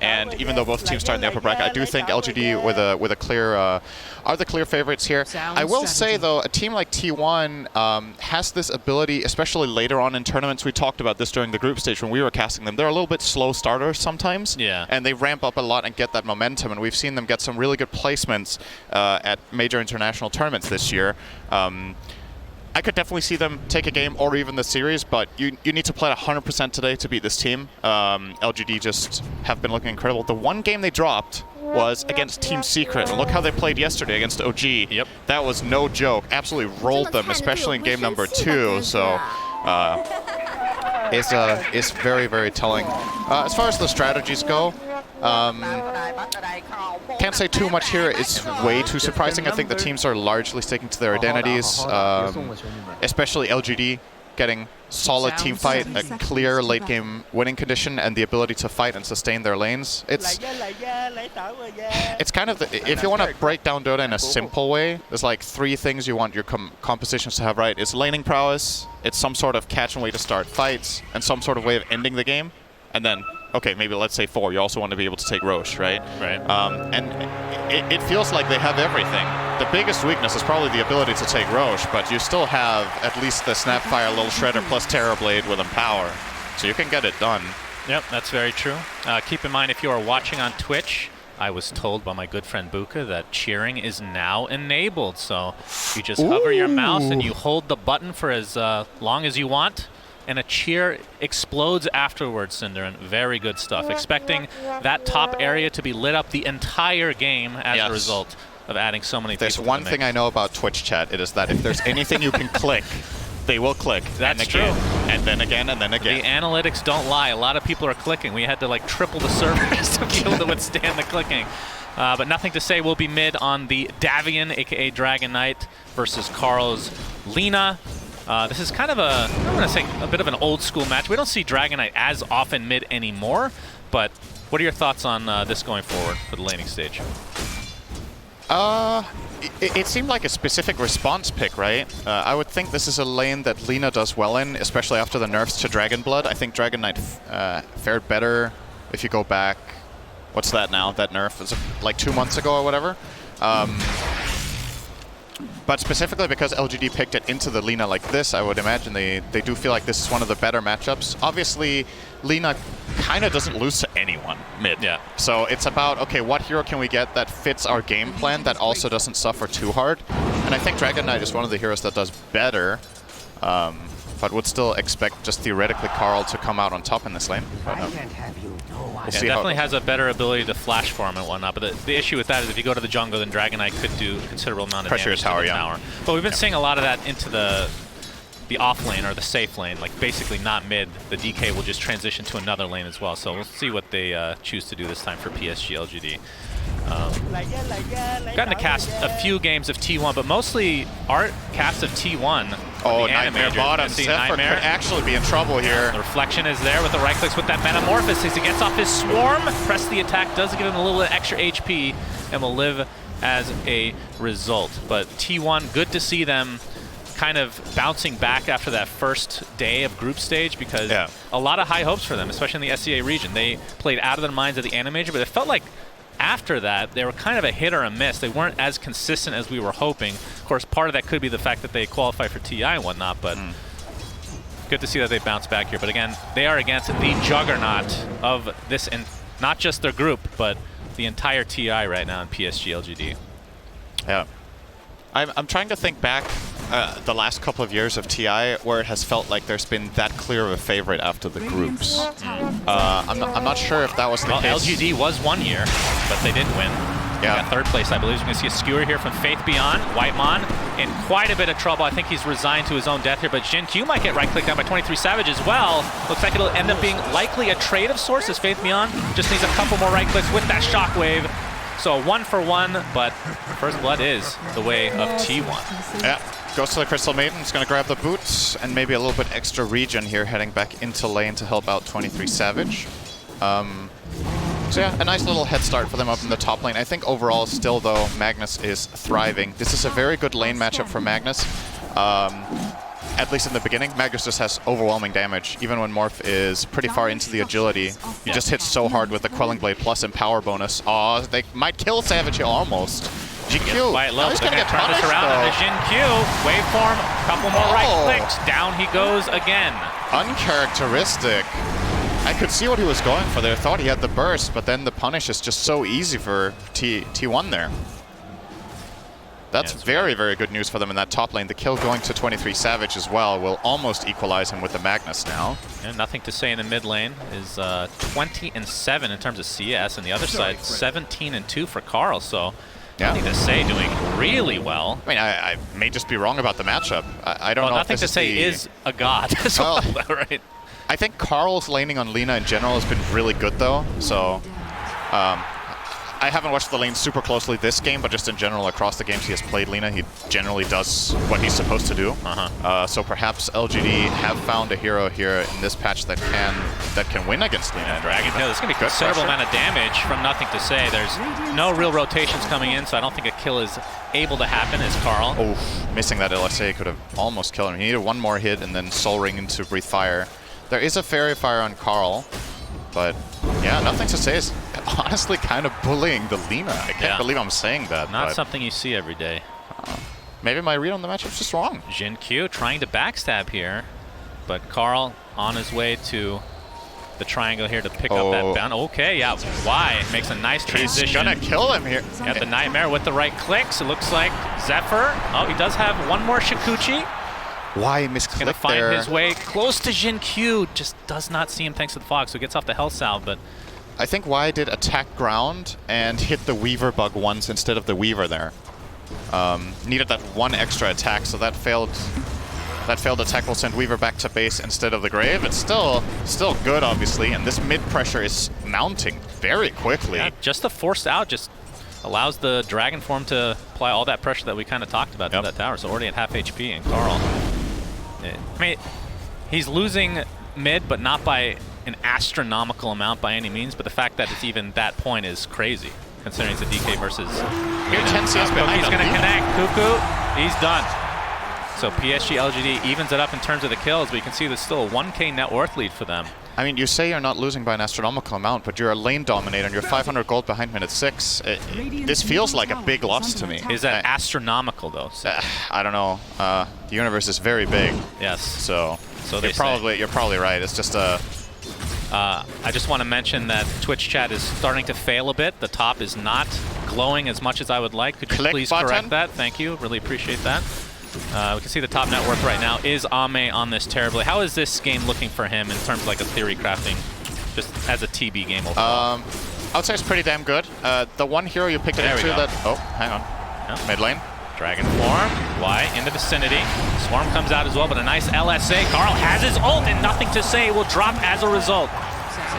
And even though both teams start in the upper bracket, I do think LGD with a clear are the clear favorites here. I will say though, a team like T1 has this ability, especially later on in tournaments. We talked about this during the group stage when we were casting them. They're a little bit slow starters sometimes, and they ramp up a lot and get that momentum. And we've seen them get some really good placements at major international tournaments this year. I could definitely see them take a game or even the series, but you need to play at 100% today to beat this team. LGD just have been looking incredible. The one game they dropped was against Team Secret. And look how they played yesterday against OG. Yep. That was no joke. Absolutely rolled them, especially in game number 2. So it's very, very telling. As far as the strategies go, can't say too much here. It's way too surprising. I think the teams are largely sticking to their identities, especially LGD getting solid team fight, a clear late game winning condition, and the ability to fight and sustain their lanes. It's kind of, if you want to break down Dota in a simple way, there's like 3 things you want your compositions to have right. It's laning prowess, it's some sort of catch and way to start fights, and some sort of way of ending the game. And then, okay, maybe let's say 4. You also want to be able to take Roche, right? Right. And it feels like they have everything. The biggest weakness is probably the ability to take Roche, but you still have at least the Snapfire, Little Shredder, plus Terrorblade with Empower. So you can get it done. Yep, that's very true. Keep in mind, if you are watching on Twitch, I was told by my good friend Buka that cheering is now enabled. So you just hover your mouse and you hold the button for as long as you want, and a cheer explodes afterwards, Synderen. Very good stuff. Expecting that top area to be lit up the entire game as a result of adding so many people. There's one thing I know about Twitch chat. It is that if there's anything you can click, they will click. That's true. And then again, and then again. The analytics don't lie. A lot of people are clicking. We had to like triple the servers to be able to withstand the clicking. But nothing to say. We'll be mid on the Davian, aka Dragon Knight, versus Carl's Lina. This is kind of I'm going to say a bit of an old school match. We don't see Dragon Knight as often mid anymore, but what are your thoughts on this going forward for the laning stage? It seemed like a specific response pick, right? I would think this is a lane that Lina does well in, especially after the nerfs to Dragon Blood. I think Dragon Knight fared better if you go back. What's that now? That nerf is like 2 months ago or whatever. But specifically because LGD picked it into the Lina like this, I would imagine they do feel like this is one of the better matchups. Obviously, Lina kind of doesn't lose to anyone mid. Yeah. So it's about, okay, what hero can we get that fits our game plan that also doesn't suffer too hard? And I think Dragon Knight is one of the heroes that does better, but would still expect just theoretically Carl to come out on top in this lane. But, we'll see definitely has a better ability to flash farm and whatnot, but the issue with that is if you go to the jungle, then Dragon Knight could do a considerable amount of damage to the tower. But we've been seeing a lot of that into the off lane or the safe lane, like basically not mid. The DK will just transition to another lane as well. So we'll see what they choose to do this time for PSG.LGD. Gotten to cast a few games of T1, but mostly our cast of T1. Oh, Nightmare bottom. Zephyr could actually be in trouble here. The reflection is there with the right clicks with that Metamorphosis as he gets off his swarm. Press the attack does give him a little bit extra HP and will live as a result. But T1, good to see them kind of bouncing back after that first day of group stage, because a lot of high hopes for them, especially in the SEA region. They played out of their minds at the Animajor, but it felt like after that, they were kind of a hit or a miss. They weren't as consistent as we were hoping. Of course, part of that could be the fact that they qualified for TI and whatnot, but good to see that they bounced back here. But again, they are against the juggernaut of this, and not just their group, but the entire TI right now in PSG.LGD. Yeah. I'm trying to think back the last couple of years of TI where it has felt like there's been that clear of a favorite after the groups. I'm not sure if that was the case. LGD was 1 year, but they didn't win. Yeah. Got third place, I believe. We're going to see a skewer here from Faith Beyond. Whitemon in quite a bit of trouble. I think he's resigned to his own death here, but Jin Q might get right-clicked down by 23 Savage as well. Looks like it'll end up being likely a trade of sorts as Faith Beyond just needs a couple more right-clicks with that Shockwave. So 1 for 1, but First Blood is the way of T1. Yeah, goes to the Crystal Maiden. It's going to grab the boots and maybe a little bit extra regen here, heading back into lane to help out 23 Savage. So yeah, a nice little head start for them up in the top lane. I think overall still though, Magnus is thriving. This is a very good lane matchup for Magnus. at least in the beginning, Magus just has overwhelming damage. Even when Morph is pretty far into the agility, he just hits so hard with the Quelling Blade plus Empower bonus. Oh, they might kill Savage here almost. GQ, Quite low, he's but gonna they're get gonna turn this punished around though. into Jin Q. Waveform, couple more right clicks. Down he goes again. Uncharacteristic. I could see what he was going for there. Thought he had the burst, but then the punish is just so easy for T1 there. That's very, very good news for them in that top lane. The kill going to 23 Savage as well will almost equalize him with the Magnus now. And nothing to say in the mid lane is 20-7 in terms of CS, and the other side 17-2 for Carl. So nothing to say, doing really well. I mean, I may just be wrong about the matchup. I don't know. Nothing if to this say is a god as well, right? I think Carl's laning on Lina in general has been really good though. So I haven't watched the lane super closely this game, but just in general across the games he has played Lina, he generally does what he's supposed to do. So perhaps LGD have found a hero here in this patch that can win against Lina. Dragon Tail, there's going to be a considerable amount of damage from nothing to say. There's no real rotations coming in, so I don't think a kill is able to happen as Carl. Oh, missing that LSA could have almost killed him. He needed one more hit and then Soul Ring into Breathe Fire. There is a Fairy Fire on Carl, but yeah, nothing to say is honestly kind of bullying the Lina. I can't believe I'm saying that. Not something you see every day. Maybe my read on the matchup's just wrong. Jin Q trying to backstab here, but Carl on his way to the triangle here to pick up that bound. Okay, yeah, Y makes a nice transition. He's gonna kill him here. Got the Nightmare with the right clicks. It looks like Zephyr. Oh, he does have one more Shikuchi. Why misclick Gonna find there? his way close to Jin Q. Just does not see him thanks to the fog, so he gets off the health salve, but I think Y did attack ground and hit the Weaver bug once instead of the Weaver there. Needed that one extra attack, so that failed attack will send Weaver back to base instead of the Grave. It's still good, obviously, and this mid pressure is mounting very quickly. Yeah, just the forced out just allows the Dragon Form to apply all that pressure that we kind of talked about to that tower. So already at half HP, and Carl, I mean, he's losing mid, but not by an astronomical amount by any means, but the fact that it's even that point is crazy, considering it's a DK versus... Here, 10 CS behind He's him. going to connect. Cuckoo, he's done. So PSG.LGD evens it up in terms of the kills, but you can see there's still a 1K net worth lead for them. I mean, you say you're not losing by an astronomical amount, but you're a lane dominator and you're 500 gold behind minute 6. This feels like a big loss to me. Is that astronomical, though? I don't know. The universe is very big. Yes. So you're probably right. It's just a... I just want to mention that Twitch chat is starting to fail a bit. The top is not glowing as much as I would like. Could you please correct that? Thank you. Really appreciate that. We can see the top net worth right now is Ame on this terribly. How is this game looking for him in terms of like a theory crafting, just as a TB game overall? I would say it's pretty damn good. The one hero you picked it into that... Oh, hang on. Yeah. Mid lane. Dragon Form, Y in the vicinity. Swarm comes out as well, but a nice LSA. Carl has his ult, and nothing to say will drop as a result.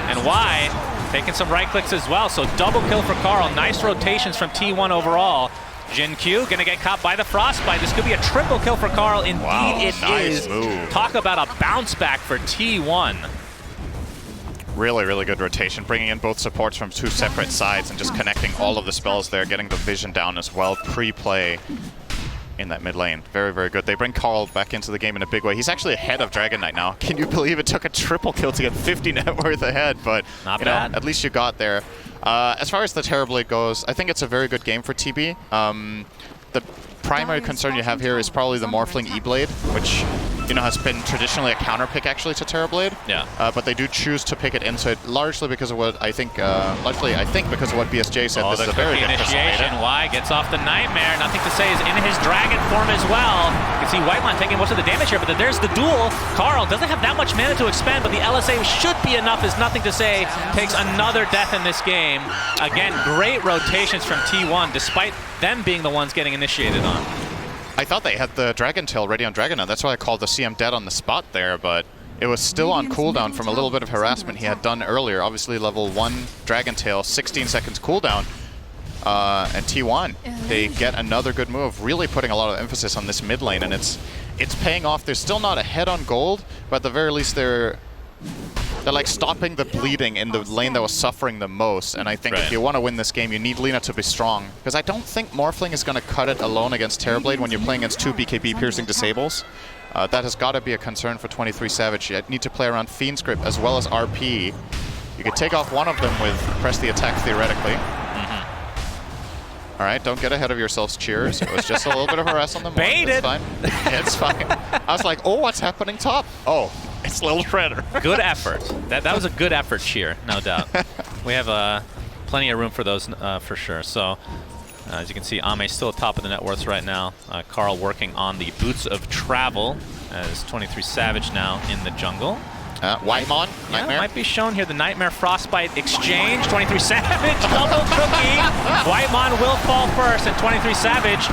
And Y taking some right clicks as well, so double kill for Carl. Nice rotations from T1 overall. Jin Q gonna get caught by the Frostbite. This could be a triple kill for Carl. Indeed, nice move. Talk about a bounce back for T1. Really, really good rotation, bringing in both supports from two separate sides and just connecting all of the spells there, getting the vision down as well, pre-play in that mid lane. Very, very good. They bring Carl back into the game in a big way. He's actually ahead of Dragon Knight now. Can you believe it took a triple kill to get 50 net worth ahead? But not bad. At least you got there. As far as the Terrorblade goes, I think it's a very good game for TB. The primary concern you have here is probably the Morphling E-Blade, which has been traditionally a counter pick actually to Terrorblade. Yeah. But they do choose to pick it into it largely because of what I think, because of what BSJ said. This is a very good initiation. Y gets off the Nightmare. Nothing to say is in his Dragon Form as well. You can see Whiteline taking most of the damage here, but there's the duel. Carl doesn't have that much mana to expend, but the LSA should be enough. Is nothing to say. Takes another death in this game. Again, great rotations from T1, despite them being the ones getting initiated on. I thought they had the Dragon Tail ready on Dragon Knight. That's why I called the CM dead on the spot there, but it was still on cooldown from a little bit of harassment he had done earlier. Obviously, level 1 Dragon Tail, 16 seconds cooldown. And T1, they get another good move, really putting a lot of emphasis on this mid lane, and it's paying off. They're still not ahead on gold, but at the very least they're like stopping the bleeding in the lane that was suffering the most. And I think if you want to win this game, you need Lina to be strong. Because I don't think Morphling is going to cut it alone against Terrorblade when you're playing against two BKB piercing disables. That has got to be a concern for 23 Savage. You need to play around Fiend's Grip as well as RP. You could take off one of them with press the attack theoretically. All right, don't get ahead of yourselves, cheers. It was just a little bit of a rest on the mark. Baited. It's fine. It's fine. I was like, oh, what's happening top? Oh, it's Little Shredder. Good effort. That was a good effort, cheer, no doubt. We have plenty of room for those for sure. So, as you can see, Ame still at top of the net worths right now. Carl working on the Boots of Travel as 23 Savage now in the jungle. Whitemon, Nightmare. Might be shown here, the Nightmare Frostbite exchange. 23 Savage, double cookie. Whitemon will fall first, and 23 Savage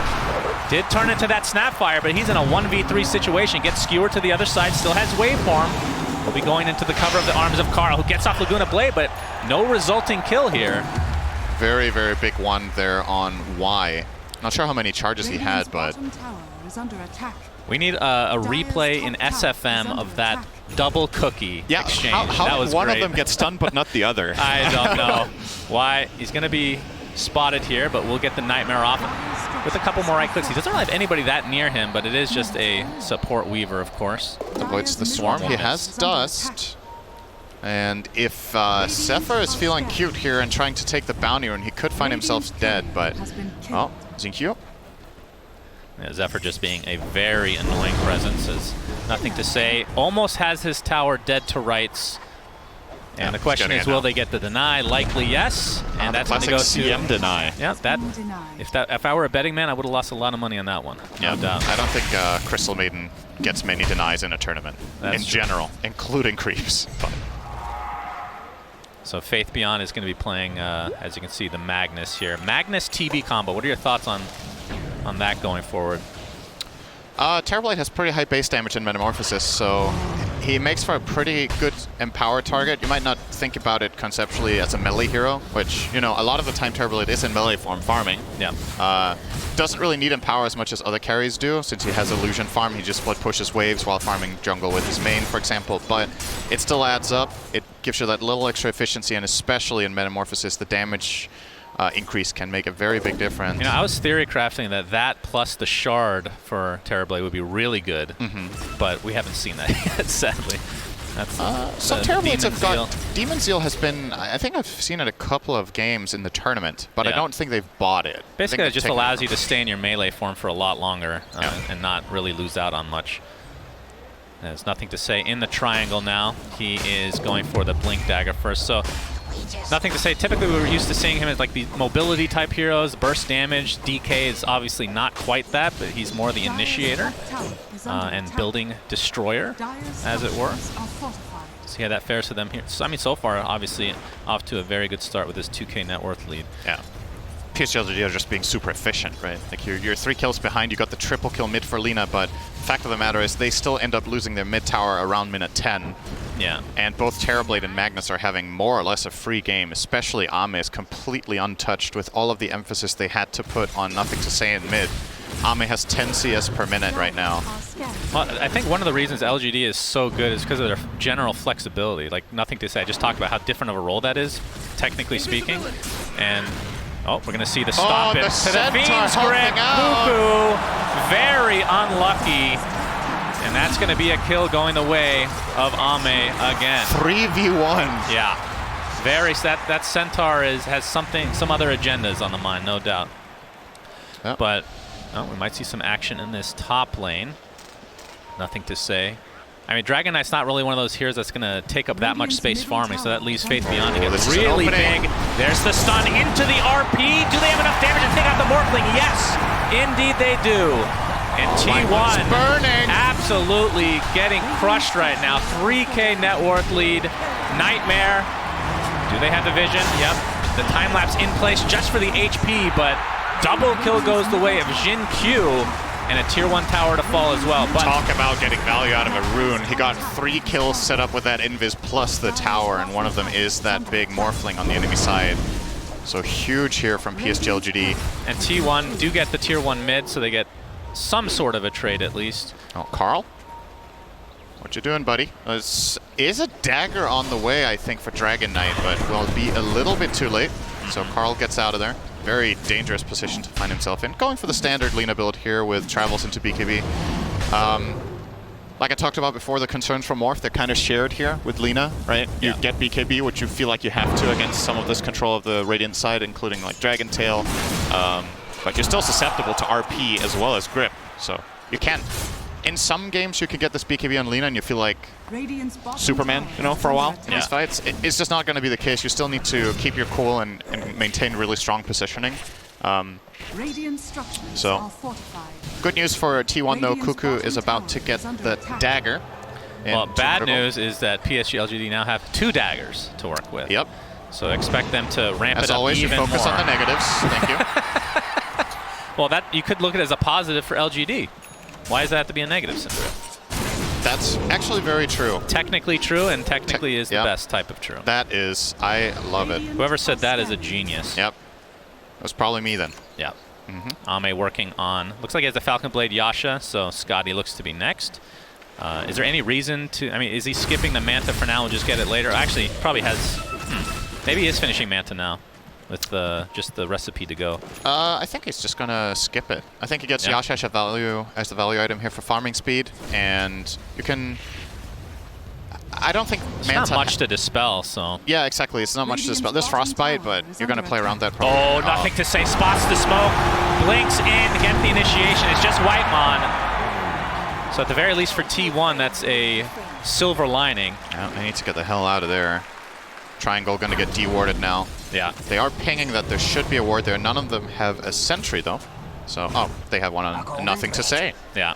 did turn into that Snapfire, but he's in a 1v3 situation. Gets skewered to the other side, still has waveform. Will be going into the cover of the arms of Carl, who gets off Laguna Blade, but no resulting kill here. Very, very big one there on Y. Not sure how many charges he had, but we need a replay in SFM of that double cookie exchange. How that was one great. of them gets stunned but not the other? I don't know why. He's going to be spotted here, but we'll get the Nightmare off with a couple more right clicks. He doesn't really have anybody that near him, but it is just a support Weaver, of course. Avoids the Swarm. He has Dust. And if Zephyr is feeling cute here and trying to take the bounty rune, he could find himself dead, but... Oh, Xingqiu. Yeah, Zephyr just being a very annoying presence is nothing to say. Almost has his tower dead to rights. And the question is, will they get the deny? Likely yes. And that's going to go to CM deny. Yeah, if I were a betting man, I would have lost a lot of money on that one. Yeah, No doubt. I don't think Crystal Maiden gets many denies in a tournament in general, including creeps. But. So Faith Beyond is going to be playing, as you can see, the Magnus here. Magnus TB combo. What are your thoughts on that going forward? Terrorblade has pretty high base damage in Metamorphosis, so he makes for a pretty good empower target. You might not think about it conceptually as a melee hero, which, you know, a lot of the time Terrorblade is in melee form farming. Yeah. Doesn't really need empower as much as other carries do, since he has illusion farm. He just split pushes waves while farming jungle with his main, for example, but it still adds up. It gives you that little extra efficiency, and especially in Metamorphosis, the damage increase can make a very big difference. You know, I was theory crafting that plus the shard for Terrorblade would be really good, but we haven't seen that yet, sadly. That's some Terrorblades have got... Demon Zeal has been... I think I've seen it a couple of games in the tournament, but I don't think they've bought it. Basically, it just allows you to stay in your melee form for a lot longer and not really lose out on much. There's nothing to say in the triangle now. He is going for the Blink Dagger first, so... Nothing to say. Typically, we were used to seeing him as like the mobility type heroes, burst damage. DK is obviously not quite that, but he's more the initiator and building destroyer, as it were. See how that fares to them here. So, I mean, so far, obviously, off to a very good start with his 2K net worth lead. Yeah. PSG.LGD are just being super efficient, right? Like you're 3 kills behind, you got the triple kill mid for Lina, but the fact of the matter is they still end up losing their mid tower around minute 10. Yeah. And both Terrorblade and Magnus are having more or less a free game, especially Ame is completely untouched with all of the emphasis they had to put on nothing to say in mid. Ame has 10 CS per minute right now. Well, I think one of the reasons LGD is so good is because of their general flexibility. Like, nothing to say. I just talked about how different of a role that is, technically speaking. And, oh, we're going to see the stop it. The to the Fiend's Grip. Cuckoo. Very unlucky. And that's going to be a kill going the way of Ame again. 3v1. Yeah. That Centaur has some other agendas on the mind, no doubt. Yep. But we might see some action in this top lane. Nothing to say. I mean, Dragon Knight's not really one of those heroes that's going to take up that much space farming, so that leaves Faith Beyond to get really big. There's the stun into the RP. Do they have enough damage to take out the Morphling? Yes, indeed they do. And T1 burning. Absolutely getting crushed right now. 3K net worth lead. Nightmare. Do they have the vision? Yep. The time lapse in place just for the HP, but double kill goes the way of Jin Q. And a tier 1 tower to fall as well. But talk about getting value out of a rune. He got 3 kills set up with that invis plus the tower, and one of them is that big Morphling on the enemy side. So huge here from PSG.LGD. And T1 do get the tier 1 mid, so they get some sort of a trade at least. Oh, Carl? What you doing, buddy? Is a dagger on the way, I think, for Dragon Knight, but will be a little bit too late. So Carl gets out of there. Very dangerous position to find himself in. Going for the standard Lina build here with travels into BKB. like I talked about before, the concerns from Morph, they're kind of shared here with Lina, right? You get BKB, which you feel like you have to against some of this control of the Radiant side, including like Dragon Tail. But you're still susceptible to RP as well as Grip. So you can. In some games, you can get this BKB on Lina and you feel like Superman, you know, for a while in these fights. It's just not going to be the case. You still need to keep your cool and maintain really strong positioning. So, good news for T1 though, Cuckoo is about to get the dagger. Well, bad news is that PSG.LGD now have 2 daggers to work with. Yep. So expect them to ramp As it up always, even you focus more. on the negatives. Thank you. Well, that you could look at it as a positive for LGD. Why does that have to be a negative, Cinder? That's actually very true. Technically true, and technically is the best type of true. That is, I love it. Whoever said that is a genius. Yep. It was probably me then. Yep. Ame working on, looks like he has a Falcon Blade Yasha, so Scotty looks to be next. Is there any reason to, I mean, is he skipping the Manta for now and just get it later? Actually, probably has, maybe he is finishing Manta now with just the recipe to go. I think he's just gonna skip it. I think he gets Yasha as the value item here for farming speed, and you can. I don't think It's Manta not much to dispel, so. Yeah, exactly. It's not much to dispel. There's Frostbite, but you're gonna play around that. Probably. Oh, nothing to say. Spots the smoke, blinks in to get the initiation. It's just Whitemon. So at the very least for T1, that's a silver lining. Yeah, I need to get the hell out of there. Triangle gonna get dewarded now. Yeah. They are pinging that there should be a ward there. None of them have a sentry though. So, oh, they have one on nothing to say. Yeah.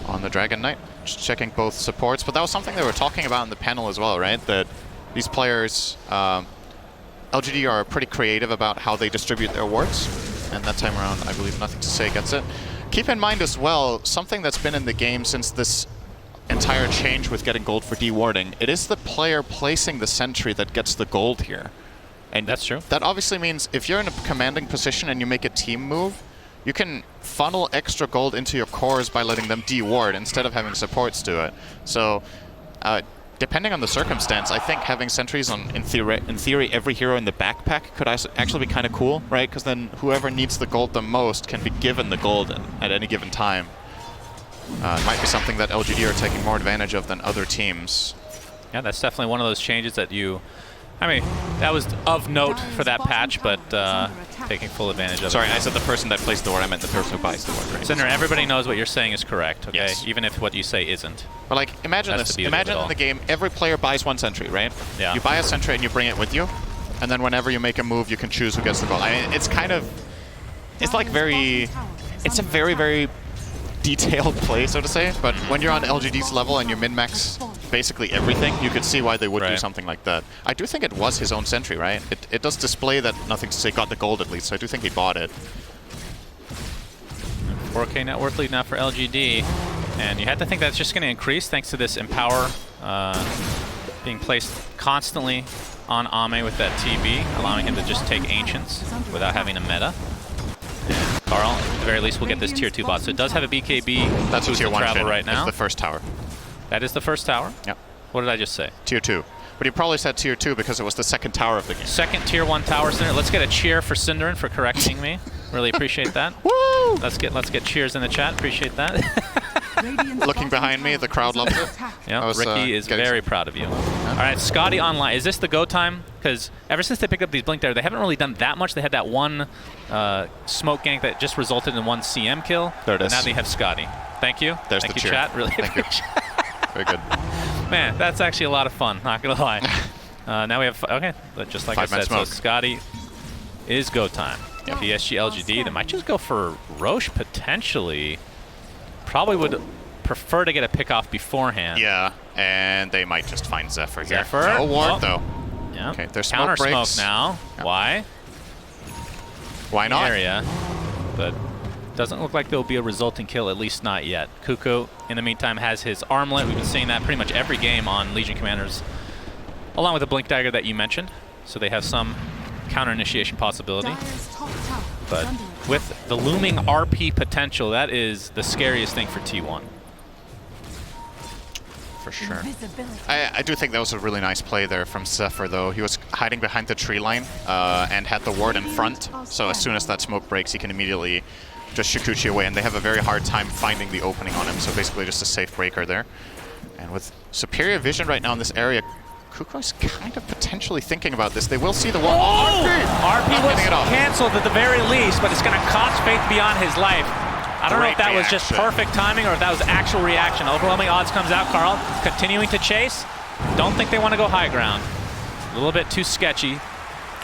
On the Dragon Knight. Just checking both supports. But that was something they were talking about in the panel as well, right? That these players, LGD are pretty creative about how they distribute their wards. And that time around, I believe nothing to say gets it. Keep in mind as well, something that's been in the game since this entire change with getting gold for dewarding, it is the player placing the sentry that gets the gold here. And that's true. That obviously means if you're in a commanding position and you make a team move, you can funnel extra gold into your cores by letting them deward instead of having supports do it. So, depending on the circumstance, I think having sentries on, in theory, every hero in the backpack could actually be kind of cool, right? Because then whoever needs the gold the most can be given the gold at any given time. It might be something that LGD are taking more advantage of than other teams. Yeah, that's definitely one of those changes that you... I mean, that was of note for that patch, but taking full advantage of it. Sorry, I said the person that plays the ward. I meant the person who buys the ward, right? Cinder, everybody knows what you're saying is correct, okay? Yes. Even if what you say isn't. But like, imagine this. Imagine in the game, every player buys one sentry, right? Yeah. You buy a sentry and you bring it with you, and then whenever you make a move, you can choose who gets the gold. I mean, it's kind of... It's like very... It's a very, very detailed play, so to say, but when you're on LGD's level and you min-max basically everything, you could see why they would do something like that. I do think it was his own sentry, right? It does display that nothing to say got the gold at least, so I do think he bought it. 4K net worth lead now for LGD, and you had to think that's just going to increase thanks to this Empower being placed constantly on Ame with that TB, allowing him to just take Ancients without having a meta. And Carl, at the very least, will get this tier 2 bot. So it does have a BKB. That's a tier 1 travel right now. That's the first tower. That is the first tower? Yep. What did I just say? Tier 2. But you probably said tier 2 because it was the second tower of the game. Second tier 1 tower, Cinder. Let's get a cheer for Cinderin for correcting me. Really appreciate that. Woo! Let's get cheers in the chat. Appreciate that. Looking behind me, the crowd loves it. Yeah, Ricky is very proud of you. All right, Scotty online. Is this the go time? Because ever since they picked up these Blink Dagger, they haven't really done that much. They had that one smoke gank that just resulted in one CM kill. There it is. Now they have Scotty. Thank you. There's Thank the you, cheer. chat. Really Thank you. Very good. Man, that's actually a lot of fun. Not gonna lie. Now we have but just like I said, so Scotty is go time. Yep. PSG.LGD, they might just go for Roche potentially. Probably would prefer to get a pick off beforehand. Yeah, and they might just find Zephyr here. Zephyr? No ward though. Yeah. Okay, there's counter smoke breaks. smoke now. Yep. Why? Why not? Area, but doesn't look like there'll be a resulting kill, at least not yet. Cuckoo, in the meantime, has his armlet. We've been seeing that pretty much every game on Legion Commanders, along with the Blink Dagger that you mentioned. So they have some counter initiation possibility. But with the looming RP potential, that is the scariest thing for T1. For sure. I do think that was a really nice play there from Zephyr, though. He was hiding behind the tree line and had the ward in front. So as soon as that smoke breaks, he can immediately just Shikuchi away, and they have a very hard time finding the opening on him, so basically just a safe breaker there. And with superior vision right now in this area, Kuko's kind of potentially thinking about this. They will see the wall. RP was canceled at the very least, but it's going to cost Faith Beyond his life. I don't know if that was just perfect timing or if that was actual reaction. Overwhelming odds comes out. Carl continuing to chase. Don't think they want to go high ground. A little bit too sketchy.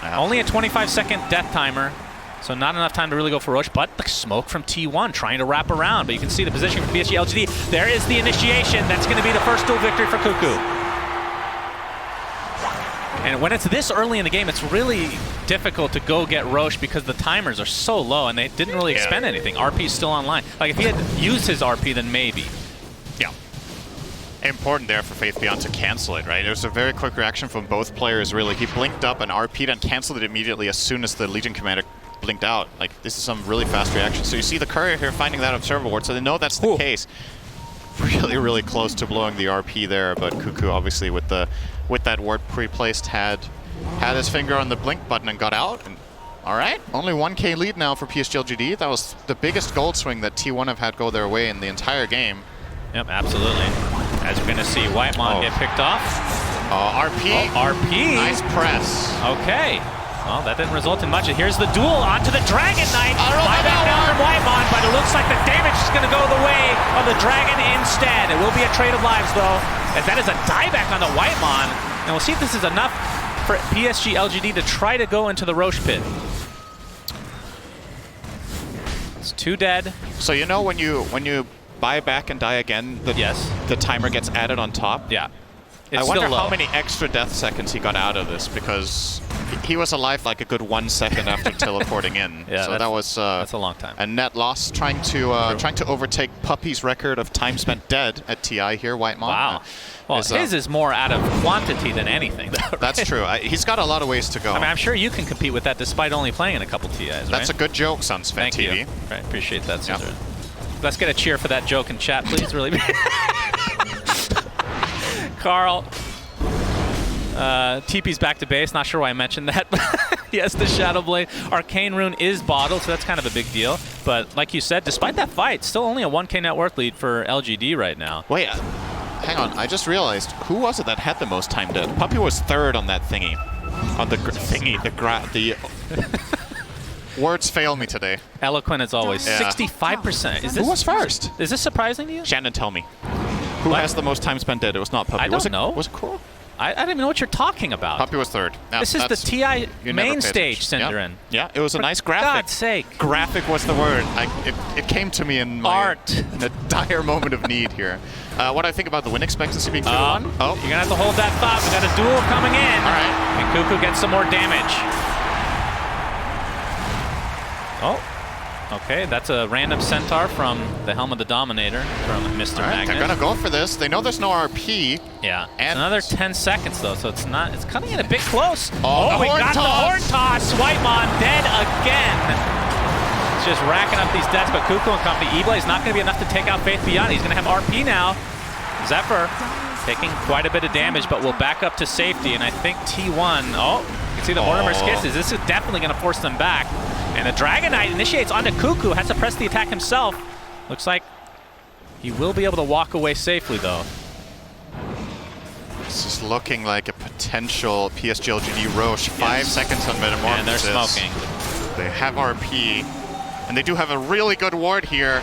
Only a 25-second death timer, so not enough time to really go for Roche, but the smoke from T1 trying to wrap around. But you can see the position from PSG.LGD. There is the initiation. That's going to be the first duel victory for Kuku. And when it's this early in the game, it's really difficult to go get Roche because the timers are so low and they didn't really expend anything. RP's still online. Like, if he had used his RP, then maybe. Yeah. Important there for Faith Beyond to cancel it, right? It was a very quick reaction from both players, really. He blinked up and RP'd and canceled it immediately as soon as the Legion commander blinked out. Like, this is some really fast reaction. So you see the courier here finding that observer ward, so they know that's the case. Really, really close to blowing the RP there, but Kuku obviously with that ward pre-placed had his finger on the blink button and got out. And all right, only 1K lead now for PSG.LGD. That was the biggest gold swing that T1 have had go their way in the entire game. Yep, absolutely. As you're going to see Whitemon get picked off. RP. RP. Nice press. Okay. Well, that didn't result in much. And here's the duel onto the Dragon Knight. Buyback down from Whitemon, but it looks like the damage is going to go the way of the Dragon instead. It will be a trade of lives, though, as that is a dieback on the Whitemon. And we'll see if this is enough for PSG.LGD to try to go into the Roche pit. It's 2 dead. So you know when you buy back and die again, the timer gets added on top? Yeah. I wonder how many extra death seconds he got out of this, because he was alive like a good 1 second after teleporting in. Yeah, so that's a long time. A net loss, trying to overtake Puppy's record of time spent dead at TI here, Whitemon. Wow. Well, his is more out of quantity than anything, though, right? That's true. He's got a lot of ways to go. I mean, I'm sure you can compete with that despite only playing in a couple TIs, right? That's a good joke, Sunsfan Thank TV. You. Right, appreciate that, Caesar. Yep. Let's get a cheer for that joke in chat, please. Really. Carl. TP's back to base. Not sure why I mentioned that. He has the Shadow Blade. Arcane Rune is bottled, so that's kind of a big deal. But like you said, despite that fight, still only a 1K net worth lead for LGD right now. Wait, hang on. I just realized, who was it that had the most time dead? Puppy was 3rd on that thingy. On the thingy, words fail me today. Eloquent as always. 65%. Who was first? Is this surprising to you? Shannon, tell me. Who has the most time spent dead? It was not Puppy. I don't know. Was it Coral? I don't even know what you're talking about. Puppy was 3rd. No, this is the TI main stage, Cinderin. Yeah, it was a nice graphic. For God's sake. Graphic was the word. It came to me in in a dire moment of need here. What do I think about the win expectancy being 2-1? You're going to have to hold that thought. We got a duel coming in. All right. And Kuku gets some more damage. Okay, that's a random centaur from the Helm of the Dominator from Mr. Magnus. They're gonna go for this. They know there's no RP. Yeah, and another 10 seconds though, so it's coming in a bit close. We got the horn toss. Whitemon dead again. It's just racking up these deaths, but Kuku and company, E-Blade's not gonna be enough to take out Faith Beyond. He's gonna have RP now. Zephyr taking quite a bit of damage, but will back up to safety, and I think T1, you can see the Mortimer's Kisses. This is definitely gonna force them back. And the Dragon Knight initiates onto Kuku, has to press the attack himself. Looks like he will be able to walk away safely, though. This is looking like a potential PSG.LGD Roche. 5 seconds on Metamorphosis. And they're smoking. They have RP, and they do have a really good ward here.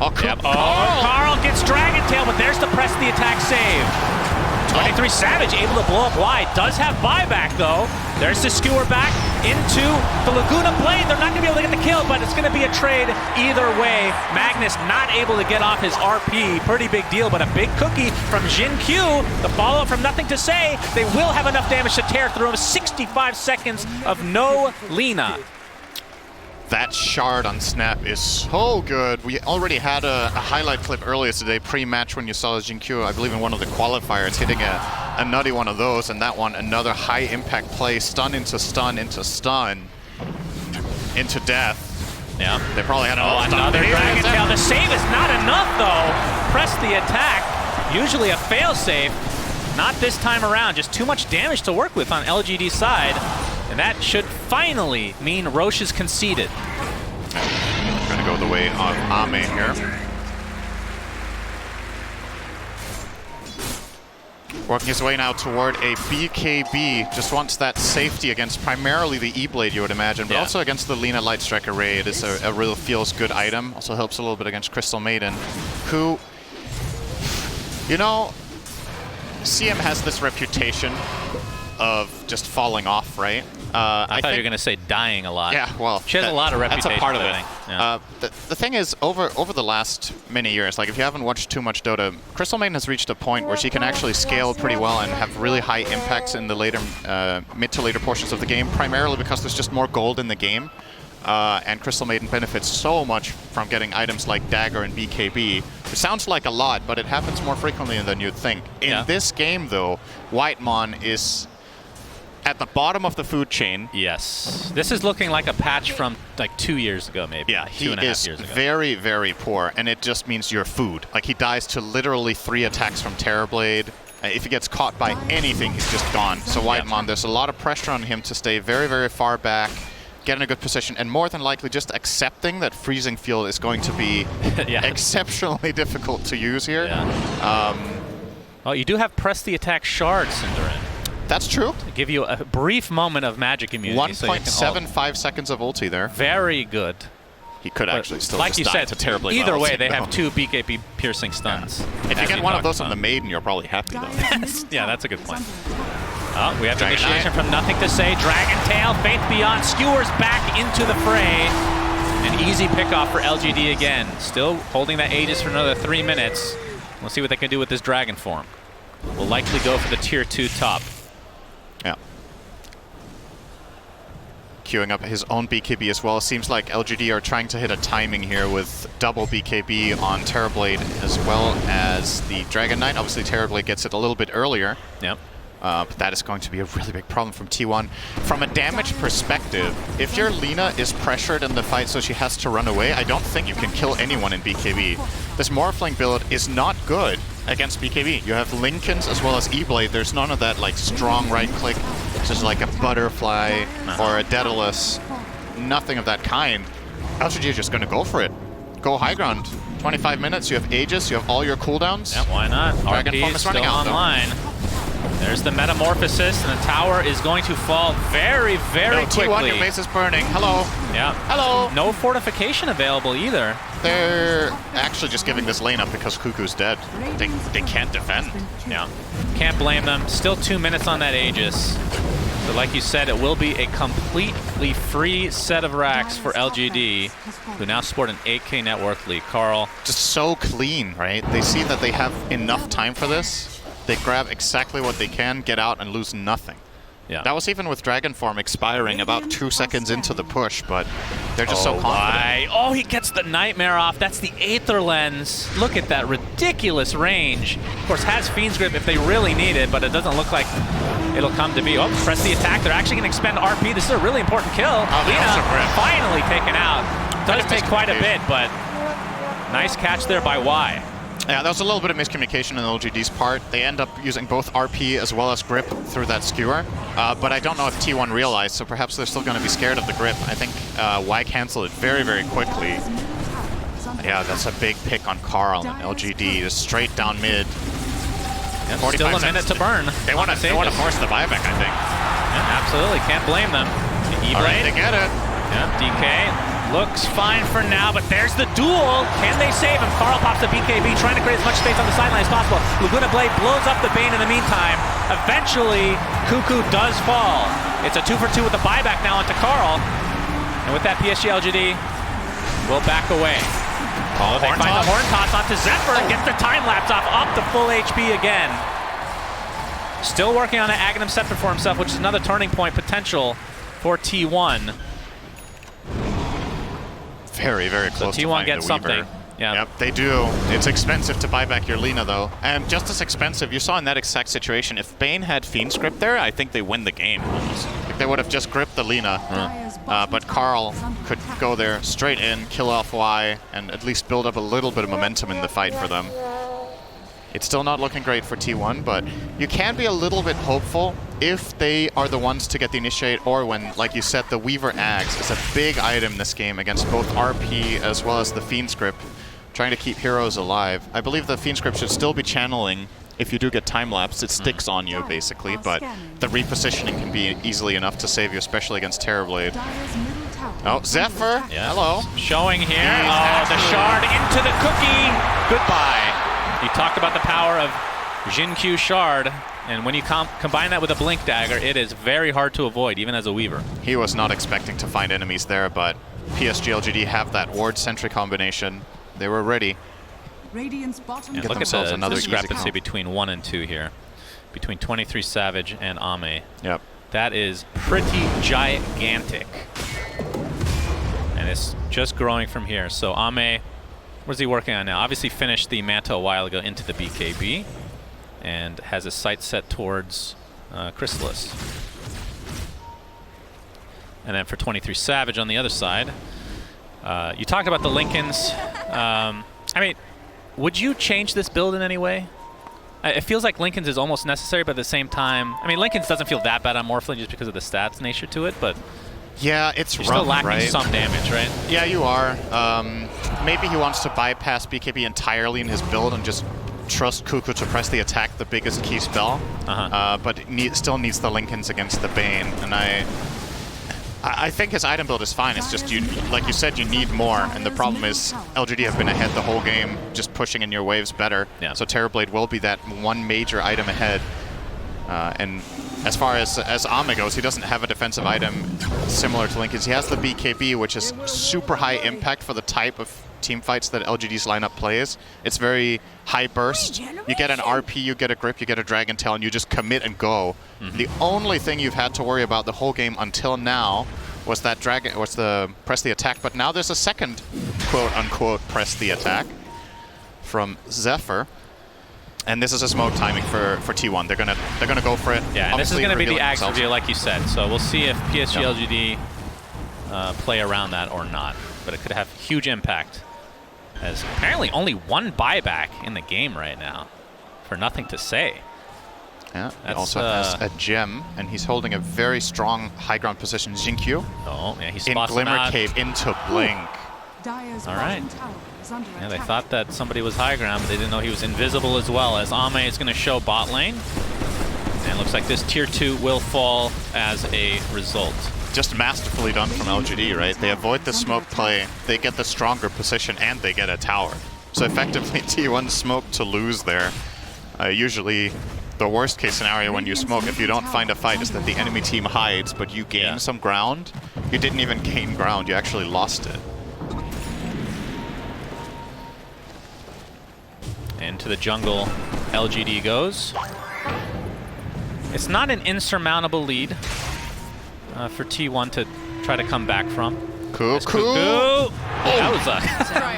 Carl gets Dragon Tail, but there's the press the attack save. 23 Savage able to blow up wide. Does have buyback, though. There's the skewer back into the Laguna Blade. They're not going to be able to get the kill, but it's going to be a trade either way. Magnus not able to get off his RP. Pretty big deal, but a big cookie from Jin Q. The follow-up from Nothing to Say. They will have enough damage to tear through him. 65 seconds of no Lina. That shard on Snap is so good. We already had a highlight clip earlier today, pre-match, when you saw Jin Q, I believe in one of the qualifiers, hitting a nutty one of those, and that one, another high-impact play, stun into stun into stun, into death. Yeah. They probably had another Dragon Tail. The save is not enough, though. Press the attack. Usually a fail-safe. Not this time around. Just too much damage to work with on LGD's side. And that should finally mean Roche is conceded. We're going to go go the way of Ame here. Working his way now toward a BKB. Just wants that safety against primarily the E-Blade, you would imagine, but also against the Lina Light Strike Array. It is a real feels-good item. Also helps a little bit against Crystal Maiden, who, you know, CM has this reputation of just falling off, right? I thought you were going to say dying a lot. Yeah, well, she has a lot of reputation. That's a part of it. Yeah. The thing is, over the last many years, like if you haven't watched too much Dota, Crystal Maiden has reached a point where she can actually scale pretty well and have really high impacts in the later, mid to later portions of the game, primarily because there's just more gold in the game. And Crystal Maiden benefits so much from getting items like Dagger and BKB. It sounds like a lot, but it happens more frequently than you'd think. In this game, though, Whitemon is at the bottom of the food chain. Yes. This is looking like a patch from like 2 years ago, maybe. Yeah, like he 2.5 is years ago. very, very poor, and it just means you're food. Like, he dies to literally 3 attacks from Terrorblade. If he gets caught by anything, he's just gone. So Whitemon, there's a lot of pressure on him to stay very, very far back, get in a good position, and more than likely just accepting that Freezing Field is going to be exceptionally difficult to use here. Yeah. Well, you do have Press the Attack Shard, Cinderin. That's true. To give you a brief moment of magic immunity. 1.75 seconds of ulti there. Very good. He could actually still like just you die said, to Terrorblade. Either way, they have 2 BKB piercing stuns. Yeah. If you get one of those on the Maiden, you're probably happy, though. Yeah, that's a good point. Oh, we have the initiation from Nothing to Say. Dragon Tail, Faith Beyond, skewers back into the fray. An easy pickoff for LGD again. Still holding that Aegis for another 3 minutes. We'll see what they can do with this Dragon form. We'll likely go for the tier 2 top. Yeah. Queuing up his own BKB as well. Seems like LGD are trying to hit a timing here with double BKB on Terrorblade as well as the Dragon Knight. Obviously, Terrorblade gets it a little bit earlier. Yep. But that is going to be a really big problem from T1. From a damage perspective, if your Lina is pressured in the fight so she has to run away, I don't think you can kill anyone in BKB. This Morphling build is not good against BKB. You have Lincolns as well as E-Blade. There's none of that like strong right click, just like a Butterfly or a Daedalus. Nothing of that kind. LGD is just going to go for it. Go high ground. 25 minutes, you have Aegis, you have all your cooldowns. Yeah, why not? Dragon form is is running still out, online. There's the Metamorphosis, and the tower is going to fall very, very quickly. T1, your base is burning. Hello. Yeah. Hello. No fortification available either. They're actually just giving this lane up because Cuckoo's dead. They can't defend. Yeah. Can't blame them. Still 2 minutes on that Aegis. So like you said, it will be a completely free set of racks for LGD, who now sport an 8K network lead. Carl. Just so clean, right? They see that they have enough time for this. They grab exactly what they can, get out, and lose nothing. Yeah. That was even with Dragon Form expiring about 2 seconds into the push, but they're just so confident. Oh, he gets the Nightmare off. That's the Aether Lens. Look at that ridiculous range. Of course, has Fiend's Grip if they really need it, but it doesn't look like it'll come to be. Oh, press the attack. They're actually going to expend RP. This is a really important kill. Lina finally taken out. Does take quite a bit, but nice catch there by Y. Yeah, that was a little bit of miscommunication on LGD's part. They end up using both RP as well as grip through that skewer. But I don't know if T1 realized, so perhaps they're still going to be scared of the grip. I think Y canceled it very, very quickly. Yeah, that's a big pick on Carl and LGD, just straight down mid. Yep, still a minute to burn. They want to force the buyback, I think. Yeah, absolutely, can't blame them. The All right, they get it. Yeah, DK. Looks fine for now, but there's the duel. Can they save him? Carl pops the BKB, trying to create as much space on the sideline as possible. Laguna Blade blows up the Bane in the meantime. Eventually, Cuckoo does fall. It's a 2-for-2 with the buyback now onto Carl. And with that, PSG.LGD will back away. Oh, they find the Horn Toss onto Zephyr and gets the time lapse off up to full HP again. Still working on an Aghanim Scepter for himself, which is another turning point potential for T1. Very, very close. So T1 gets something. Yeah. Yep, they do. It's expensive to buy back your Lina, though. And just as expensive, you saw in that exact situation, if Bane had Fiend's Grip there, I think they win the game, almost. Like, they would have just gripped the Lina. But Carl could go there straight in, kill off Y, and at least build up a little bit of momentum in the fight for them. It's still not looking great for T1, but you can be a little bit hopeful if they are the ones to get the initiate, or when, like you said, the Weaver Axe is a big item in this game against both RP as well as the Fiend Script, trying to keep heroes alive. I believe the Fiend Script should still be channeling. If you do get time-lapse, it sticks on you, basically, but the repositioning can be easily enough to save you, especially against Terrorblade. Oh, Zephyr! Yeah. Hello. Showing here. Oh, the shard into the cookie. Goodbye. You talked about the power of Jin-Q shard, and when you combine that with a Blink Dagger, it is very hard to avoid, even as a Weaver. He was not expecting to find enemies there, but PSG.LGD have that ward sentry combination. They were ready. Radiant's bottom And look at the discrepancy between 1 and 2 here, between 23 Savage and Ame. Yep. That is pretty gigantic. And it's just growing from here. So Ame, what's he working on now? Obviously finished the Manta a while ago into the BKB and has his sights set towards Chrysalis. And then for 23 Savage on the other side, you talked about the Lincolns. I mean, would you change this build in any way? It feels like Lincoln's is almost necessary, but at the same time, I mean, Lincoln's doesn't feel that bad on Morphling just because of the stats nature to it, but yeah, it's you're still lacking some damage, right? Yeah, you are. Maybe he wants to bypass BKB entirely in his build and just trust Cuckoo to press the attack, the biggest key spell, but still needs the Lincolns against the Bane, and I think his item build is fine. It's just, like you said, you need more, and the problem is LGD have been ahead the whole game, just pushing in your waves better. Yeah. So Terrorblade will be that one major item ahead. And as far as Ame goes, he doesn't have a defensive item similar to Lincoln's. He has the BKB, which is super high impact for the type of team fights that LGD's lineup plays. It's very high burst. You get an RP, you get a grip, you get a Dragon Tail, and you just commit and go. The only thing you've had to worry about the whole game until now was that the press the attack, but now there's a second quote-unquote press the attack from Zephyr. And this is a smoke timing for T1. They're gonna go for it. Yeah, and this is gonna be the Axe reveal, like you said. So we'll see if PSG.LGD play around that or not. But it could have huge impact, as apparently only one buyback in the game right now, for nothing to say. Yeah, he also has a gem, and he's holding a very strong high ground position. Jin-Q. Oh, yeah, he in spots Glimmer Cape into Blink. All right. Yeah, they thought that somebody was high ground, but they didn't know he was invisible as well, as Ame is going to show bot lane. And it looks like this tier 2 will fall as a result. Just masterfully done from LGD, right? They avoid the smoke play, they get the stronger position, and they get a tower. So effectively, T1 smoke to lose there. Usually, the worst case scenario when you smoke, if you don't find a fight, is that the enemy team hides, but you gain some ground. You didn't even gain ground, you actually lost it. Into the jungle, LGD goes. It's not an insurmountable lead for T1 to try to come back from. Cuckoo! Oh. That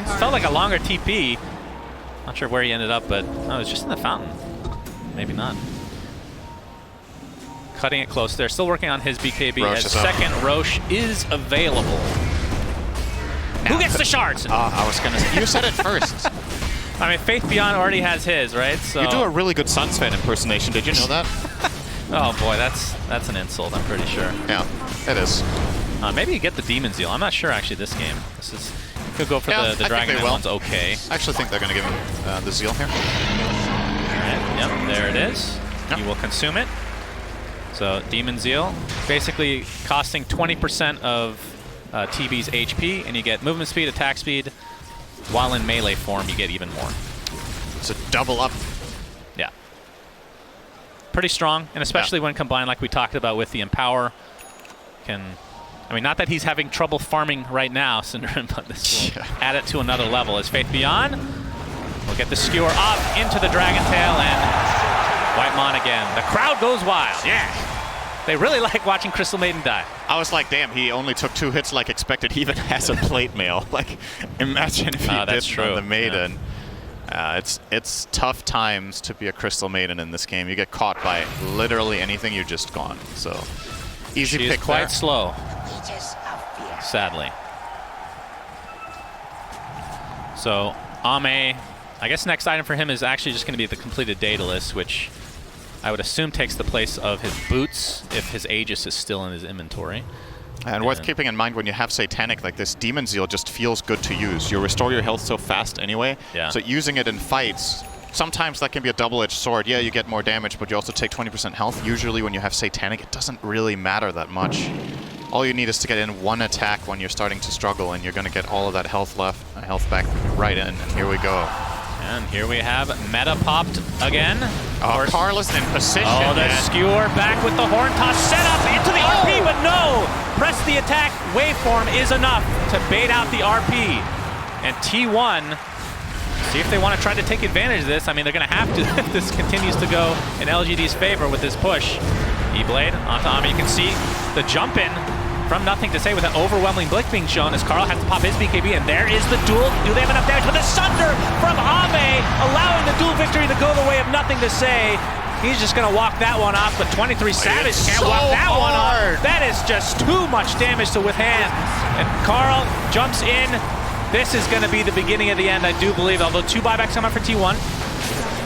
was felt like a longer TP. Not sure where he ended up, but no, it was just in the fountain. Maybe not. Cutting it close there. Still working on his BKB. Roche as second Roche is available. Who gets the shards? I was gonna say, you said it first. I mean, Faith Beyond already has his, right? So you do a really good Sunsfan impersonation. Did you know that? Oh boy, that's an insult. I'm pretty sure. Yeah, it is. Maybe you get the Demon Zeal. I'm not sure actually. This game, could go for the Dragon. One's okay. I actually think they're gonna give him the Zeal here. All right. Yep. There it is. Yep. You will consume it. So Demon Zeal, basically costing 20% of TB's HP, and you get movement speed, attack speed. While in melee form, you get even more. It's a double up. Yeah. Pretty strong, and especially when combined, like we talked about, with the Empower. I mean, not that he's having trouble farming right now, Syndrome, but this will add it to another level. As Faith Beyond will get the skewer up into the Dragon Tail, and White Mon again. The crowd goes wild. Yeah. They really like watching Crystal Maiden die. I was like, damn, he only took 2 hits like expected. He even has a plate mail. Like, imagine if he did on the Maiden. Yeah. It's tough times to be a Crystal Maiden in this game. You get caught by literally anything, you're just gone. So, easy pick there. She's quite slow, sadly. So, Ame I guess next item for him is actually just going to be the completed Daedalus, which I would assume takes the place of his boots if his Aegis is still in his inventory. And worth keeping in mind when you have Satanic like this, Demon Zeal just feels good to use. You restore your health so fast anyway, so using it in fights, sometimes that can be a double-edged sword. Yeah, you get more damage, but you also take 20% health. Usually when you have Satanic, it doesn't really matter that much. All you need is to get in one attack when you're starting to struggle, and you're going to get all of that health back right in, and here we go. And here we have meta popped again. Oh, Karl is in position. Oh, the skewer back with the horn toss set up into the RP, but no! Press the attack waveform is enough to bait out the RP. And T1, see if they want to try to take advantage of this. I mean, they're going to have to if this continues to go in LGD's favor with this push. E-Blade onto Ami. You can see the jump in from nothing to say with an overwhelming blink being shown as Karl has to pop his BKB, and there is the duel. Do they have enough damage? With a Sunder from Ame, allowing the duel victory to go the way of nothing to say. He's just going to walk that one off, but 23 Savage can't walk that one off. That is just too much damage to withstand. And Karl jumps in. This is going to be the beginning of the end, I do believe, although 2 buybacks come up for T1.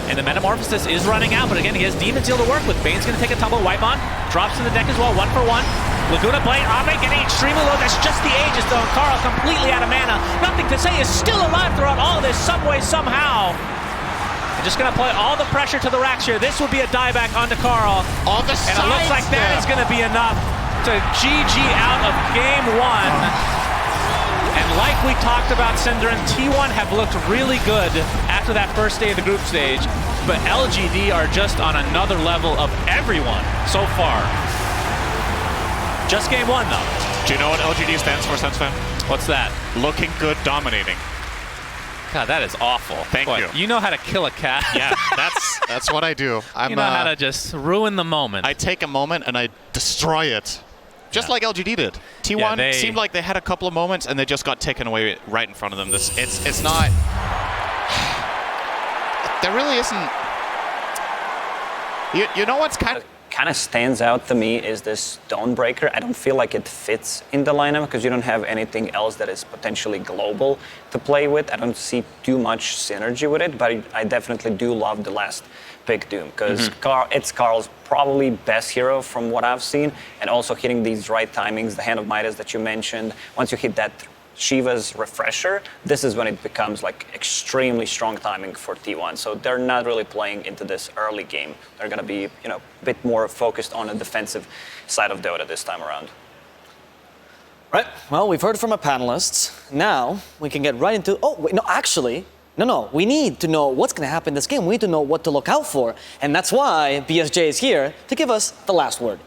And the Metamorphosis is running out, but again, he has Demon Zeal to work with. Bane's going to take a tumble. Whitemon drops to the deck as well, 1 for 1. Laguna Blade, Ame getting extremely low. That's just the Aegis, though. Karl completely out of mana. Nothing to say is still alive throughout all of this, some way, somehow. They're just going to apply all the pressure to the racks here. This will be a dieback onto Karl. On the and it looks like that is going to be enough to GG out of game 1. And like we talked about, Synderen, T1 have looked really good after that first day of the group stage, but LGD are just on another level of everyone so far. Just game 1, though. Do you know what LGD stands for, Sensfan? What's that? Looking good, dominating. God, that is awful. Thank you. You know how to kill a cat. Yeah, that's what I do. You know how to just ruin the moment. I take a moment and I destroy it. Just like LGD did. T1 seemed like they had a couple of moments and they just got taken away right in front of them. It's not... There really isn't... You know what's kind of stands out to me is this Dawnbreaker. I don't feel like it fits in the lineup because you don't have anything else that is potentially global to play with. I don't see too much synergy with it, but I definitely do love the last pick Doom because it's Karl's probably best hero from what I've seen, and also hitting these right timings, the Hand of Midas that you mentioned. Once you hit that Shiva's refresher, this is when it becomes like extremely strong timing for T1. So they're not really playing into this early game. They're going to be, a bit more focused on the defensive side of Dota this time around. Right. Well, we've heard from our panelists. Now we can get right into. Oh, wait, no, actually. No. We need to know what's going to happen in this game. We need to know what to look out for. And that's why BSJ is here to give us the last word.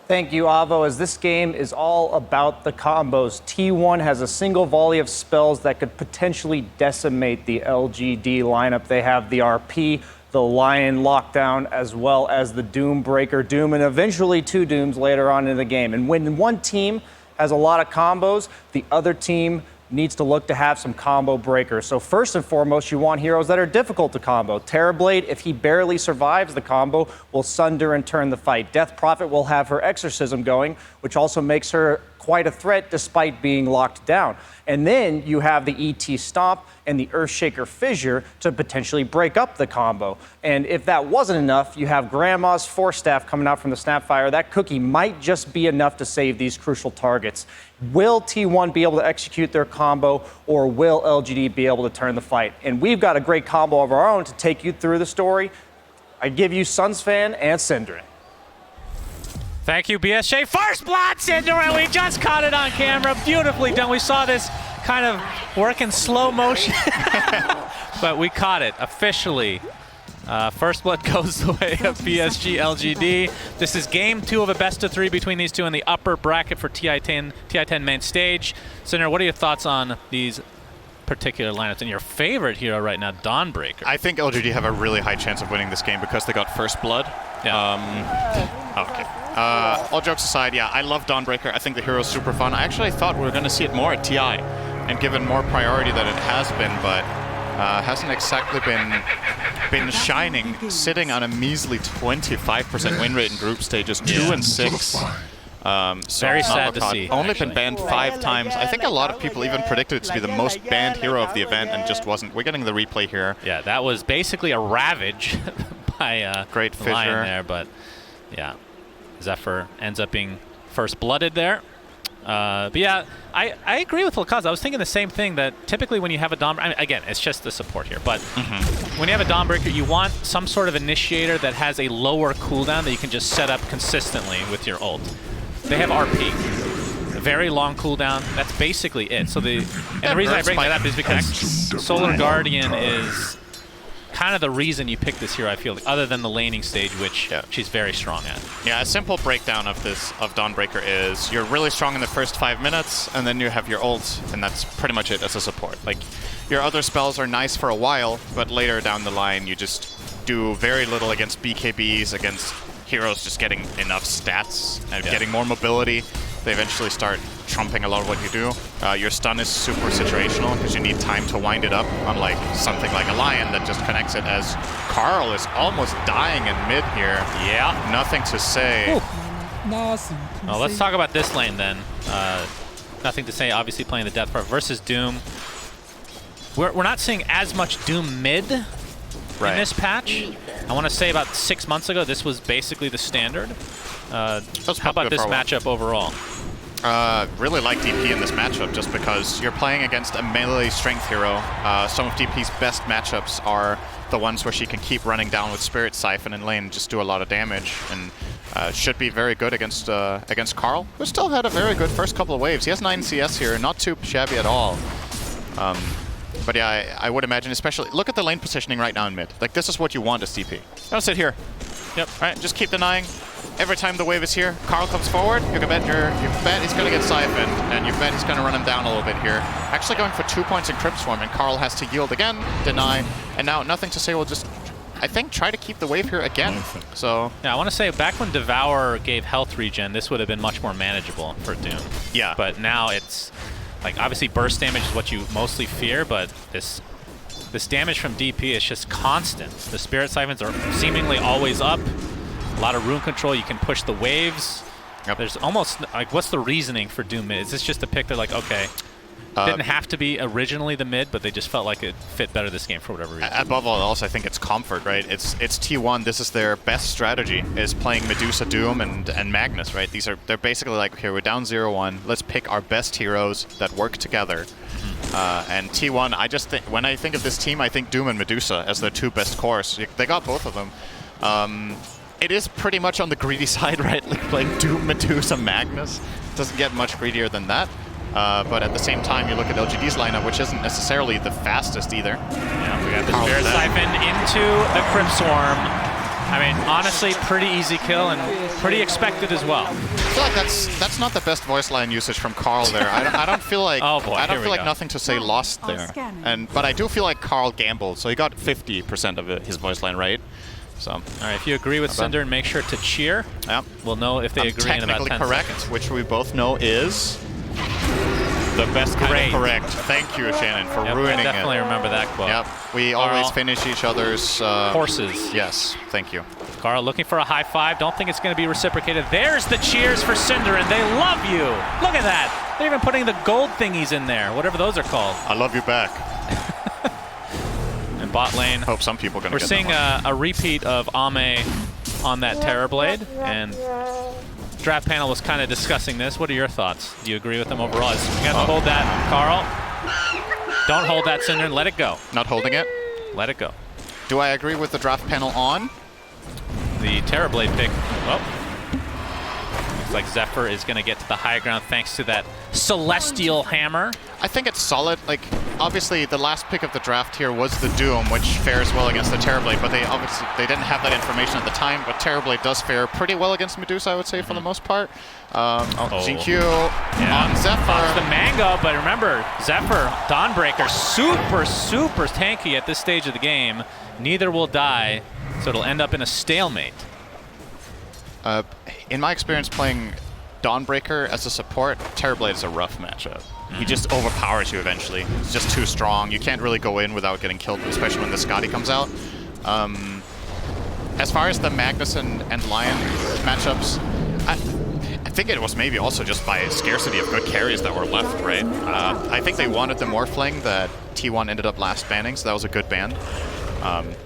Thank you, Avo. As this game is all about the combos, T1 has a single volley of spells that could potentially decimate the LGD lineup. They have the RP, the Lion Lockdown, as well as the Doom Breaker Doom, and eventually 2 Dooms later on in the game. And when one team has a lot of combos, the other team needs to look to have some combo breakers. So first and foremost, you want heroes that are difficult to combo. Terrorblade, if he barely survives the combo, will sunder and turn the fight. Death Prophet will have her Exorcism going, which also makes her quite a threat despite being locked down. And then you have the ET Stomp and the Earthshaker Fissure to potentially break up the combo. And if that wasn't enough, you have Grandma's Force Staff coming out from the Snapfire. That cookie might just be enough to save these crucial targets. Will T1 be able to execute their combo, or will LGD be able to turn the fight? And we've got a great combo of our own to take you through the story. I give you Sunsfan and Synderen. Thank you, BSJ. First blood, Synderen. We just caught it on camera. Beautifully done. We saw this kind of work in slow motion, but we caught it officially. First blood goes the way of PSG.LGD. This is game 2 of a best of 3 between these two in the upper bracket for TI10 main stage. Synderen, what are your thoughts on these particular lineups and your favorite hero right now, Dawnbreaker? I think LGD have a really high chance of winning this game because they got first blood. Okay. All jokes aside, yeah, I love Dawnbreaker. I think the hero's super fun. I actually thought we were going to see it more at TI and given more priority than it has been, but hasn't exactly been shining, sitting on a measly 25% win rate in group stages, 2 and 6. Very sad to Avocado see, only actually. been banned 5 times. I think a lot of people even predicted it to be the most banned hero of the event and just wasn't. We're getting the replay here. Yeah, that was basically a ravage by Great the Lion fissure. there, but yeah, Zephyr ends up being first blooded there. But yeah, I agree with Lakaz. I was thinking the same thing, that typically when you have a Dawn, I mean, again, it's just the support here, but when you have a Dawnbreaker, you want some sort of initiator that has a lower cooldown that you can just set up consistently with your ult. They have RP, a very long cooldown. That's basically it. So the reason I bring that up is because Solar Guardian is kind of the reason you pick this hero, I feel, other than the laning stage, which she's very strong at. Yeah, a simple breakdown of Dawnbreaker is you're really strong in the first 5 minutes, and then you have your ult, and that's pretty much it as a support. Like, your other spells are nice for a while, but later down the line you just do very little against BKBs, against heroes just getting enough stats and getting more mobility. They eventually start trumping a lot of what you do. Your stun is super situational because you need time to wind it up, unlike something like a Lion that just connects it, as Carl is almost dying in mid here. Yeah. Nothing to say. Well, let's talk about this lane then. Nothing to say, obviously playing the Death part versus Doom. We're not seeing as much Doom mid in this patch. I want to say about 6 months ago, this was basically the standard. How about this matchup overall? Really like DP in this matchup just because you're playing against a melee strength hero. Some of DP's best matchups are the ones where she can keep running down with Spirit Siphon in lane and just do a lot of damage, and should be very good against Carl, who still had a very good first couple of waves. He has 9 CS here, not too shabby at all. But yeah, I would imagine, especially, look at the lane positioning right now in mid. Like, this is what you want as DP. Don't sit here. Yep, right, just keep denying. Every time the wave is here, Carl comes forward, you bet he's going to get siphoned, and you bet he's going to run him down a little bit here. Actually going for 2 points in Crypt Swarm, and Carl has to yield again, deny, and now nothing to say, we'll just, I think, try to keep the wave here again. So yeah, I want to say back when Devour gave health regen, this would have been much more manageable for Doom. Yeah. But now it's, like, obviously burst damage is what you mostly fear, but this damage from DP is just constant. The Spirit Siphons are seemingly always up. A lot of rune control. You can push the waves. Yep. There's almost, like, what's the reasoning for Doom mid? Is this just a pick that, like, okay, didn't have to be originally the mid, but they just felt like it fit better this game for whatever reason? Above all else, I think it's comfort, right? It's T1. This is their best strategy, is playing Medusa, Doom, and Magnus, right? They're basically like, okay, we're down 0-1. Let's pick our best heroes that work together. And T1, I just think, when I think of this team, I think Doom and Medusa as their 2 best cores. They got both of them. It is pretty much on the greedy side, right? Like, playing Doom, Medusa, Magnus doesn't get much greedier than that. But at the same time, you look at LGD's lineup, which isn't necessarily the fastest either. Yeah, we got the Spirit Siphon into the Crypt Swarm. I mean, honestly, pretty easy kill and pretty expected as well. I feel like that's not the best voice line usage from Carl there. I don't feel like oh boy, I don't feel like nothing to say lost there. But I do feel like Carl gambled, so he got 50% of his voice line right. So, all right, if you agree with Cinder, and make sure to cheer. Yep. We'll know if they agree in about 10 correct, seconds. which we both know is the best kind of correct. Thank you, Shannon, for ruining I definitely remember that quote. Yep. We always finish each other's horses. Yes, thank you. Carl looking for a high five. Don't think it's going to be reciprocated. There's the cheers for Cinder, and they love you. Look at that. They're even putting the gold thingies in there, whatever those are called. I love you back. And bot lane. Hope some people are going to get We're seeing a repeat of Ame on that Terrorblade, and draft panel was kind of discussing this. What are your thoughts? Do you agree with them overall? You got to hold that, Carl. Don't hold that, Cinder. Let it go. Not holding it? Let it go. Do I agree with the draft panel on? The Terrorblade pick. Oh. Looks like Zephyr is going to get to the high ground thanks to that Celestial Hammer. I think it's solid. Like, obviously, the last pick of the draft here was the Doom, which fares well against the Terrorblade, but they didn't have that information at the time. But Terrorblade does fare pretty well against Medusa, I would say, for the most part. GQ on Zephyr. Fox the Mango, but remember, Zephyr, Dawnbreaker, super tanky at this stage of the game. Neither will die, so it'll end up in a stalemate. In my experience playing Dawnbreaker as a support, Terrorblade is a rough matchup. He just overpowers you eventually. He's just too strong. You can't really go in without getting killed, especially when the Scotty comes out. As far as the Magnus and Lion matchups, think it was maybe also just by scarcity of good carries that were left, right? I think they wanted the Morphling that T1 ended up last banning, so that was a good ban.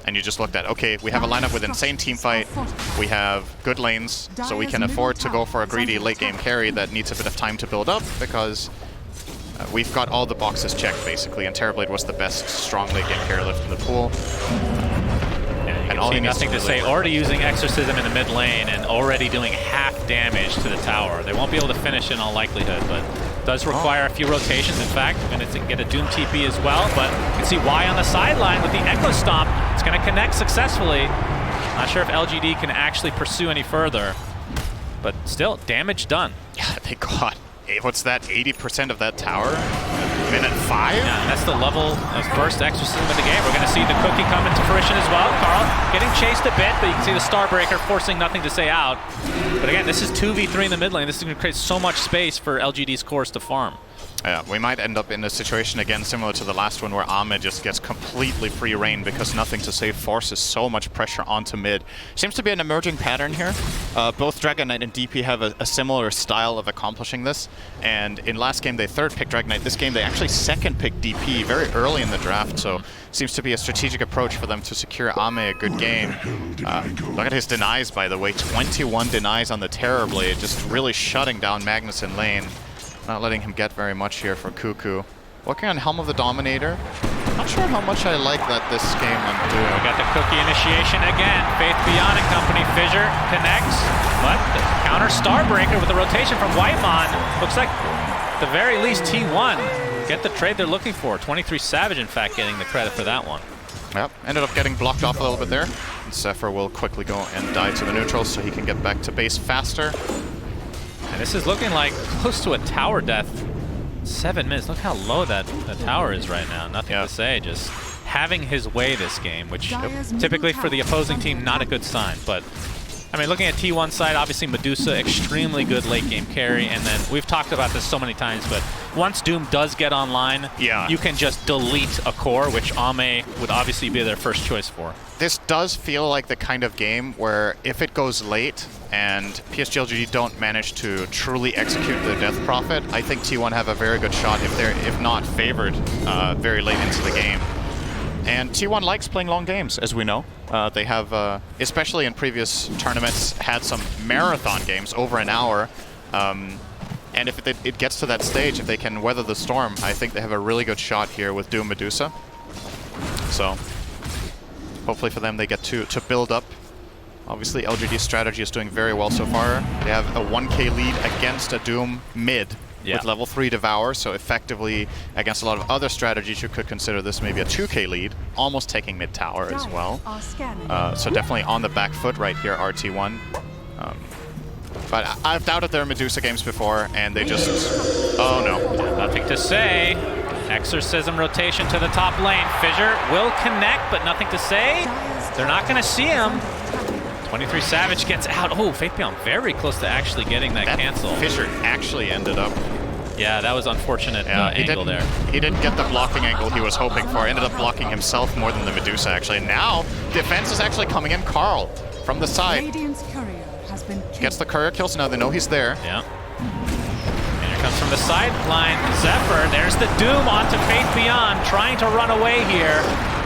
And you just looked at, okay, we have a lineup with insane team fight, we have good lanes, so we can afford to go for a greedy late game carry that needs a bit of time to build up, because we've got all the boxes checked basically, and Terrorblade was the best strong late game carry left in the pool. And all nothing to say, already using Exorcism in the mid lane and already doing half damage to the tower. They won't be able to finish in all likelihood, but does require a few rotations. In fact, we're going to get a Doom TP as well, but you can see Y on the sideline with the Echo Stomp. It's going to connect successfully. Not sure if LGD can actually pursue any further, but still, damage done. Yeah, they got, what's that, 80% of that tower? Minute 5? Yeah, and that's the level of first Exorcism of the game. We're going to see the cookie come into fruition as well. Carl getting chased a bit, but you can see the Starbreaker forcing nothing to say out. But again, this is 2v3 in the mid lane. This is going to create so much space for LGD's cores to farm. Yeah, we might end up in a situation again similar to the last one where Ame just gets completely free reign because nothing to say forces so much pressure onto mid. Seems to be an emerging pattern here. Both Dragon Knight and DP have a similar style of accomplishing this. And in last game they third picked Dragon Knight. This game they actually second picked DP very early in the draft. So seems to be a strategic approach for them to secure Ame a good game. Look at his denies, by the way. 21 denies on the Terrorblade, just really shutting down Magnus in lane. Not letting him get very much here for Cuckoo. Working on Helm of the Dominator. Not sure how much I like that this game I'm doing. We got the cookie initiation again. Faith Beyond and company. Fissure connects, but the counter Starbreaker with the rotation from Whitemon. Looks like, at the very least, T1 get the trade they're looking for. 23 Savage, in fact, getting the credit for that one. Yep, ended up getting blocked off a little bit there. And Zephyr will quickly go and die to the neutrals so he can get back to base faster. And this is looking like close to a tower death. 7 minutes. Look how low that tower is right now. Nothing to say. Just having his way this game, which typically for the opposing team, not a good sign. But, I mean, looking at T1's side, obviously Medusa, extremely good late game carry. And then we've talked about this so many times, but once Doom does get online, you can just delete a core, which Ame would obviously be their first choice for. This does feel like the kind of game where if it goes late and PSG.LGD don't manage to truly execute the Death Prophet, I think T1 have a very good shot if they're, if not favored, very late into the game. And T1 likes playing long games, as we know. They have, especially in previous tournaments, had some marathon games over an hour. And if it gets to that stage, if they can weather the storm, I think they have a really good shot here with Doom Medusa. So hopefully for them they get to build up. Obviously LGD's strategy is doing very well so far. They have a 1k lead against a Doom mid with level 3 Devour, so effectively against a lot of other strategies you could consider this maybe a 2k lead, almost taking mid tower as well. So definitely on the back foot right here, RT1. But I've doubted their Medusa games before, and they just... Oh no. Nothing to say. Exorcism rotation to the top lane. Fissure will connect, but nothing to say. They're not going to see him. 23 Savage gets out. Oh, Faith Beyond very close to actually getting that cancel. Fissure actually ended up... Yeah, that was unfortunate angle there. He didn't get the blocking angle he was hoping for. Ended up blocking himself more than the Medusa, actually. And now, defense is actually coming in. Carl, from the side. Gets the courier kill, so now they know he's there. Yeah. And here comes from the sideline, Zephyr. There's the Doom onto Faith Beyond, trying to run away here.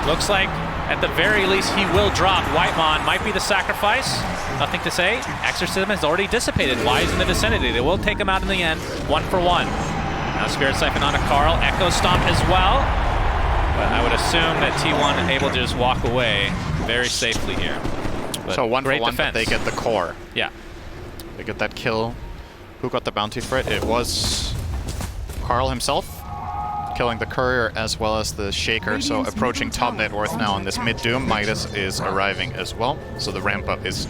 Looks like, at the very least, he will drop. Whitemon might be the sacrifice. Nothing to say. Exorcism has already dissipated. Y is in the vicinity. They will take him out in the end, 1 for 1. Now Spirit Siphon onto Carl. Echo Stomp as well. But I would assume that T1 able to just walk away very safely here. But so 1 for 1, defense. they get the core. Yeah. They get that kill. Who got the bounty for it? It was Carl himself, killing the courier as well as the shaker. So approaching top net worth now on this mid Doom. Midas is arriving as well. So the ramp up is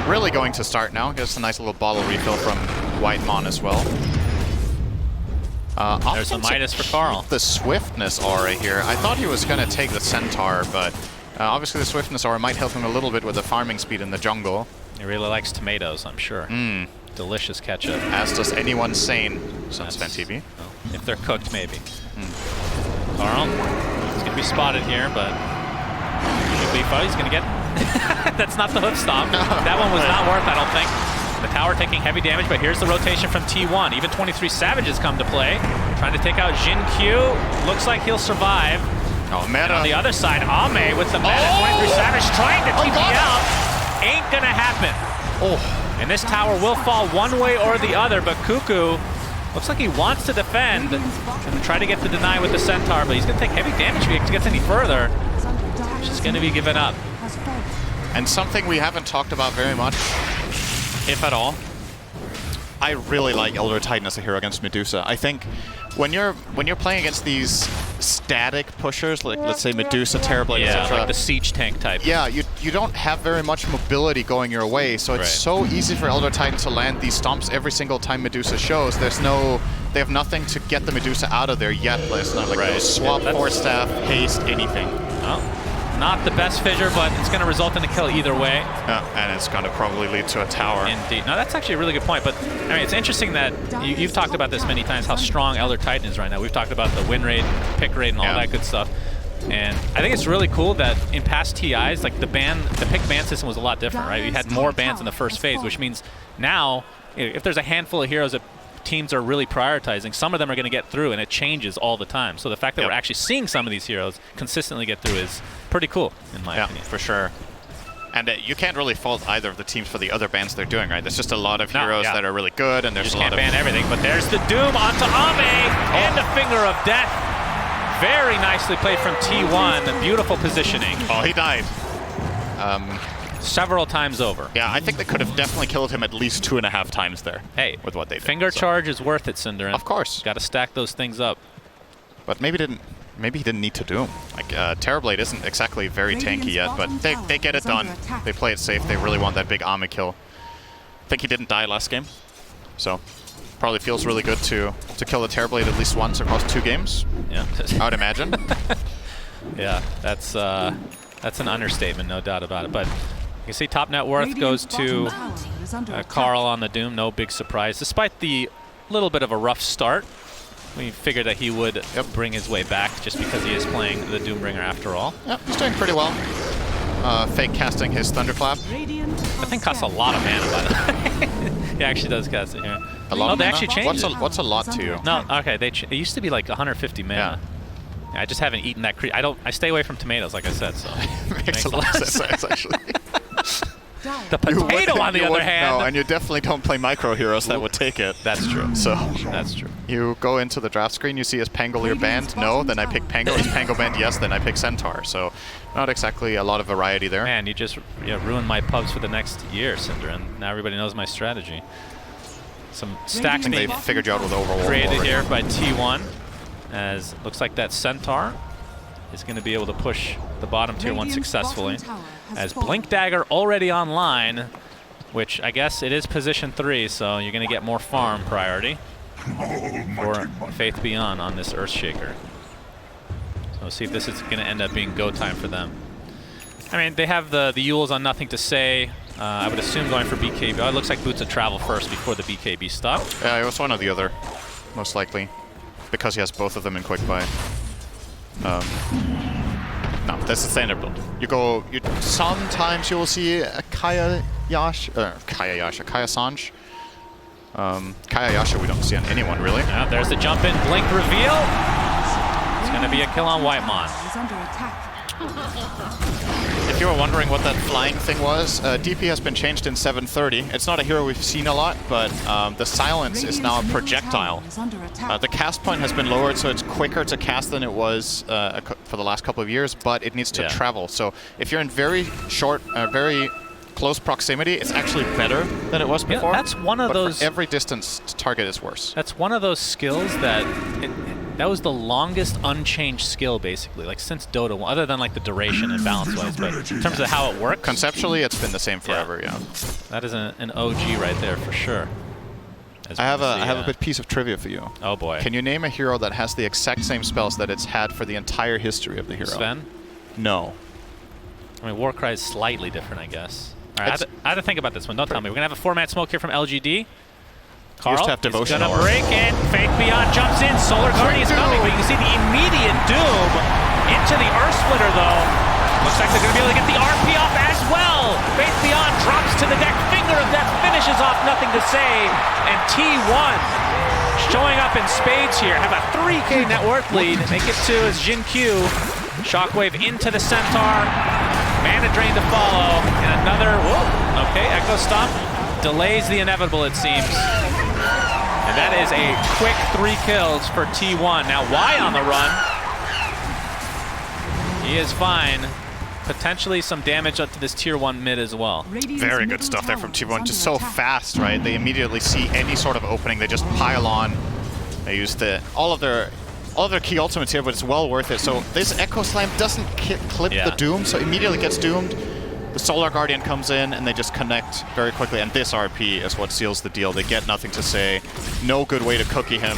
really going to start now. Gets a nice little bottle refill from Whitemon as well. There's a Midas for Carl. The swiftness aura here. I thought he was going to take the centaur, but obviously the swiftness aura might help him a little bit with the farming speed in the jungle. He really likes tomatoes, I'm sure. Delicious ketchup. As does anyone sane, says FanTV. Well, if they're cooked, maybe. Carl, he's going to be spotted here, but should be fine. He's going to get... That's not the hoof stomp. No. That one was not worth, I don't think. The tower taking heavy damage, but here's the rotation from T1. Even 23 Savages come to play. Trying to take out Jin Q. Looks like he'll survive. Oh, meta. On the other side, Ame with the meta. 23 Savage trying to TP out. Ain't gonna happen. And this tower will fall one way or the other, but Cuckoo looks like he wants to defend and try to get the deny with the Centaur, but he's gonna take heavy damage if he gets any further. It's just gonna be given up. And something we haven't talked about very much, if at all, I really like Elder Titan as a hero against Medusa. I think when you're playing against these static pushers, like let's say Medusa, Terrorblade, etc., like the siege tank type. Yeah, you don't have very much mobility going your way, so it's so easy for Elder Titan to land these stomps every single time Medusa shows. They have nothing to get the Medusa out of there yet. It's not like those swap, force staff, haste, anything. Oh. Not the best fissure, but it's going to result in a kill either way. And it's going to probably lead to a tower. Indeed. Now, that's actually a really good point, but I mean, it's interesting that you've talked about this many times, how strong Elder Titan is right now. We've talked about the win rate, pick rate, and all that good stuff. And I think it's really cool that in past TIs, like the pick ban system was a lot different, right? You had more bans in the first phase, which means now, if there's a handful of heroes that teams are really prioritizing, some of them are going to get through, and it changes all the time. So the fact that we're actually seeing some of these heroes consistently get through is pretty cool, in my opinion. For sure. And you can't really fault either of the teams for the other bans they're doing, right? There's just a lot of heroes that are really good, and there's a lot of... You can't ban everything, but there's the Doom onto Ame, and the Finger of Death. Very nicely played from T1. Beautiful positioning. Oh, he died. Several times over. Yeah, I think they could have definitely killed him at least 2.5 times there. Hey, with what they did. Finger charge is worth it, Cinderin. Of course. Got to stack those things up. But maybe he didn't need to do them. Like Terrorblade isn't exactly very tanky yet, but they get it done. They play it safe. They really want that big Ame kill. I think he didn't die last game, so probably feels really good to kill the Terrorblade at least once across 2 games. Yeah, I would imagine. Yeah, that's an understatement, no doubt about it. But you can see top net worth goes to Carl on the Doom. No big surprise, despite the little bit of a rough start. We figured that he would bring his way back just because he is playing the Doombringer after all. Yep, he's doing pretty well. Fake casting his Thunderclap. That thing costs a lot of mana, by the way. He actually does cast it here. A lot. Oh, they actually changed it. What's a lot to you? No, okay. It used to be like 150 mana. Yeah, I just haven't eaten that. I stay away from tomatoes, like I said. So makes a lot of sense, actually. The potato, on the other hand. No, and you definitely don't play micro heroes that would take it. That's true. So that's true. You go into the draft screen, you see is Pangolier banned? No. Then I pick Pango. Is Pango banned? Yes. Then I pick Centaur. So not exactly a lot of variety there. Man, you just ruined my pubs for the next year, Cinder, and now everybody knows my strategy. Some stacks they figured you out with Overwhelm created here by T1, as looks like that Centaur is going to be able to push the bottom tier 1 successfully. As Blink Dagger already online, which I guess it is position 3, so you're going to get more farm priority for Faith Beyond on this Earthshaker. So we'll see if this is going to end up being go time for them. I mean, they have the Yules on Nothing to Say. I would assume going for BKB. Oh, it looks like Boots of Travel first before the BKB stop. Yeah, it was one or the other, most likely, because he has both of them in quick buy. No, that's the standard build. Sometimes you will see a Kaya Sanj. Kaya Yasha we don't see on anyone, really. Yeah, there's the jump in, blink reveal. It's going to be a kill on Whitemon. If you were wondering what that flying thing was, DP has been changed in 730. It's not a hero we've seen a lot, but the silence is now a projectile. The cast point has been lowered, so it's quicker to cast than it was for the last couple of years, but it needs to travel. So if you're in very short, very close proximity, it's actually better than it was before. Yeah, that's one of those. For every distance target is worse. That's one of those skills that that was the longest unchanged skill, basically, like since Dota 1, other than like the duration and balance-wise, but in terms of how it works. Conceptually, it's been the same forever, yeah. That is an OG right there for sure. I have a bit piece of trivia for you. Oh boy. Can you name a hero that has the exact same spells that it's had for the entire history of the hero? Sven? No. I mean, Warcry is slightly different, I guess. All right, I have to think about this one. Don't tell me. We're going to have a 4-man smoke here from LGD. Carl is going to break in. Faith Beyond jumps in. Solar Guardian is coming, but you can see the immediate Doom into the Earth Splitter, though. Looks like they're going to be able to get the RP off as well. kill. Faith Beyond drops to the deck. Finger of Death finishes off Nothing to Say. And T1 showing up in spades here. Have a 3K net worth lead. Make it to as Jin Q. Shockwave into the Centaur. Mana Drain to follow. And another, whoa, okay, Echo Stomp. Delays the inevitable, it seems. And that is a quick 3 kills for T1. Now, Y on the run. He is fine. Potentially some damage up to this tier 1 mid as well. Very good stuff there from T1. Just so fast, right? They immediately see any sort of opening. They just pile on. They use all of their key ultimates here, but it's well worth it. So this Echo Slam doesn't clip the Doom, so immediately gets doomed. The Solar Guardian comes in, and they just connect very quickly. And this RP is what seals the deal. They get Nothing to Say. No good way to cookie him.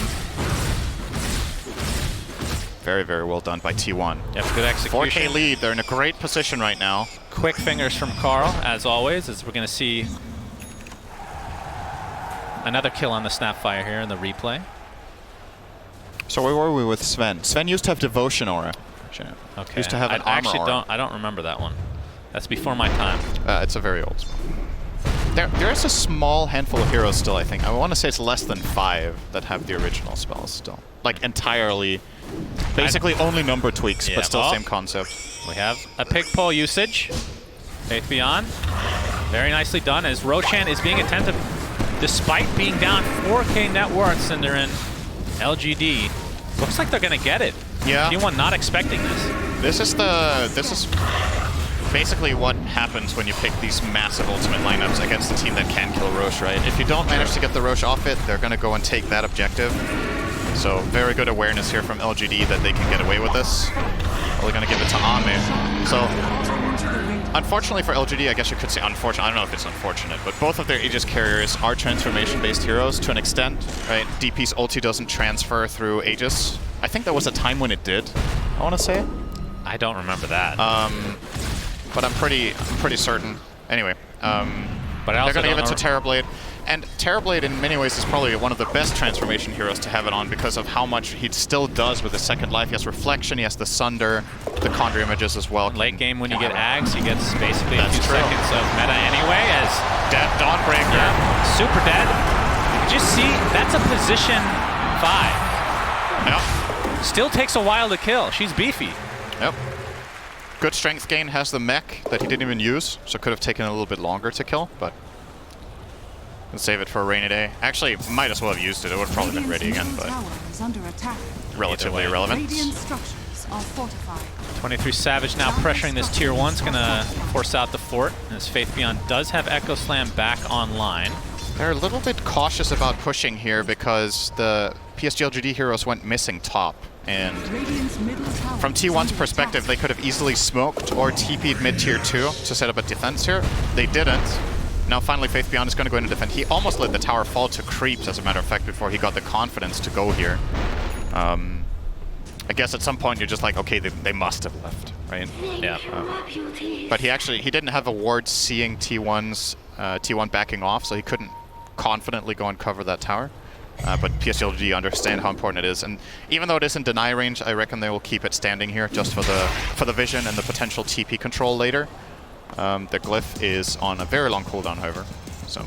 Very, very well done by T1. Yep, good execution. 4K lead. They're in a great position right now. Quick fingers from Carl, as always, as we're going to see another kill on the Snapfire here in the replay. So where were we with Sven? Sven used to have Devotion Aura. Okay. Used to have an armor aura. I don't remember that one. That's before my time. It's a very old spell. There is a small handful of heroes still, I think. I want to say it's less than 5 that have the original spells still. Like entirely, basically only number tweaks, but still same concept. We have a pick pull usage. Faith Beyond. Very nicely done as Roshan is being attentive despite being down 4K net worths and they're in LGD. Looks like they're going to get it. Yeah. T1 not expecting this. This is basically what happens when you pick these massive ultimate lineups against a team that can kill Rosh, right? If you don't manage to get the Rosh off it, they're going to go and take that objective. So very good awareness here from LGD that they can get away with this. Well, they're going to give it to Ame. So unfortunately for LGD, I guess you could say unfortunate. I don't know if it's unfortunate, but both of their Aegis carriers are transformation-based heroes to an extent, right? DP's ulti doesn't transfer through Aegis. I think there was a time when it did, I want to say. I don't remember that. But I'm pretty certain. Anyway, but they're going to give it to Terrorblade. And Terrorblade, in many ways, is probably one of the best transformation heroes to have it on because of how much he still does with his second life. He has Reflection, he has the Sunder, the Conjure images as well. Late game, when you get Ags, he gets basically a few seconds of meta anyway as Dead Dawnbreaker. Yeah, super dead. Just see, that's a position 5. Yep. Still takes a while to kill. She's beefy. Yep. Good strength gain, has the mech that he didn't even use, so could have taken a little bit longer to kill, but let's save it for a rainy day. Actually, might as well have used it. It would have probably been ready again, but relatively irrelevant. 23 Savage now pressuring this tier 1's gonna force out the fort. As Faith Beyond does have Echo Slam back online. They're a little bit cautious about pushing here because the PSG.LGD heroes went missing top. And from T1's perspective, they could have easily smoked or TP'd mid-tier 2 to set up a defense here. They didn't. Now finally Faith Beyond is going to go in and defend. He almost let the tower fall to creeps, as a matter of fact, before he got the confidence to go here. I guess at some point you're just like, okay, they must have left, right? Yeah. But he didn't have a ward seeing T1 backing off, so he couldn't confidently go and cover that tower. But PSG.LGD understand how important it is, and even though it is in deny range, I reckon they will keep it standing here just for the vision and the potential TP control later. The glyph is on a very long cooldown, however, so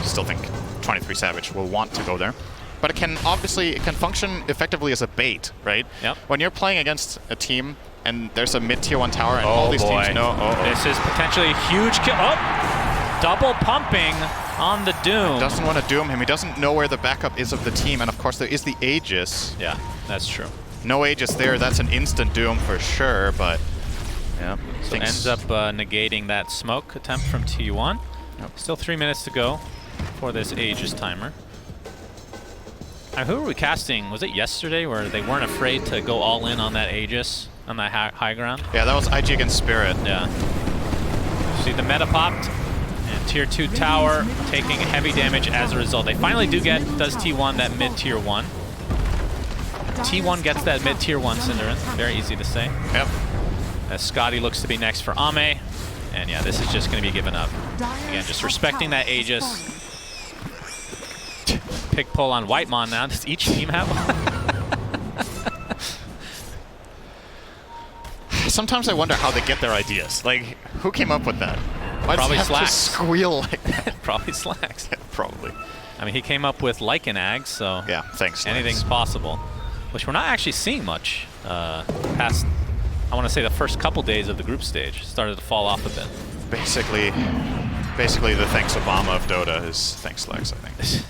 still think 23 Savage will want to go there. But it can function effectively as a bait, right? Yep. When you're playing against a team and there's a mid-tier 1 tower and all these teams know, this is potentially a huge kill. Oh, double pumping on the Doom. Doesn't want to doom him. He doesn't know where the backup is of the team, and of course there is the Aegis. Yeah, that's true. No Aegis there, that's an instant doom for sure, but yeah. So ends up negating that smoke attempt from T1. Yep. Still 3 minutes to go for this Aegis timer. Who were we casting? Was it yesterday where they weren't afraid to go all in on that Aegis, on that high ground? Yeah, that was IG against Spirit. Yeah. See the meta popped, and tier 2 tower taking heavy damage as a result. They finally does T1 that mid-tier 1. T1 gets that mid-tier 1 Cinderin. Very easy to say. Yep. As Scotty looks to be next for Ame. And yeah, this is just going to be given up. Again, just respecting that Aegis. Pick pull on Whitemon now. Does each team have one? Sometimes I wonder how they get their ideas. Like, who came up with that? Why does Probably he have to slacks. squeal like that? Probably slacks. Probably. I mean, he came up with Lycan Ags, so Yeah, thanks. anything's possible. Which we're not actually seeing much past, I want to say, the first couple days of the group stage. Started to fall off a bit. Basically the thanks Obama of Dota is thanks Lex, I think.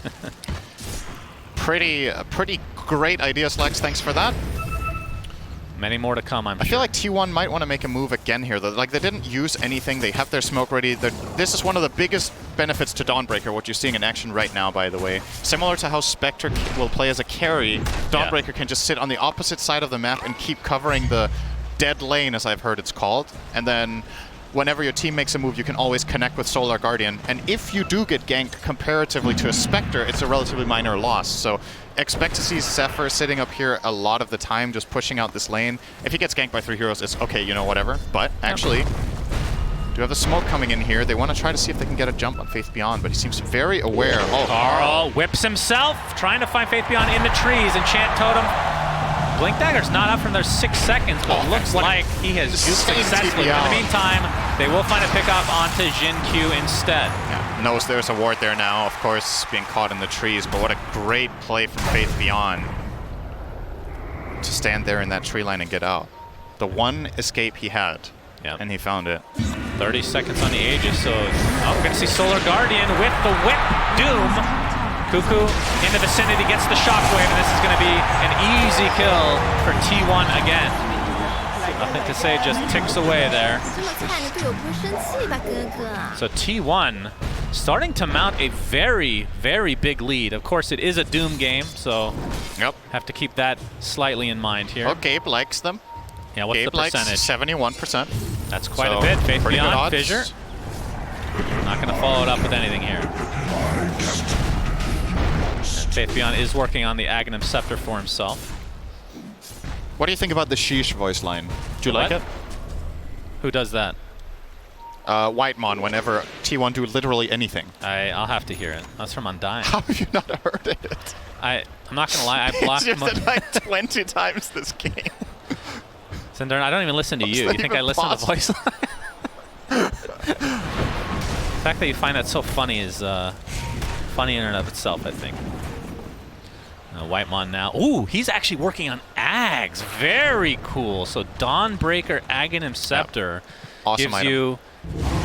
Pretty great ideas, Lex. Thanks for that. Many more to come, I'm I sure. feel like T1 might want to make a move again here. Though. Like, they didn't use anything. They have their smoke ready. This is one of the biggest benefits to Dawnbreaker, what you're seeing in action right now, by the way. Similar to how Spectre will play as a carry, Dawnbreaker can just sit on the opposite side of the map and keep covering the dead lane, as I've heard it's called. And then whenever your team makes a move, you can always connect with Solar Guardian. And if you do get ganked comparatively to a Spectre, it's a relatively minor loss. So expect to see Zephyr sitting up here a lot of the time, just pushing out this lane. If he gets ganked by 3 heroes, it's okay, you know, whatever. But actually, do have the smoke coming in here. They want to try to see if they can get a jump on Faith Beyond, but he seems very aware. Oh, Carl whips himself, trying to find Faith Beyond in the trees. Enchant Totem. Blink Dagger's not up from their 6 seconds, but looks like he has used successfully. In the meantime, they will find a pickup onto Jin Q instead. Yeah, knows there's a ward there now, of course, being caught in the trees, but what a great play from Faith Beyond to stand there in that tree line and get out. The one escape he had, and he found it. 30 seconds on the Aegis, so we're going to see Solar Guardian with the whip. Doom. Cuckoo in the vicinity gets the shockwave, and this is going to be an easy kill for T1 again. Nothing to say, just ticks away there. So T1 starting to mount a very, very big lead. Of course, it is a Doom game, so have to keep that slightly in mind here. Oh, Gabe likes them. Yeah, what's Gabe the percentage? 71%. That's quite a bit. Faith pretty good Beyond, odds. Fissure. Not going to follow it up with anything here. And Faith Beyond is working on the Aghanim Scepter for himself. What do you think about the Sheesh voice line? Do you like it? Who does that? Whitemon, whenever T1 do literally anything. I'll have to hear it. That's from Undying. How have you not heard it? I'm not going to lie, I blocked You've said like 20 times this game. Cinder, I don't even listen to you. You think I listen to the voice line? The fact that you find that so funny is funny in and of itself, I think. Whitemon now. Ooh, he's actually working on Ags. Very cool. So Dawnbreaker Aghanim Scepter Awesome gives item. you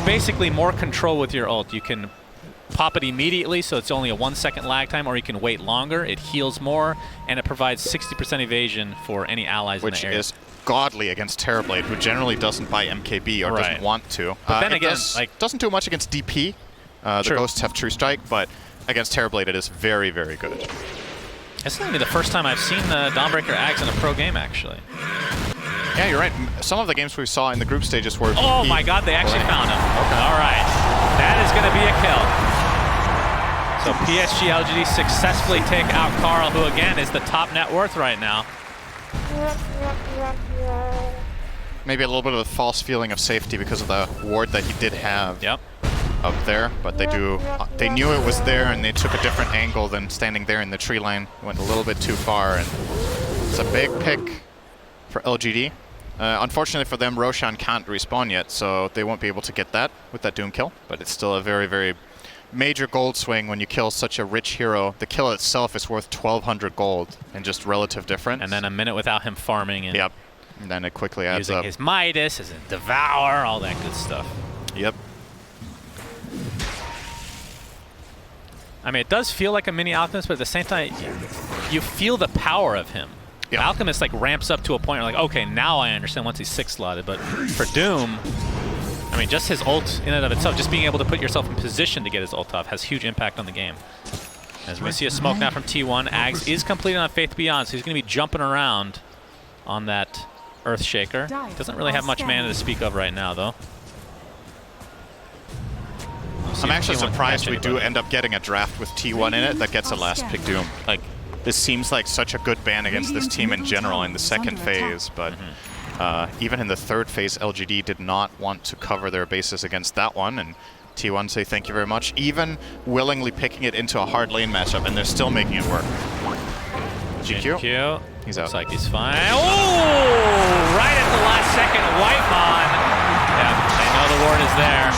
basically more control with your ult. You can pop it immediately, so it's only a 1-second lag time, or you can wait longer. It heals more, and it provides 60% evasion for any allies in the area. Which is godly against Terrorblade, who generally doesn't buy MKB or doesn't want to. But then again, doesn't do much against DP. The Ghosts have True Strike, but against Terrorblade it is very, very good. This is going to be the first time I've seen Dawnbreaker Ags in a pro game, actually. Yeah, you're right. Some of the games we saw in the group stages were... Oh my god, they actually found him. Okay. All right. That is going to be a kill. So PSG.LGD successfully take out Carl, who again is the top net worth right now. Maybe a little bit of a false feeling of safety because of the ward that he did have up there, but they knew it was there and they took a different angle than standing there in the tree line. Went a little bit too far, and it's a big pick for LGD. Unfortunately for them, Roshan can't respawn yet, so they won't be able to get that with that Doom kill, but it's still a very, very major gold swing when you kill such a rich hero. The kill itself is worth 1,200 gold in just relative difference. And then a minute without him farming and and then it quickly adds using up. his Midas, his Devour, all that good stuff. Yep. I mean, it does feel like a mini Alchemist, but at the same time, you feel the power of him. Yeah. Alchemist like ramps up to a point where like, okay, now I understand once he's 6-slotted, but for Doom, I mean, just his ult in and of itself, just being able to put yourself in position to get his ult off has huge impact on the game. As we see a smoke now from T1, Ags is completed on Faith Beyond, so he's going to be jumping around on that Earthshaker. Doesn't really have much mana to speak of right now, though. I'm actually surprised we do end up getting a draft with T1 in it that gets a last pick Doom. Like, this seems like such a good ban against this team in general in the second phase, but even in the third phase, LGD did not want to cover their bases against that one, and T1 say thank you very much, even willingly picking it into a hard lane matchup, and they're still making it work. GQ. He's out. Looks like he's fine. Oh! Right at the last second, Whitemon. Yeah, they know the ward is there.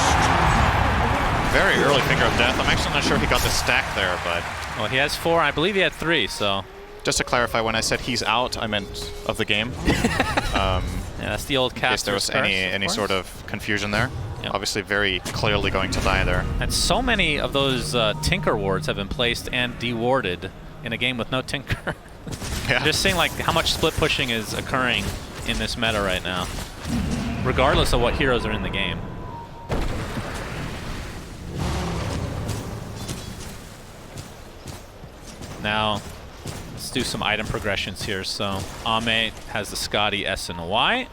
very early Finger of Death. I'm actually not sure he got the stack there, but... Well, he has 4. I believe he had 3, so... Just to clarify, when I said he's out, I meant of the game. Yeah, that's the old in case there was any sort of confusion there. Yep. Obviously very clearly going to die there. And so many of those Tinker wards have been placed and dewarded in a game with no Tinker. Yeah. Just seeing like how much split pushing is occurring in this meta right now, regardless of what heroes are in the game. Now, let's do some item progressions here. So, Ame has the Scotty S and Y.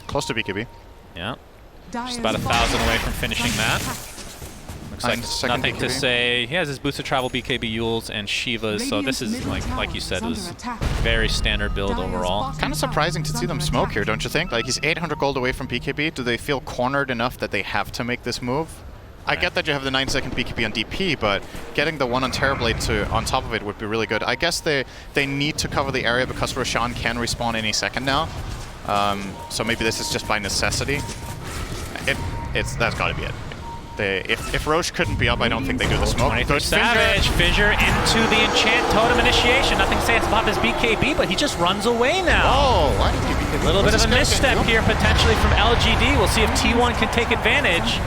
Close to BKB. Yeah. Just about 1,000 away from finishing that. Looks like nothing BKB. to say. He has his boosted travel BKB Yules and Shivas, so this is, like you said, was very standard build overall. Kind of surprising to see them smoke here, don't you think? Like, he's 800 gold away from BKB. Do they feel cornered enough that they have to make this move? I get that you have the 9-second BKB on DP, but getting the 1 on Terrorblade to on top of it would be really good. I guess they need to cover the area because Roshan can respawn any second now. So maybe this is just by necessity. That's got to be it. If Roche couldn't be up, I don't think they do the smoke. 23 Savage, Fissure into the Enchant Totem Initiation. Nothing saying it's about his BKB, but he just runs away now. Oh, why did he BKB? A little bit of a misstep here potentially from LGD. We'll see if T1 can take advantage.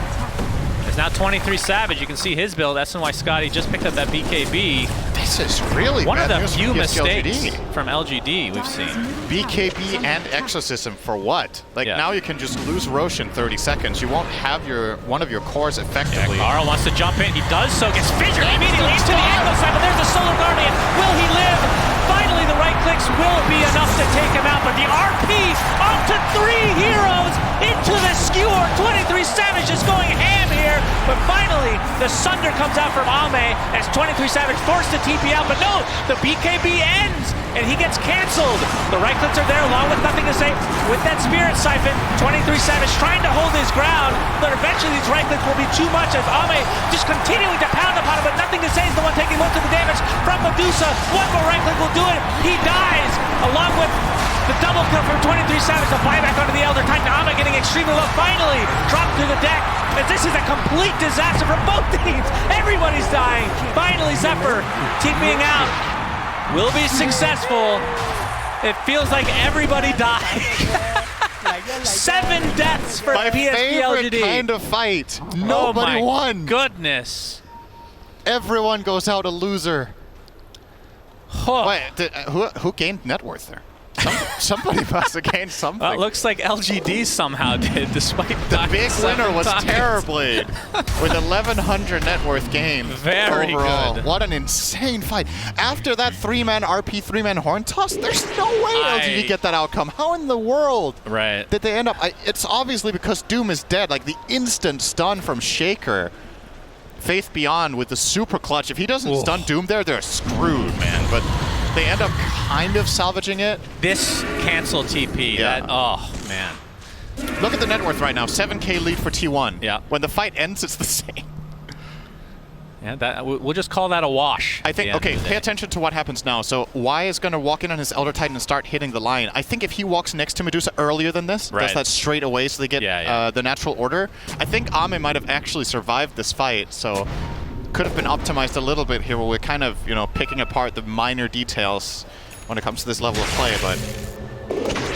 There's now 23 Savage. You can see his build. SNY Scotty just picked up that BKB. This is really one of bad the news few from mistakes PSG. from LGD we've seen. BKB and Exorcism for what? Like, now you can just lose Roche in 30 seconds. You won't have one of your cores effectively. Yeah, Carl wants to jump in. He does so. Gets fissured immediately into the angle side, but there's the Solar Guardian. Will he live? Finally, the right clicks will be enough to take him out, but the RP up to 3 heroes into the skewer. 23 Savage is going ham here, but finally, the Sunder comes out from Ame as 23 Savage forced to TP out, but no, the BKB ends, and he gets canceled. The right clicks are there, along with nothing to say. With that Spirit Siphon, 23 Savage trying to hold his ground, but eventually these right clicks will be too much as Ame just continuing to pound upon him, but nothing to say is the one taking most of the damage from Medusa. One more right click will do it. He dies, along with the double kill from 23 Savage, the buyback onto the Elder Titan. Ame getting extremely low, finally dropped to the deck, as this is a complete disaster for both teams. Everybody's dying. Finally, Zephyr TPing out will be successful. It feels like everybody died. 7 deaths for My favorite PSG.LGD. kind of fight. Nobody won. Goodness. Everyone goes out a loser. Oh. Wait, who gained net worth there? Somebody must have gained something. Well, it looks like LGD somehow did, despite the big winner was times. Terrorblade with 1,100 net worth gain. Very overall. good. What an insane fight. After that 3-man RP, 3-man horn toss, there's no way LGD get that outcome. How in the world did they end up? It's obviously because Doom is dead. Like the instant stun from Shaker. Faith Beyond with the super clutch. If he doesn't stun Doom there, they're screwed, man. But they end up kind of salvaging it. This cancel TP. Yeah. Oh, man. Look at the net worth right now. 7K lead for T1. Yeah. When the fight ends, it's the same. Yeah, we'll just call that a wash. I think, okay, pay attention to what happens now. So Y is going to walk in on his Elder Titan and start hitting the line. I think if he walks next to Medusa earlier than this, does that straight away so they get the natural order, I think Ame might have actually survived this fight. So could have been optimized a little bit here where we're kind of, picking apart the minor details when it comes to this level of play. But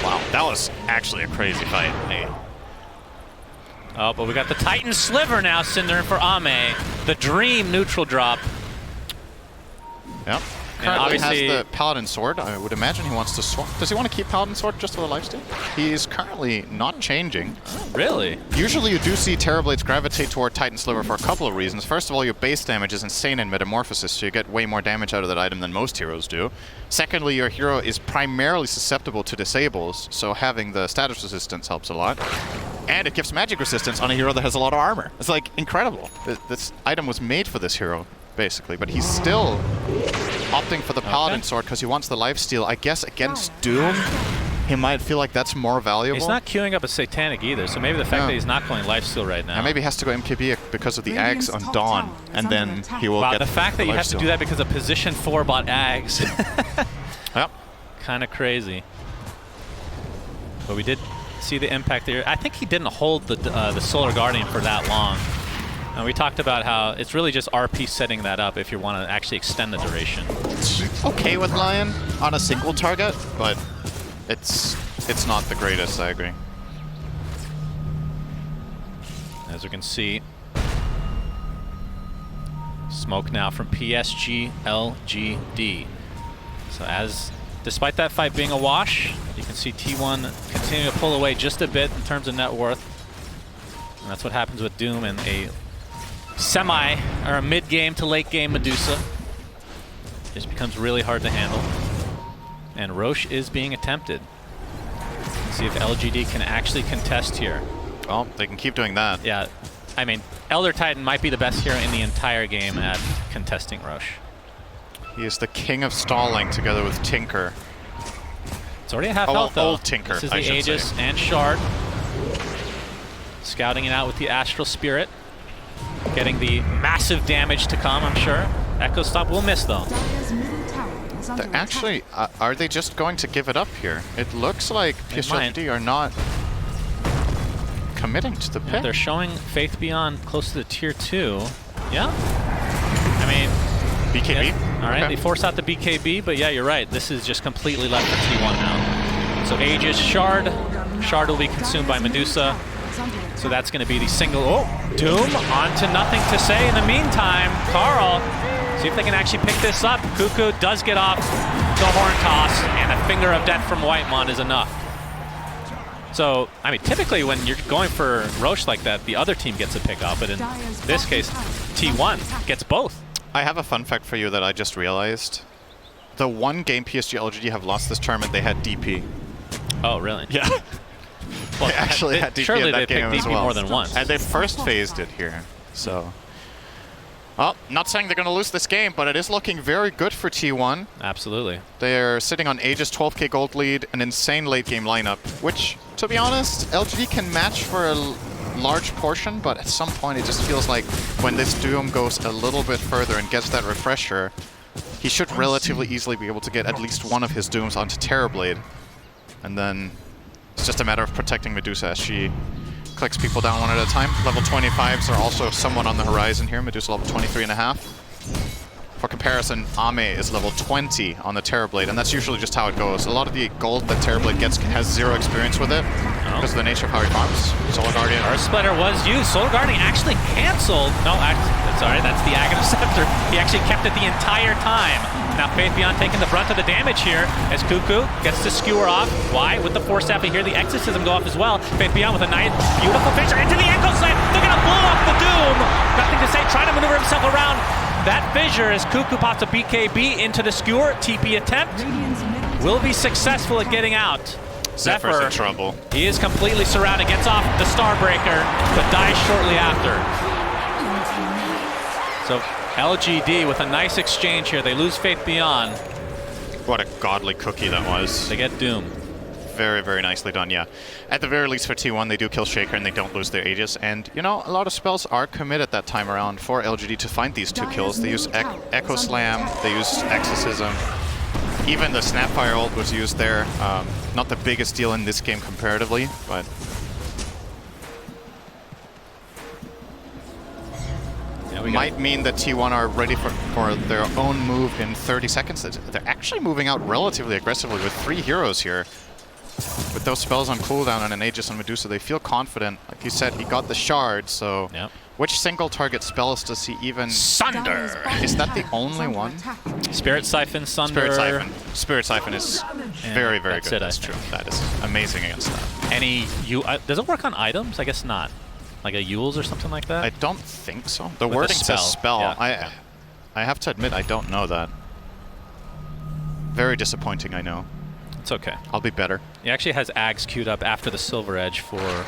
wow, that was actually a crazy fight. Hey. Oh, but we got the Titan Sliver now, Cinder for Ame. The Dream neutral drop. Yep. Currently has the Paladin Sword. I would imagine he wants to swap. Does he want to keep Paladin Sword just for the lifesteal? He's currently not changing. Oh, really? Usually you do see Terrorblades gravitate toward Titan Sliver for a couple of reasons. First of all, your base damage is insane in Metamorphosis, so you get way more damage out of that item than most heroes do. Secondly, your hero is primarily susceptible to disables, so having the status resistance helps a lot. And it gives magic resistance on a hero that has a lot of armor. It's like incredible. This item was made for this hero, basically, but he's still opting for the Paladin Sword because he wants the lifesteal. I guess against Doom, he might feel like that's more valuable. He's not queuing up a Satanic either, so maybe the fact that he's not going lifesteal right now. And maybe he has to go MKB because of the Ags on Dawn, and then he will get the fact that you have to do that because of position 4 bot Ags. Yep. Kind of crazy. But we did see the impact there. I think he didn't hold the Solar Guardian for that long. And we talked about how it's really just RP setting that up if you want to actually extend the duration. Okay with Lion on a single target, but it's not the greatest, I agree. As we can see, smoke now from PSG.LGD. So despite that fight being a wash, you can see T1 continuing to pull away just a bit in terms of net worth. And that's what happens with Doom and a a mid-game to late-game Medusa. Just becomes really hard to handle. And Roche is being attempted. Let's see if LGD can actually contest here. Well, they can keep doing that. Yeah, I mean, Elder Titan might be the best hero in the entire game at contesting Roche. He is the king of stalling together with Tinker. It's already a half health though. Old Tinker, This is I the should Aegis say. and Shard. Scouting it out with the Astral Spirit. Getting the massive damage to come, I'm sure. Echo Stop will miss though. Dire's middle tower is under attack. Actually, are they just going to give it up here? It looks like PSG.LGD are not committing to the pick. They're showing Faith Beyond close to the tier 2. Yeah? I mean... BKB? Yeah. All right, Okay. They force out the BKB, but yeah, you're right. This is just completely left for T1 now. So Aegis, Shard. Shard will be consumed by Medusa. So that's going to be the single... Oh, Doom on to nothing to say. In the meantime, Carl, see if they can actually pick this up. Cuckoo does get off the horn toss, and a finger of death from Whitemon is enough. So, I mean, typically when you're going for Roche like that, the other team gets a pick up, but in this case, T1 gets both. I have a fun fact for you that I just realized. The one game PSG.LGD have lost this tournament, they had DP. Oh, really? Yeah. Well, They actually had DP surely in that they game picked as DP well. more than once. And they first phased it here, so... Well, not saying they're going to lose this game, but it is looking very good for T1. Absolutely. They're sitting on Aegis 12k gold lead, an insane late game lineup, which, to be honest, LGD can match for a large portion, but at some point it just feels like when this Doom goes a little bit further and gets that refresher, he should relatively easily be able to get at least one of his Dooms onto Terrorblade. And then it's just a matter of protecting Medusa as she clicks people down one at a time. Level 25s are also somewhat on the horizon here. Medusa level 23.5. For comparison, Ame is level 20 on the Terrorblade, and that's usually just how it goes. A lot of the gold that Terrorblade gets has zero experience with it because of the nature of how he farms. Solar Guardian. Earth Splitter was used. Solar Guardian actually canceled. No, sorry, that's the Aghanim Scepter. He actually kept it the entire time. Now Faith Beyond taking the brunt of the damage here as Cuckoo gets to skewer off. Why? With the Force Staff, here the Exorcism go off as well. Faith Beyond with a nice, beautiful fissure into the Echo Slam. They're going to blow up the Doom. Nothing to say, trying to maneuver himself around that fissure as Cuckoo pops a BKB into the skewer. TP attempt Radiant's middle will be successful at getting out. Zephyr's in trouble. He is completely surrounded, gets off the Starbreaker, but dies shortly after. So LGD with a nice exchange here. They lose Faith Beyond. What a godly cookie that was. They get Doom. Very, very nicely done, yeah. At the very least for T1, they do kill Shaker and they don't lose their Aegis. And, you know, a lot of spells are committed that time around for LGD to find these two kills. They use Echo Slam, they use Exorcism. Even the Snapfire ult was used there. Not the biggest deal in this game comparatively, but... might mean that T1 are ready for their own move in 30 seconds. They're actually moving out relatively aggressively with 3 heroes here. With those spells on cooldown and an Aegis on Medusa, they feel confident. Like you said, he got the shard, so... Yep. Which single target spells does he even... Sunder! Is that the only one? Spirit Siphon, Sunder. Spirit Siphon. Spirit Siphon is very, very that's good. it, I That's think. true. That is amazing against that. Any... does it work on items? I guess not. Like a Yules or something like that? I don't think so. The With wording the says spell. Yeah. I have to admit, I don't know that. Very disappointing, I know. It's okay. I'll be better. He actually has Ags queued up after the Silver Edge for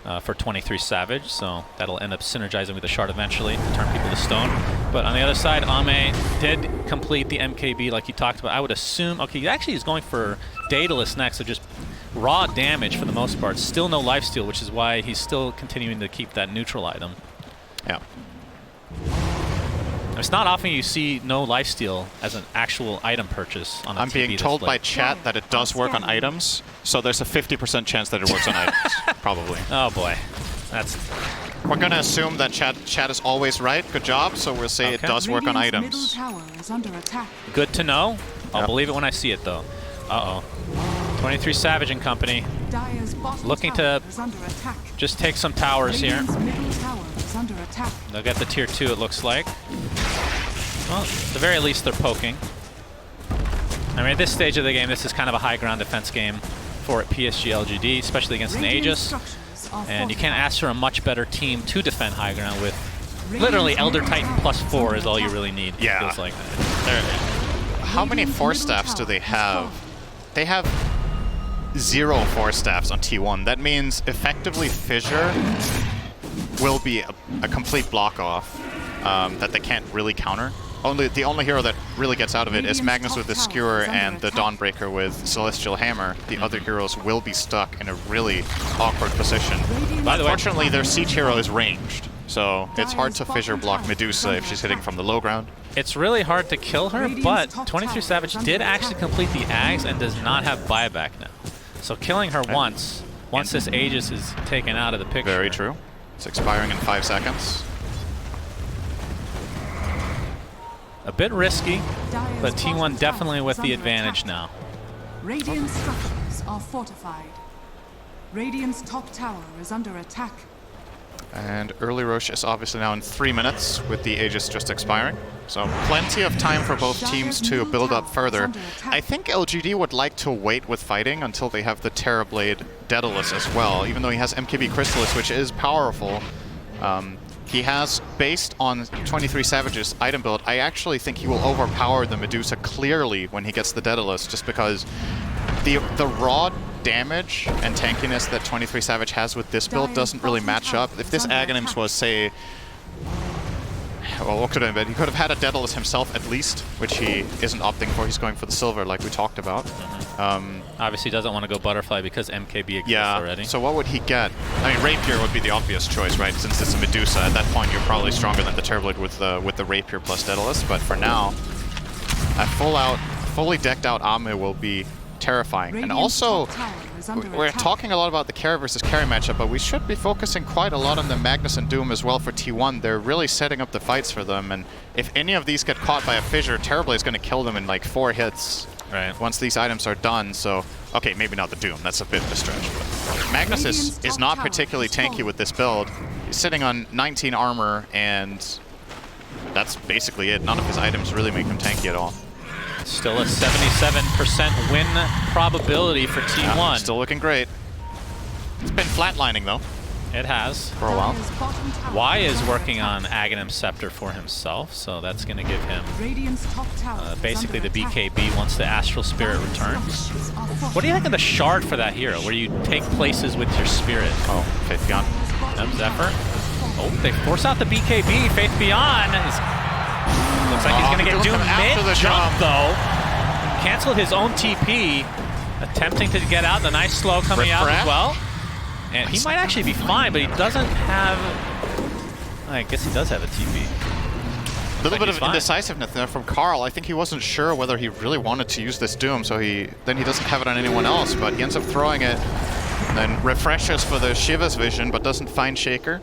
23 Savage, so that'll end up synergizing with the Shard eventually to turn people to stone. But on the other side, Ame did complete the MKB like you talked about. I would assume... Okay, he actually is going for Daedalus next, so just raw damage for the most part. Still no lifesteal, which is why he's still continuing to keep that neutral item. Yeah. It's not often you see no lifesteal as an actual item purchase on a I'm TB being told by display. chat that it does work on items, so there's a 50% chance that it works on items, probably. Oh boy, that's We're going to assume that chat is always right. Good job. So we'll say it does work on Radiant's items. middle tower is under attack. Good to know. I'll Yep. believe it when I see it, though. Uh-oh. 23 Savage and company. Dire's bottom Looking tower to is under attack. just take some towers here. Radiant's middle tower is under attack. They'll get the tier 2, it looks like. Well, at the very least, they're poking. I mean, at this stage of the game, this is kind of a high ground defense game for PSG.LGD, especially against an Radiant Aegis. structures are And you can't fortified. ask for a much better team to defend high ground with literally Elder Titan +4 is all you really need. It Yeah. feels like. How many Radiant's Force middle Staffs do tower they is have? falling. They have 0 Force Staffs on T1. That means effectively Fissure will be a complete block off that they can't really counter. The only hero that really gets out of it is Radiant's Magnus top with the tower Skewer is under and the attack. Dawnbreaker with Celestial Hammer. The other heroes will be stuck in a really awkward position. By the way, Unfortunately, their siege hero is ranged, so it's hard to Dire's Fissure bottom block tower Medusa is if she's under hitting from the low ground. it's really hard to kill her, Radiant's but top 23 tower Savage is under did attack. actually complete the Ags and does not have buyback now. So killing her once this Aegis is taken out of the picture. Very true. It's expiring in 5 seconds. A bit risky, Dire's but bottom T1 tower definitely is with the under advantage attack. now. Radiant structures are fortified. Radiant's top tower is under attack. And early Roche is obviously now in 3 minutes with the Aegis just expiring. So plenty of time for both teams to build up further. I think LGD would like to wait with fighting until they have the Terrorblade Daedalus as well, even though he has MKB Crystallis, which is powerful. He has, based on 23 Savage's item build, I actually think he will overpower the Medusa clearly when he gets the Daedalus, just because the raw damage and tankiness that 23 Savage has with this build doesn't really match up. If this Aghanims was, say, well, what could it have been? He could have had a Daedalus himself at least, which he isn't opting for. He's going for the silver, like we talked about. Obviously doesn't want to go Butterfly because MKB exists already. So what would he get? I mean, Rapier would be the obvious choice, right? Since it's a Medusa, at that point you're probably stronger than the Terrorblade with the Rapier plus Daedalus. But for now, a fully decked out Ame will be terrifying. And Radiant's also, top tower is under we're attack. talking a lot about the carry versus carry matchup, but we should be focusing quite a lot on the Magnus and Doom as well for T1. They're really setting up the fights for them, and if any of these get caught by a Fissure, Terrorblade is going to kill them in like 4 hits once these items are done. So, okay, maybe not the Doom. That's a bit of a stretch. But Magnus is not particularly tanky with this build. He's sitting on 19 armor, and that's basically it. None of his items really make him tanky at all. Still a 77% win probability for T1. Yeah, still looking great. It's been flatlining though It has. for a while. Dire's bottom tower Y is under working attack. on Aghanim Scepter for himself, so that's going to give him Radiant's top tower is basically the under attack. BKB once the Astral Spirit returns. Structures are What do you think of the shard for that hero, where you take places with your spirit? Oh, Faith Beyond. Yep, Zephyr. Oh, they force out the BKB. Faith Beyond. Looks like he's going to get Doom Doom after the mid-jump, jump. though. Canceled his own TP, attempting to get out. The nice slow coming out Refresh. as well. And he might actually be fine, but he doesn't have... I guess he does have a TP. A little bit he's of fine. indecisiveness there from Carl. I think he wasn't sure whether he really wanted to use this Doom, so then he doesn't have it on anyone else, but he ends up throwing it, then refreshes for the Shiva's vision, but doesn't find Shaker.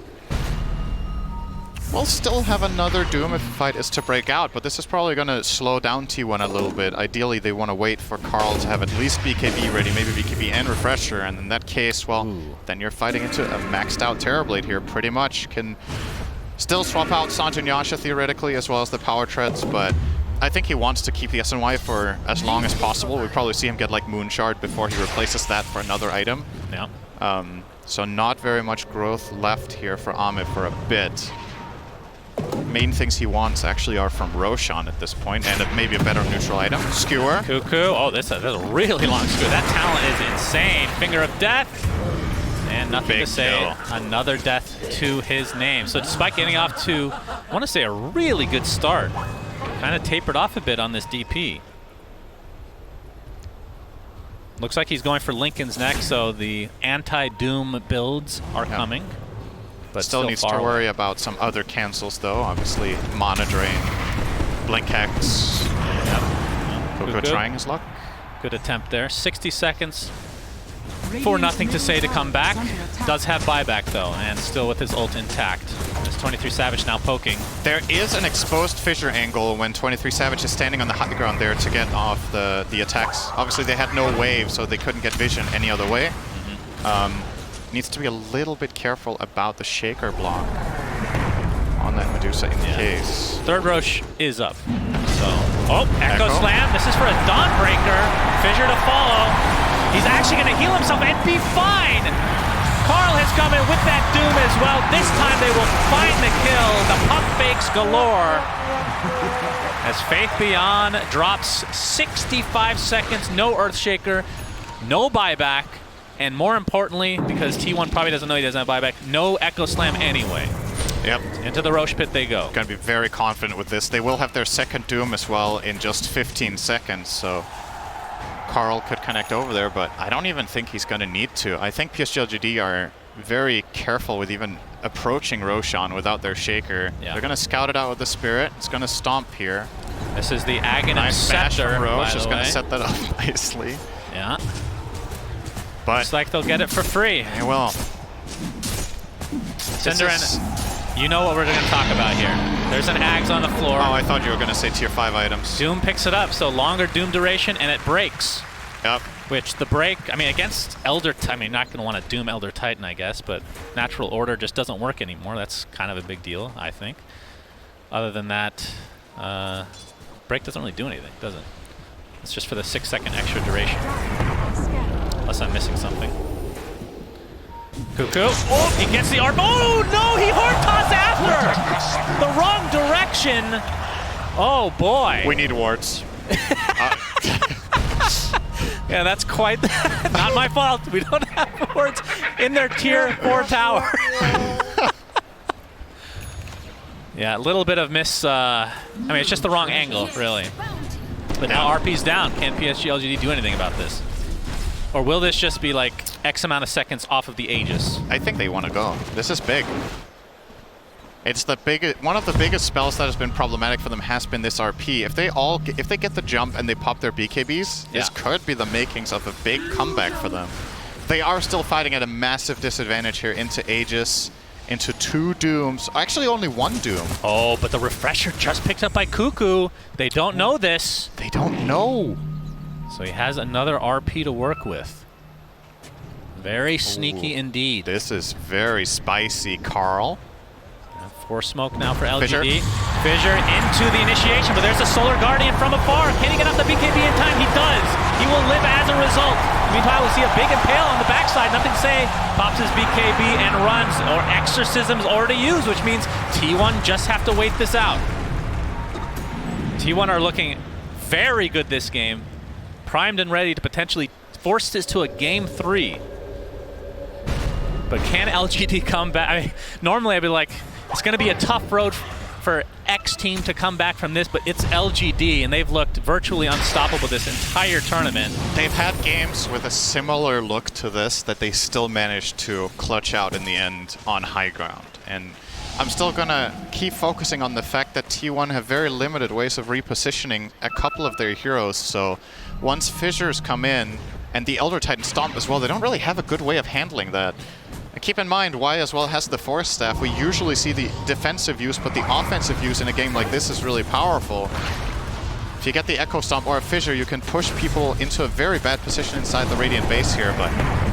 We'll still have another Doom if the fight is to break out, but this is probably going to slow down T1 a little bit. Ideally, they want to wait for Carl to have at least BKB ready, maybe BKB and Refresher, and in that case, well, then you're fighting into a maxed out Terrorblade here, pretty much. Can still swap out Sanjin Yasha theoretically, as well as the Power Treads, but I think he wants to keep the SNY for as long as possible. We probably see him get like Moon Shard before he replaces that for another item. Yeah. So not very much growth left here for Ame for a bit. Main things he wants actually are from Roshan at this point, and maybe a better neutral item. Skewer. Cuckoo. Oh, that's a really long skewer. That talent is insane. Finger of Death. And nothing Big to say. kill. Another death to his name. So despite getting off to, I want to say, a really good start, kind of tapered off a bit on this DP. Looks like he's going for Lincoln's next, so the anti-Doom builds are coming. But Still needs to far away. worry about some other cancels though. Obviously, Mana Drain, Blink Hex. Yep. Coco Good. trying his luck. Good attempt there. 60 seconds for Nothing to Say to come back. Does have buyback though, and still with his ult intact. This 23 Savage now poking. There is an exposed fissure angle when 23 Savage is standing on the high ground there to get off the attacks. Obviously they had no wave, so they couldn't get vision any other way. Needs to be a little bit careful about the Shaker block on that Medusa in case. Third Roche is up. So, Echo Slam. This is for a Dawnbreaker. Fissure to follow. He's actually going to heal himself and be fine. Carl has come in with that Doom as well. This time they will find the kill. The pump fakes galore. As Faith Beyond drops 65 seconds, no Earthshaker, no buyback, and more importantly, because T1 probably doesn't know he doesn't have buyback, no Echo Slam anyway. Yep. Into the Roche pit they go. Gonna be very confident with this. They will have their second Doom as well in just 15 seconds, so Carl could connect over there, but I don't even think he's gonna need to. I think PSG.LGD are very careful with even approaching Roshan without their Shaker. They're gonna scout it out with the Spirit. It's gonna stomp here. This is the Aghanim Nice bash Scepter, from Roche. by Is the gonna way. set that up nicely. Yeah. But Looks like they'll get it for free. they will. Cinderin, you know what we're going to talk about here. There's an Ags on the floor. Oh, I thought you were gonna say tier 5 items. Doom picks it up, so longer Doom duration, and it breaks. Yep. Which the break, I mean, against Elder, I mean, not going to want to Doom Elder Titan, I guess, but Natural Order just doesn't work anymore. That's kind of a big deal, I think. Other than that, break doesn't really do anything, does it? It's just for the 6-second extra duration. Unless I'm missing something. Cuckoo. Oh, he gets the arm. Oh, no, he hard toss after! The wrong direction. Oh, boy. We need wards. Yeah, that's quite not my fault. We don't have wards in their tier 4 tower. Yeah, a little bit of miss. I mean, it's just the wrong angle, really. But now RP's down. Can PSG.LGD do anything about this? Or will this just be like X amount of seconds off of the Aegis? I think they want to go. This is big. It's the biggest, one of the biggest spells that has been problematic for them has been this RP. If they get the jump and they pop their BKBs, this could be the makings of a big comeback for them. They are still fighting at a massive disadvantage here into Aegis, into 2 Dooms. Actually, only 1 Doom. Oh, but the refresher just picked up by Cuckoo. They don't know this. They don't know. So he has another RP to work with. Very sneaky indeed. This is very spicy, Carl. 4 smoke now for LGD. Fissure. Fissure into the initiation, but there's a Solar Guardian from afar. Can he get off the BKB in time? He does. He will live as a result. Meanwhile, we see a big impale on the backside. Nothing to say. Pops his BKB and runs, or Exorcism's already used, which means T1 just have to wait this out. T1 are looking very good this game. Primed and ready to potentially force this to a game 3. But can LGD come back? I mean, normally I'd be like, it's going to be a tough road for X team to come back from this, but it's LGD, and they've looked virtually unstoppable this entire tournament. They've had games with a similar look to this that they still managed to clutch out in the end on high ground. And I'm still going to keep focusing on the fact that T1 have very limited ways of repositioning a couple of their heroes, so once Fissures come in, and the Elder Titan Stomp as well, they don't really have a good way of handling that. And keep in mind, Y as well has the Force Staff. We usually see the defensive use, but the offensive use in a game like this is really powerful. If you get the Echo Stomp or a Fissure, you can push people into a very bad position inside the Radiant base here, but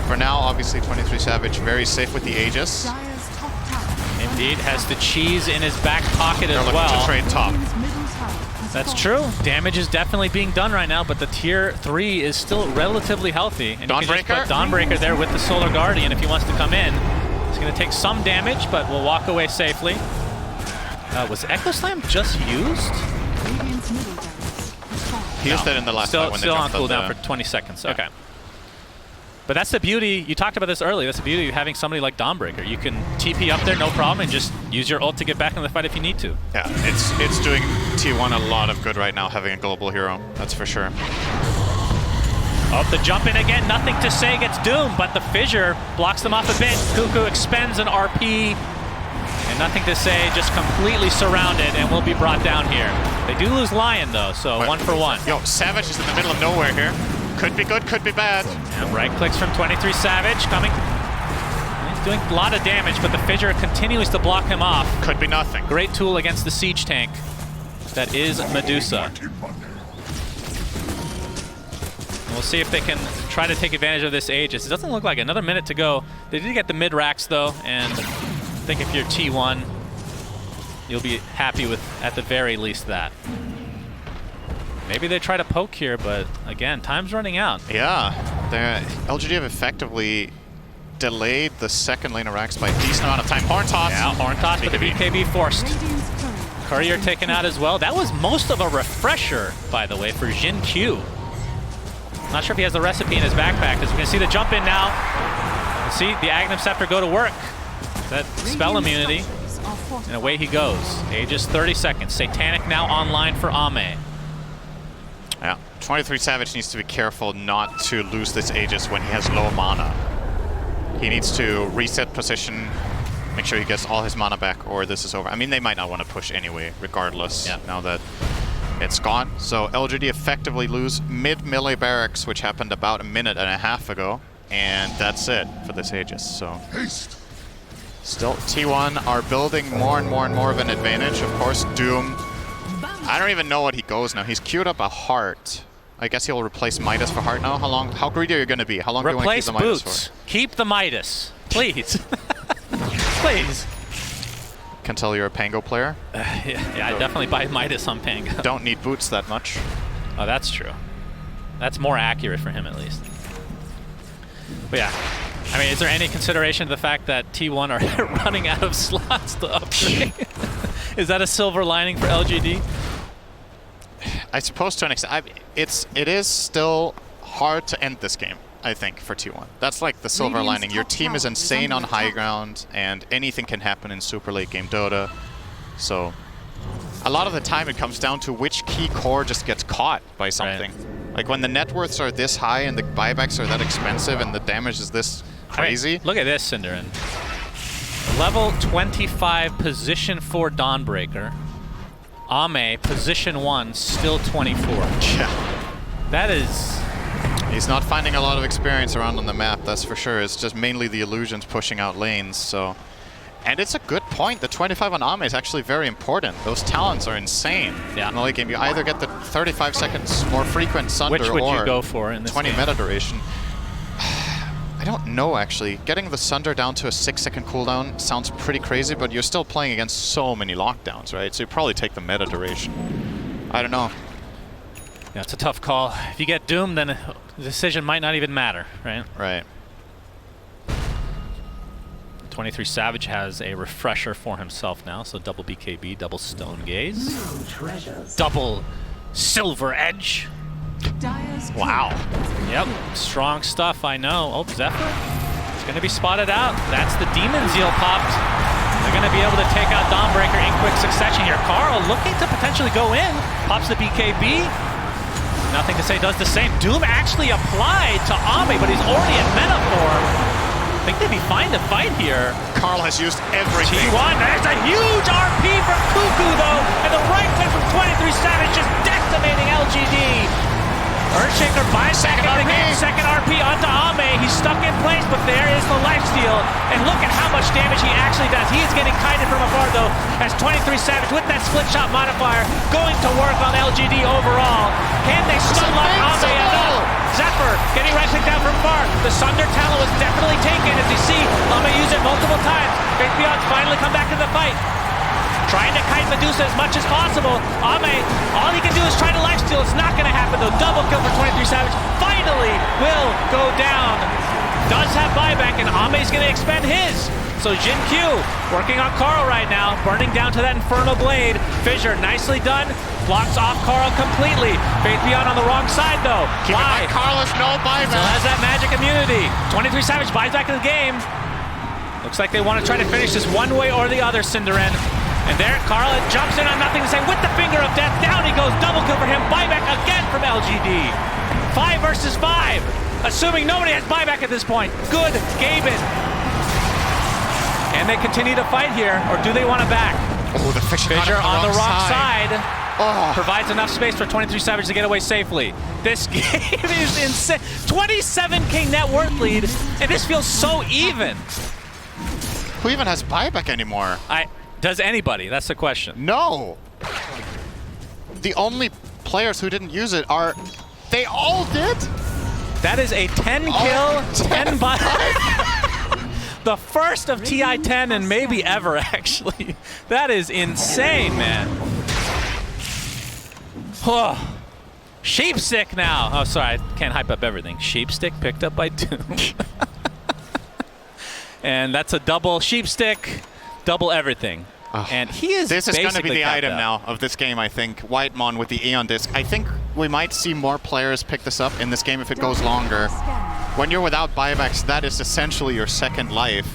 for now, obviously 23 Savage very safe with the Aegis. Dire's top tower. Indeed, has the cheese in his back pocket They're as looking well. to trade top. Radiant's middle tower has That's fallen. true. Damage is definitely being done right now, but the tier 3 is still relatively healthy. And you can just Dawnbreaker? put Dawnbreaker there with the Solar Guardian if he wants to come in. He's going to take some damage, but will walk away safely. Was Echo Slam just used? Radiant's middle barracks has fallen. He used it in the last fight when they Still on jumped cooldown the... for 20 seconds. Okay. But that's the beauty. You talked about this earlier. That's the beauty of having somebody like Dawnbreaker. You can TP up there, no problem, and just use your ult to get back in the fight if you need to. Yeah, it's doing T1 a lot of good right now, having a global hero. That's for sure. Oh, the jump in again. Nothing to say gets doomed, but the Fissure blocks them off a bit. Cuckoo expends an RP. And Nothing to Say just completely surrounded and will be brought down here. They do lose Lion, though, so But- 1 for 1. Yo, Savage is in the middle of nowhere here. Could be good, could be bad. And right clicks from 23 Savage coming. He's doing a lot of damage, but the Fissure continues to block him off. Could be nothing. Great tool against the siege tank. That is Medusa. We'll see if they can try to take advantage of this Aegis. It doesn't look like another minute to go. They did get the mid racks though, and I think if you're T1, you'll be happy with at the very least that. Maybe they try to poke here, but again, time's running out. Yeah, LGD have effectively delayed the second lane of racks by a decent amount of time. Horn toss. Yeah, horn toss, but the BKB forced. Courier taken out as well. That was most of a refresher, by the way, for Jin Q. Not sure if he has the recipe in his backpack, because we can see the jump in now. We'll see the Aghanim Scepter go to work. That spell immunity, and away he goes. Aegis 30 seconds. Satanic now online for Ame. Yeah, 23 Savage needs to be careful not to lose this Aegis when he has low mana. He needs to reset position, make sure he gets all his mana back, or this is over. I mean, they might not want to push anyway, regardless, now that it's gone. So LGD effectively lose mid-melee barracks, which happened about a minute and a half ago, and that's it for this Aegis. So still T1 are building more and more and more of an advantage. Of course, Doom, I don't even know what he goes now. He's queued up a heart. I guess he'll replace Midas for heart now. How greedy are you going to be? How long do you want to keep the Midas boots. for? Keep the Midas, please. Please. Can tell you're a Pango player. Yeah, I definitely buy Midas on Pango. Don't need boots that much. Oh, that's true. That's more accurate for him, at least. But yeah, I mean, is there any consideration to the fact that T1 are running out of slots to upgrade? Is that a silver lining for LGD? I suppose to an extent. It is still hard to end this game, I think, for T1. That's like the silver lining. Your team is insane on high ground, and anything can happen in super late game Dota. So a lot of the time it comes down to which key core just gets caught by something. Right. Like when the net worths are this high and the buybacks are that expensive and the damage is this crazy. Look at this, Cinderin. Level 25 position 4 Dawnbreaker. Ame, position 1, still 24. Yeah. That is... He's not finding a lot of experience around on the map, that's for sure. It's just mainly the illusions pushing out lanes, so... And it's a good point. The 25 on Ame is actually very important. Those talents are insane. Yeah. In the late game, you either get the 35 seconds more frequent Sunder Which would or you go for in this 20 game? meta duration. I don't know, actually. Getting the Sunder down to a 6-second cooldown sounds pretty crazy, but you're still playing against so many lockdowns, right? So you probably take the meta duration. I don't know. Yeah, it's a tough call. If you get Doom, then the decision might not even matter, right? Right. 23 Savage has a refresher for himself now, so double BKB, double Stone Gaze, double Silver Edge. Wow. Yep, strong stuff, I know. Oh, Zephyr is going to be spotted out. That's the Demon Zeal popped. They're going to be able to take out Dawnbreaker in quick succession here. Carl looking to potentially go in. Pops the BKB. Nothing to say, does the same. Doom actually applied to Ame, but he's already in meta form. I think they'd be fine to fight here. Carl has used everything. T1, there's a huge RP from Cuckoo though, and the right click from 23 Savage just decimating LGD. Earthshaker buys back into the game, second RP onto Ame. He's stuck in place, but there is the lifesteal. And look at how much damage he actually does. He is getting kited from afar though, as 23 Savage with that split shot modifier going to work on LGD overall. Can they stun lock Ame enough? Zephyr getting right click down from far. The Sunder talent was definitely taken, as you see Ame use it multiple times. Faith Beyond's finally come back to the fight. Trying to kite Medusa as much as possible. Ame, all he can do is try to lifesteal. It's not going to happen though. Double kill for 23 Savage. Finally will go down. Does have buyback, and Ame's going to expend his. So Jin Q working on Carl right now, burning down to that Inferno Blade. Fissure, nicely done. Blocks off Carl completely. Faith Beyond on the wrong side though. Why? Carl has no buyback. Still has that magic immunity. 23 Savage buys back in the game. Looks like they want to try to finish this one way or the other, Cinderin. And there, Carl jumps in on nothing to say with the finger of death. Down he goes, double kill for him. Buyback again from LGD. 5 versus 5. Assuming nobody has buyback at this point. Good, Gaben. And they continue to fight here, or do they want to back? Oh, the Fissure on the wrong side. Provides enough space for 23 Savage to get away safely. This game is insane. 27k net worth lead, and this feels so even. Who even has buyback anymore? Does anybody? That's the question. No. The only players who didn't use it are... They all did? That is a 10 kill, 10 buyback. The first of TI-10 and maybe ever, actually. That is insane, man. Oh. Sheepstick now. Oh, sorry, I can't hype up everything. Sheepstick picked up by Doom. And that's a double Sheepstick, double everything. And he is This is going to be the item out. now of this game, I think. Whitemon with the Aeon Disc. I think we might see more players pick this up in this game if it goes longer. When you're without buybacks, that is essentially your second life.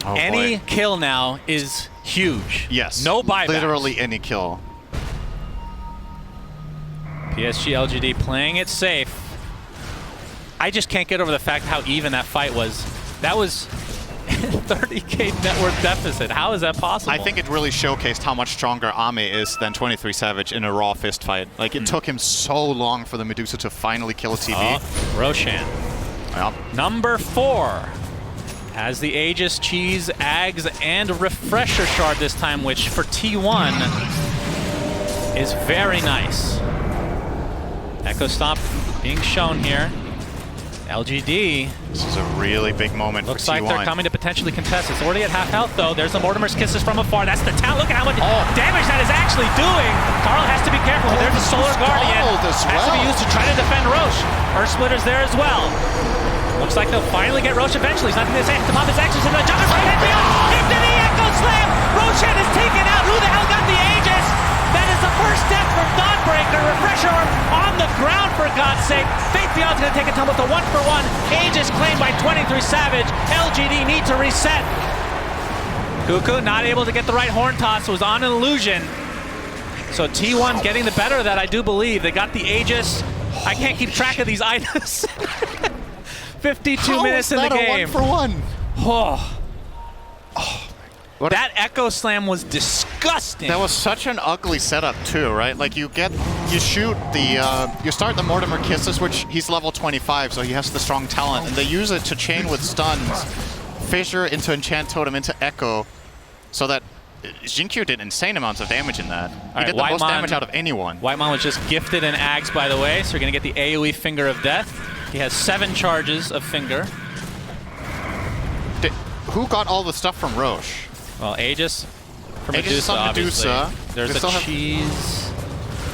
Oh, Any boy. kill now is huge. Yes. No buybacks. Literally any kill. PSG.LGD playing it safe. I just can't get over the fact how even that fight was. That was 30k net worth deficit. How is that possible? I think it really showcased how much stronger Ame is than 23 Savage in a raw fist fight. Like, it took him so long for the Medusa to finally kill a TV. Oh, Roshan. Yep. Number 4 has the Aegis, Cheese, Ags, and Refresher Shard this time, which for T1 is very nice. Echo Stomp being shown here. LGD. This is a really big moment Looks for like T1. they're coming to potentially contest. It's already at half health, though. There's the Mortimer's Kisses from afar. That's the talent. Look at how much damage that is actually doing. Carl has to be careful. There's the Solar Guardian. Has to be used to try to defend Roche. Earth Splitter's there as well. Looks like they'll finally get Roche eventually. He's not going to say to pop his actions into the jump. Right into the Echo Slam. Roshan is taken out. Who the hell got the Aegis? That is the first step from Dawnbreaker. Refresher on the ground, for God's sake. Faith Beyond's going to take a tumble with a 1-for-1. Aegis claimed by 23 Savage. LGD need to reset. Cuckoo not able to get the right horn toss. Was on an illusion. So T1 getting the better of that, I do believe. They got the Aegis. I can't keep track of these items. 52 minutes in the game. How is that a 1-for-1? Oh. What That Echo Slam was disgusting. That was such an ugly setup too, right? Like you shoot the, you start the Mortimer Kisses, which he's level 25, so he has the strong talent, and they use it to chain with stuns, Fissure into Enchant Totem into Echo, so that Jinkyu did insane amounts of damage in that. He did the most damage out of anyone. Whitemon was just gifted an Ags, by the way, so you're going to get the AoE Finger of Death. He has 7 charges of Finger. Who got all the stuff from Roche? Well, Aegis for Aegis Medusa, on Medusa. obviously. There's They a still cheese.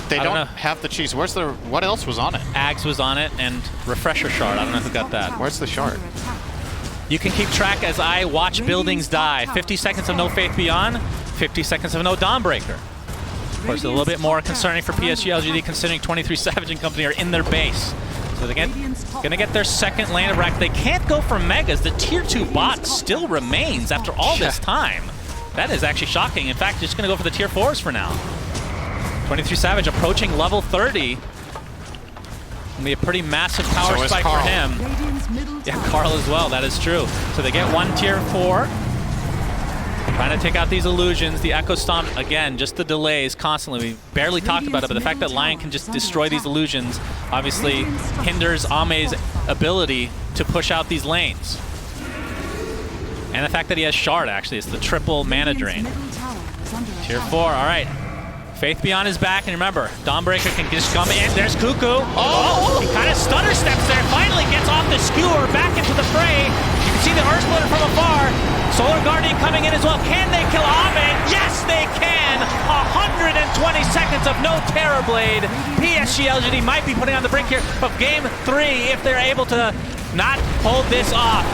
They I don't don't know. have the cheese. Where's the? What else was on it? Ags was on it, and Refresher Shard. I don't know who got that. Where's the shard? You can keep track as I watch buildings die. 50 seconds of no Faith Beyond, 50 seconds of no Dawnbreaker. Of course, a little bit more concerning for PSG.LGD considering 23 Savage and company are in their base. So they're gonna get their second lane of rack. They can't go for Megas. The tier 2 bot still remains after all this time. That is actually shocking. In fact, just gonna go for the tier 4s for now. 23 Savage approaching level 30. Gonna be a pretty massive power So is spike Carl. for him. Yeah, Carl as well, that is true. So they get 1 tier 4. Trying to take out these illusions. The Echo Stomp, again, just the delays constantly. We barely talked about it, but the fact that Lion can just destroy these illusions obviously hinders Ame's ability to push out these lanes. And the fact that he has Shard, actually, it's the triple mana drain. Tier 4, all right. Faith Beyond is back, and remember, Dawnbreaker can just come in. There's Cuckoo. Oh, he kind of stutter steps there. Finally gets off the skewer, back into the fray. You can see the Earth Splitter from afar. Solar Guardian coming in as well. Can they kill Ame? Yes, they can. 120 seconds of no Terrorblade. PSG.LGD might be putting on the brink here of Game 3 if they're able to not hold this off.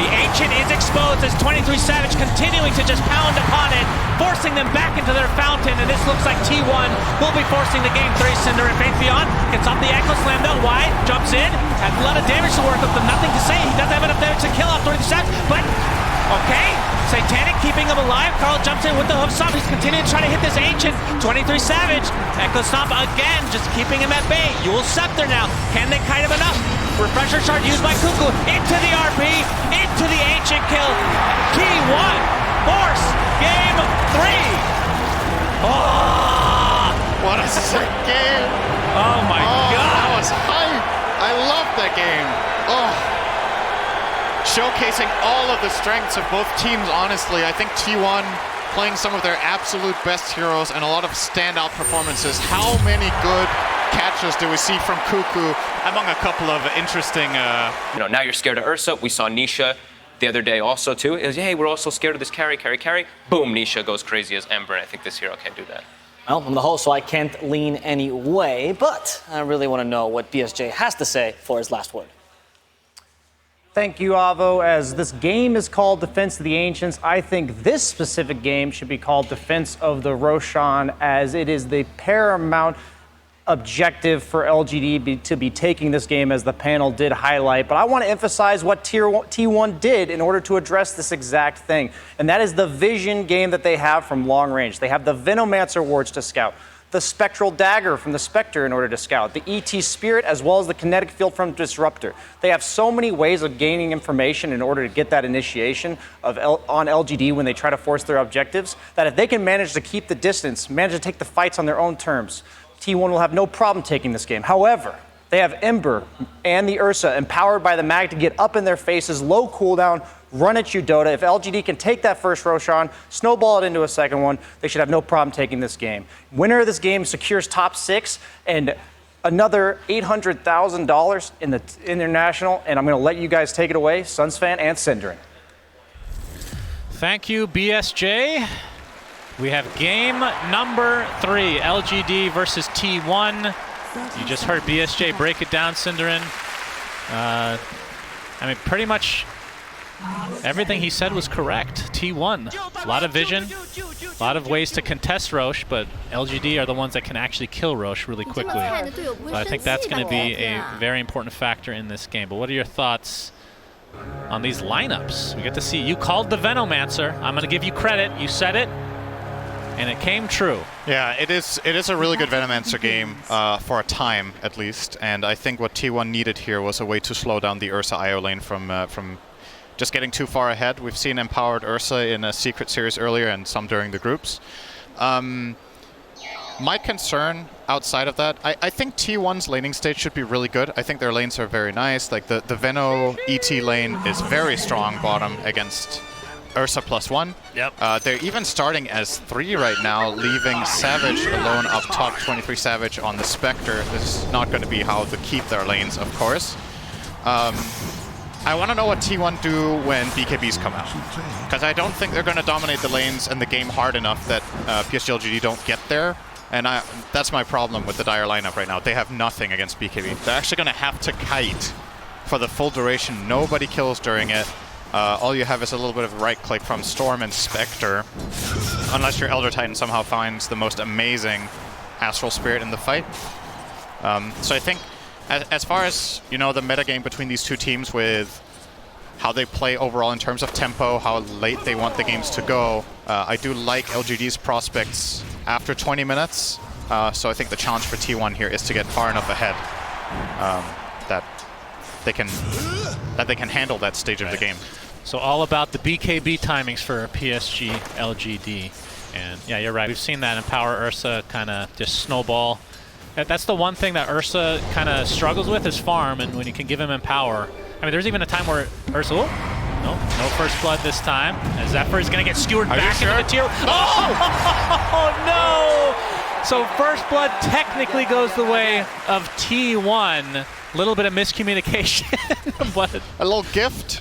The Ancient is exposed as 23 Savage continuing to just pound upon it, forcing them back into their fountain, and this looks like T1 will be forcing the Game 3. Cinder and Faith Beyond gets off the Echo Slam though. Wide, jumps in, has a lot of damage to work with, but nothing to say. He doesn't have enough damage to kill off 23 Savage, but okay. Satanic keeping him alive. Carl jumps in with the hoof stomp. He's continuing to try to hit this Ancient. 23 Savage. Echo Stomp again, just keeping him at bay. Yule Scepter now. Can they kite him enough? Refresher Shard used by Cuckoo. Into the RP. Into the Ancient kill. T1 force. Game 3. Oh, What a sick game! oh my That God. was hype! I love that game. Oh, showcasing all of the strengths of both teams. Honestly, I think T1 playing some of their absolute best heroes and a lot of standout performances. How many good catches do we see from Cuckoo, among a couple of interesting. You know, now you're scared of Ursa. We saw Nisha the other day also too. It was, hey, we're also scared of this carry. Boom, Nisha goes crazy as Ember, and I think this hero can't do that. Well, I'm the host, so I can't lean any way, but I really want to know what BSJ has to say for his last word. Thank you, Avo. As this game is called Defense of the Ancients, I think this specific game should be called Defense of the Roshan, as it is the paramount objective for LGD to be taking this game, as the panel did highlight. But I want to emphasize what T1 did in order to address this exact thing, and that is the vision game that they have from long range. They have the Venomancer wards to scout, the Spectral Dagger from the Spectre in order to scout, the ET Spirit, as well as the Kinetic Field from Disruptor. They have so many ways of gaining information in order to get that initiation on LGD when they try to force their objectives, that if they can manage to keep the distance, manage to take the fights on their own terms, T1 will have no problem taking this game. However, they have Ember and the Ursa empowered by the Mag to get up in their faces, low cooldown, run at you, Dota. If LGD can take that first Roshan, snowball it into a second one, they should have no problem taking this game. Winner of this game secures top 6 and another $800,000 in the international, and I'm going to let you guys take it away, Sunsfan and Synderen. Thank you, BSJ. We have game number 3, LGD versus T1. You just heard BSJ break it down, Synderen. I mean, pretty much everything he said was correct. T1, a lot of vision, a lot of ways to contest Roche, but LGD are the ones that can actually kill Roche really quickly. So I think that's going to be a very important factor in this game. But what are your thoughts on these lineups? We get to see, you called the Venomancer. I'm going to give you credit. You said it, and it came true. Yeah, it is a really good Venomancer game for a time, at least. And I think what T1 needed here was a way to slow down the Ursa IO lane from just getting too far ahead. We've seen empowered Ursa in a secret series earlier and some during the groups. My concern outside of that, I think T1's laning stage should be really good. I think their lanes are very nice. Like the Veno ET lane is very strong bottom against Ursa +1. Yep. They're even starting as 3 right now, leaving Savage alone up top, 23 Savage on the Spectre. This is not going to be how to keep their lanes, of course. I want to know what T1 do when BKBs come out, because I don't think they're going to dominate the lanes and the game hard enough that PSG.LGD don't get there. And that's my problem with the Dire lineup right now. They have nothing against BKB. They're actually going to have to kite for the full duration. Nobody kills during it. All you have is a little bit of right-click from Storm and Spectre, unless your Elder Titan somehow finds the most amazing Astral Spirit in the fight. So I think, as far as, you know, the metagame between these two teams with how they play overall in terms of tempo, how late they want the games to go, I do like LGD's prospects after 20 minutes. So I think the challenge for T1 here is to get far enough ahead that they can handle that stage of the game. So all about the BKB timings for PSG.LGD. And yeah, you're right. We've seen that Empower Ursa kind of just snowball. That's the one thing that Ursa kind of struggles with is farm, and when you can give him Empower. I mean, there's even a time where Ursa, no first blood this time. As Zephyr is going to get skewered back into the tier. Oh, no! So first blood technically goes the way of T1. Little bit of miscommunication, but a little gift.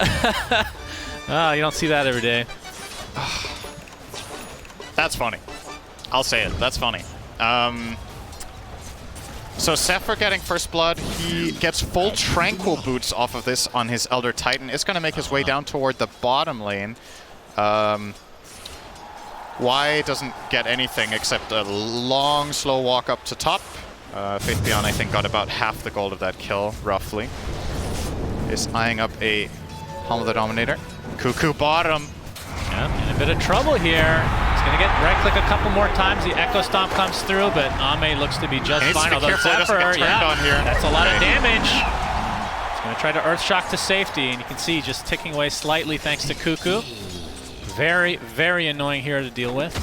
You don't see that every day. That's funny. I'll say it. That's funny. So Zephyr getting first blood, he gets full Tranquil boots off of this on his Elder Titan. It's going to make his way down toward the bottom lane. Y doesn't get anything except a long, slow walk up to top. Faith Beyond, I think, got about half the gold of that kill, roughly. Is eyeing up a Helm of the Dominator. Cuckoo bottom. Yeah, in a bit of trouble here. He's going to get right-click a couple more times. The Echo Stomp comes through, but Ame looks to be just fine. Although Zephyr, that's a lot of damage. He's going to try to Earth Shock to safety, and you can see just ticking away slightly thanks to Cuckoo. Very, very annoying hero to deal with,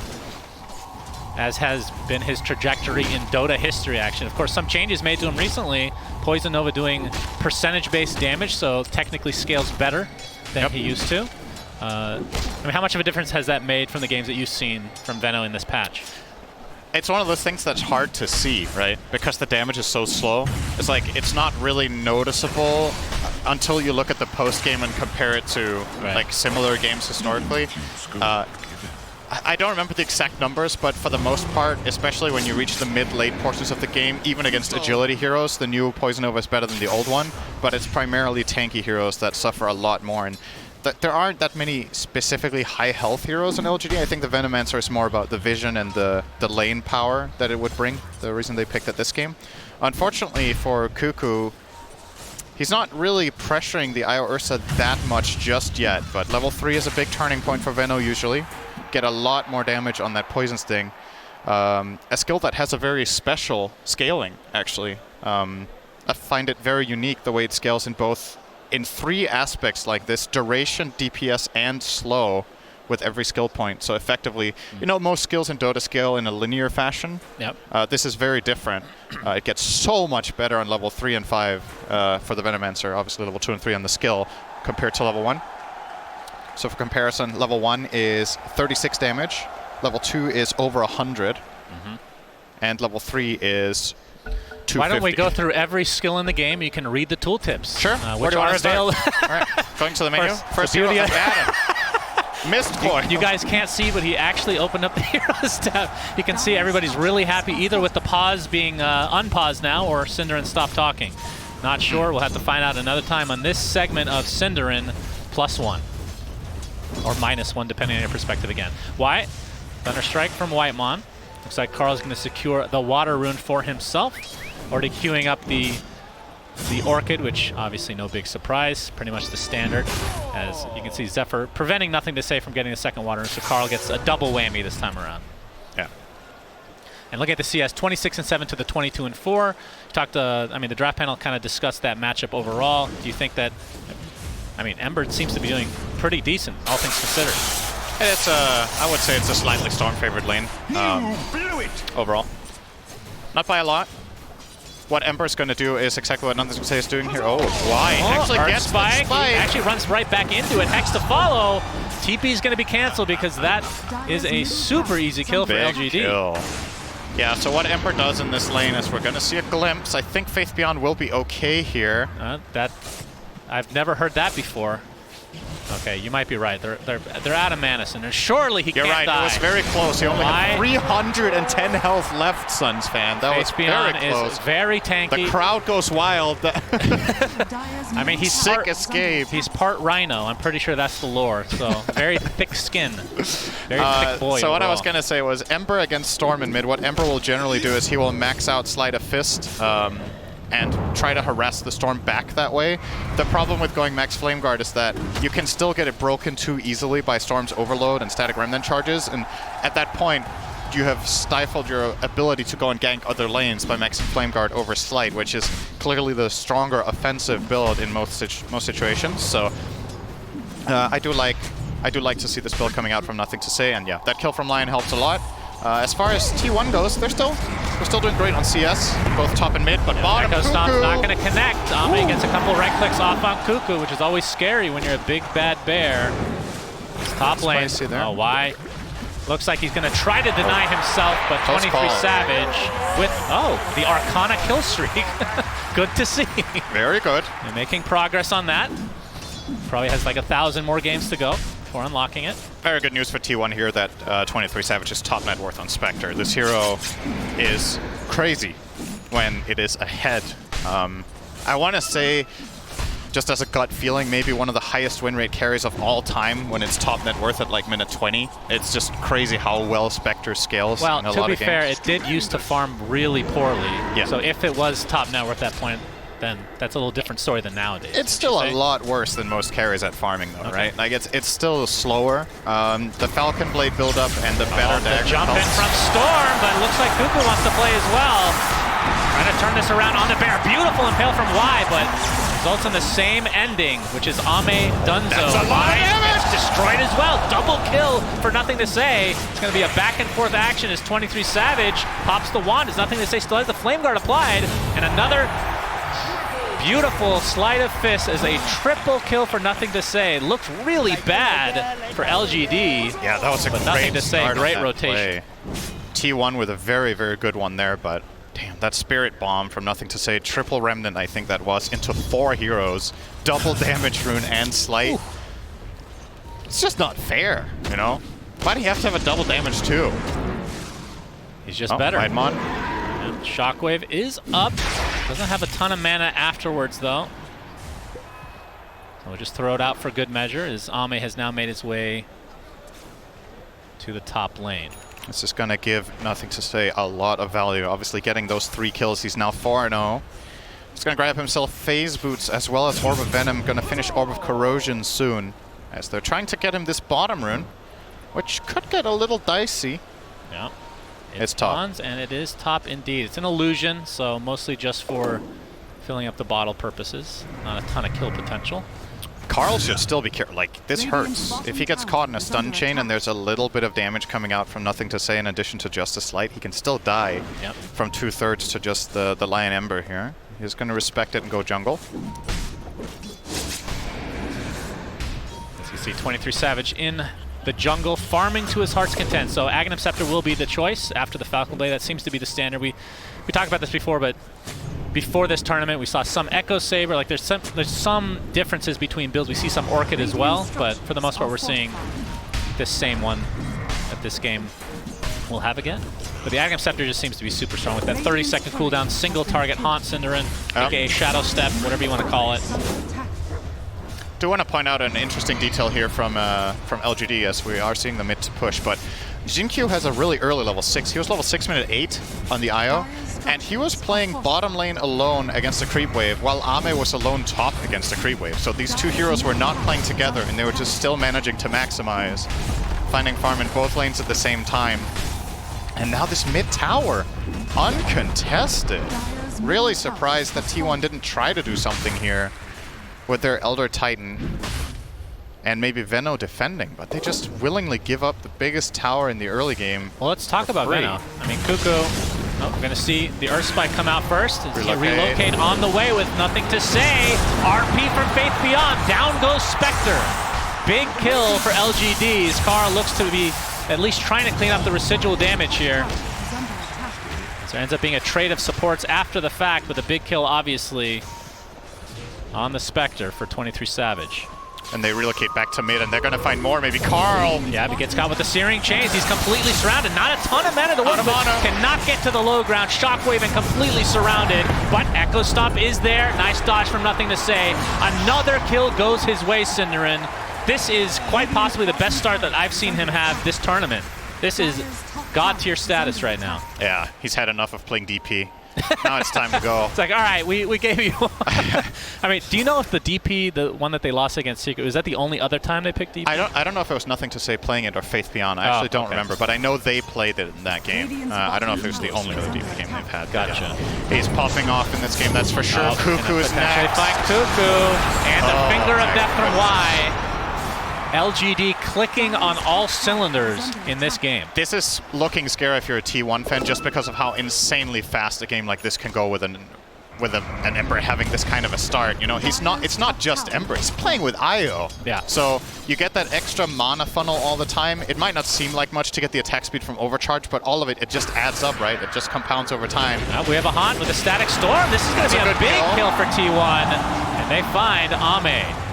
as has been his trajectory in Dota history, actually. Of course, some changes made to him recently. Poison Nova doing percentage-based damage, so technically scales better than he used to. I mean, how much of a difference has that made from the games that you've seen from Veno in this patch? It's one of those things that's hard to see, right? Because the damage is so slow. It's like, it's not really noticeable until you look at the post-game and compare it to like similar games historically. I don't remember the exact numbers, but for the most part, especially when you reach the mid-late portions of the game, even against agility heroes, the new Poison Nova is better than the old one, but it's primarily tanky heroes that suffer a lot more. And there aren't that many specifically high health heroes in LGD. I think the Venomancer is more about the vision and the lane power that it would bring, the reason they picked at this game. Unfortunately for Cuckoo, he's not really pressuring the Io Ursa that much just yet, but level 3 is a big turning point for Veno usually. Get a lot more damage on that Poison Sting. A skill that has a very special scaling, actually. I find it very unique the way it scales in 3 aspects like this: duration, DPS, and slow with every skill point. So effectively, you know, most skills in Dota scale in a linear fashion. Yep. This is very different. It gets so much better on level 3 and 5 for the Venomancer, obviously level 2 and 3 on the skill, compared to level 1. So for comparison, level 1 is 36 damage, level 2 is over 100, and level 3 is 250. Why don't we go through every skill in the game? You can read the tooltips. Sure. Which are available. Right. Going to the menu. First hero of Adam. Missed coin. You guys can't see, but he actually opened up the Heroes tab. You can see everybody's really happy either with the pause being unpaused now or Cinderin stop talking. Not sure. We'll have to find out another time on this segment of Cinderin +1. Or -1, depending on your perspective again. White, Thunder Strike from Whitemon. Looks like Carl's going to secure the Water Rune for himself. Already queuing up the Orchid, which obviously no big surprise. Pretty much the standard. As you can see, Zephyr preventing Nothing to Say from getting the second Water Rune, so Carl gets a double whammy this time around. Yeah. And look at the CS, 26 and 7 to the 22 and 4. Talked. I mean, the draft panel kind of discussed that matchup overall. Do you think that? I mean, Ember seems to be doing pretty decent, all things considered. It's I would say it's a slightly Storm-favored lane overall. Not by a lot. What Ember's going to do is exactly what Nothing to Say is doing here. Oh, why? Actually gets spike. He actually runs right back into it. Hex to follow. TP is going to be canceled because that is a super easy kill for LGD. Kill. Yeah, so what Ember does in this lane is we're going to see a glimpse. I think Faith Beyond will be okay here. I've never heard that before. Okay, you might be right. They're out of mana, and surely he can't die. You're right. It was very close. He only had 310 health left, Suns fan. That was very close. Is very tanky. The crowd goes wild. I mean, he's sick escape. He's part rhino. I'm pretty sure that's the lore. So very thick skin. Very thick boy. So what I was gonna say was Ember against Storm in mid. What Ember will generally do is he will max out Sleight of Fist. And try to harass the Storm back that way. The problem with going max Flame Guard is that you can still get it broken too easily by Storm's Overload and Static Remnant charges, and at that point, you have stifled your ability to go and gank other lanes by maxing Flame Guard over Sleight, which is clearly the stronger offensive build in most situations. So I do like to see this build coming out from Nothing to Say, and yeah, that kill from Lion helps a lot. As far as T1 goes, we're still doing great on CS, both top and mid, but bottom, Echo Stomp's Cuckoo. not going to connect. Omni gets a couple right clicks off on Cuckoo, which is always scary when you're a big bad bear. It's top lane. Oh, why? Looks like he's going to try to deny himself, but 23 Savage with, the Arcana kill streak. Good to see. Very good. You're making progress on that. Probably has like 1,000 more games to go for unlocking it. Very good news for T1 here that 23 Savage is top net worth on Spectre. This hero is crazy when it is ahead. I want to say, just as a gut feeling, maybe one of the highest win rate carries of all time when it's top net worth at like minute 20. It's just crazy how well Spectre scales in a lot of games. Well, to be fair, it did used to farm really poorly. Yeah. So if it was top net worth at that point, then that's a little different story than nowadays. It's still a lot worse than most carries at farming, though, right? Like it's still slower. The Falcon Blade build-up and the better dagger. Jump in from Storm, but it looks like Cuckoo wants to play as well. Trying to turn this around on the bear. Beautiful impale from Y, but results in the same ending, which is Ame Dunzo. That's a lot of damage! Gets destroyed as well. Double kill for Nothing to Say. It's going to be a back and forth action as 23 Savage pops the wand. Is Nothing to Say still has the flame guard applied, and another beautiful sleight of fist as a triple kill for Nothing to Say. Looked really bad for LGD. Yeah, that was a but great Nothing to Say, start on great that rotation. play. T1 with a very, very good one there, but damn, that Spirit Bomb from Nothing to Say, triple Remnant I think that was, into 4 heroes, double damage rune and Slight. Ooh. It's just not fair, you know? Why do you have to have a double damage too? He's just better. Weidmon. And Shockwave is up. Doesn't have a ton of mana afterwards though. So we'll just throw it out for good measure as Ame has now made his way to the top lane. This is going to give Nothing to Say a lot of value. Obviously getting those 3 kills, he's now 4-0. He's going to grab himself Phase Boots as well as Orb of Venom. Going to finish Orb of Corrosion soon, as they're trying to get him this bottom rune, which could get a little dicey. Yeah. It's top. Bronze, and it is top indeed. It's an illusion, so mostly just for filling up the bottle purposes. Not a ton of kill potential. Carl should still be careful. Like, this hurts. If he gets caught in a stun chain and there's a little bit of damage coming out from Nothing to Say in addition to just a Slight, he can still die from 2/3 to just the Lion Ember here. He's going to respect it and go jungle. As you see, 23 Savage in the jungle, farming to his heart's content. So Aghanim Scepter will be the choice after the Falcon Blade. That seems to be the standard. We talked about this before, but before this tournament, we saw some Echo Saber. Like there's some differences between builds. We see some Orchid as well, but for the most part, we're seeing this same one that this game will have again. But the Aghanim Scepter just seems to be super strong with that 30-second cooldown, single target haunt Cinderin, aka Shadow Step, whatever you want to call it. Do want to point out an interesting detail here from LGD as we are seeing the mid push, but Jinkyu has a really early level 6. He was level 6 minute 8 on the IO, and he was playing bottom lane alone against the creep wave, while Ame was alone top against the creep wave. So these 2 heroes were not playing together, and they were just still managing to maximize, finding farm in both lanes at the same time. And now this mid tower, uncontested. Really surprised that T1 didn't try to do something here with their Elder Titan and maybe Venno defending, but they just willingly give up the biggest tower in the early game. Well, let's talk about Venno. I mean, Cuckoo, we're going to see the Earth Spike come out first. Relocate on the way with Nothing to Say. RP from Faith Beyond. Down goes Spectre. Big kill for LGD. Scar looks to be at least trying to clean up the residual damage here. So it ends up being a trade of supports after the fact, but the big kill obviously on the Spectre for 23 Savage. And they relocate back to mid, and they're going to find more. Maybe Carl. Yeah, he gets caught with the Searing Chains. He's completely surrounded. Not a ton of mana to work with. Cannot get to the low ground. Shockwave and completely surrounded. But Echo Stomp is there. Nice dodge from Nothing to Say. Another kill goes his way, Cinderin. This is quite possibly the best start that I've seen him have this tournament. This is God tier status right now. Yeah, he's had enough of playing DP. Now it's time to go. It's like, all right, we gave you one. I mean, do you know if the DP, the one that they lost against Secret, was that the only other time they picked DP? I don't know if it was Nothing to Say playing it or Faith Beyond. I actually don't remember, but I know they played it in that game. I don't know if it was the only other DP game they've had. Gotcha. Yeah. He's popping off in this game, that's for sure. Cuckoo is next. Find Cuckoo, and the finger of death from Y. LGD clicking on all cylinders in this game. This is looking scary if you're a T1 fan, just because of how insanely fast a game like this can go with an Ember having this kind of a start. You know, it's not just Ember, he's playing with IO. Yeah. So you get that extra mana funnel all the time. It might not seem like much to get the attack speed from Overcharge, but all of it just adds up, right? It just compounds over time. We have a Haunt with a Static Storm. This is going to be a big kill for T1. And they find Ame.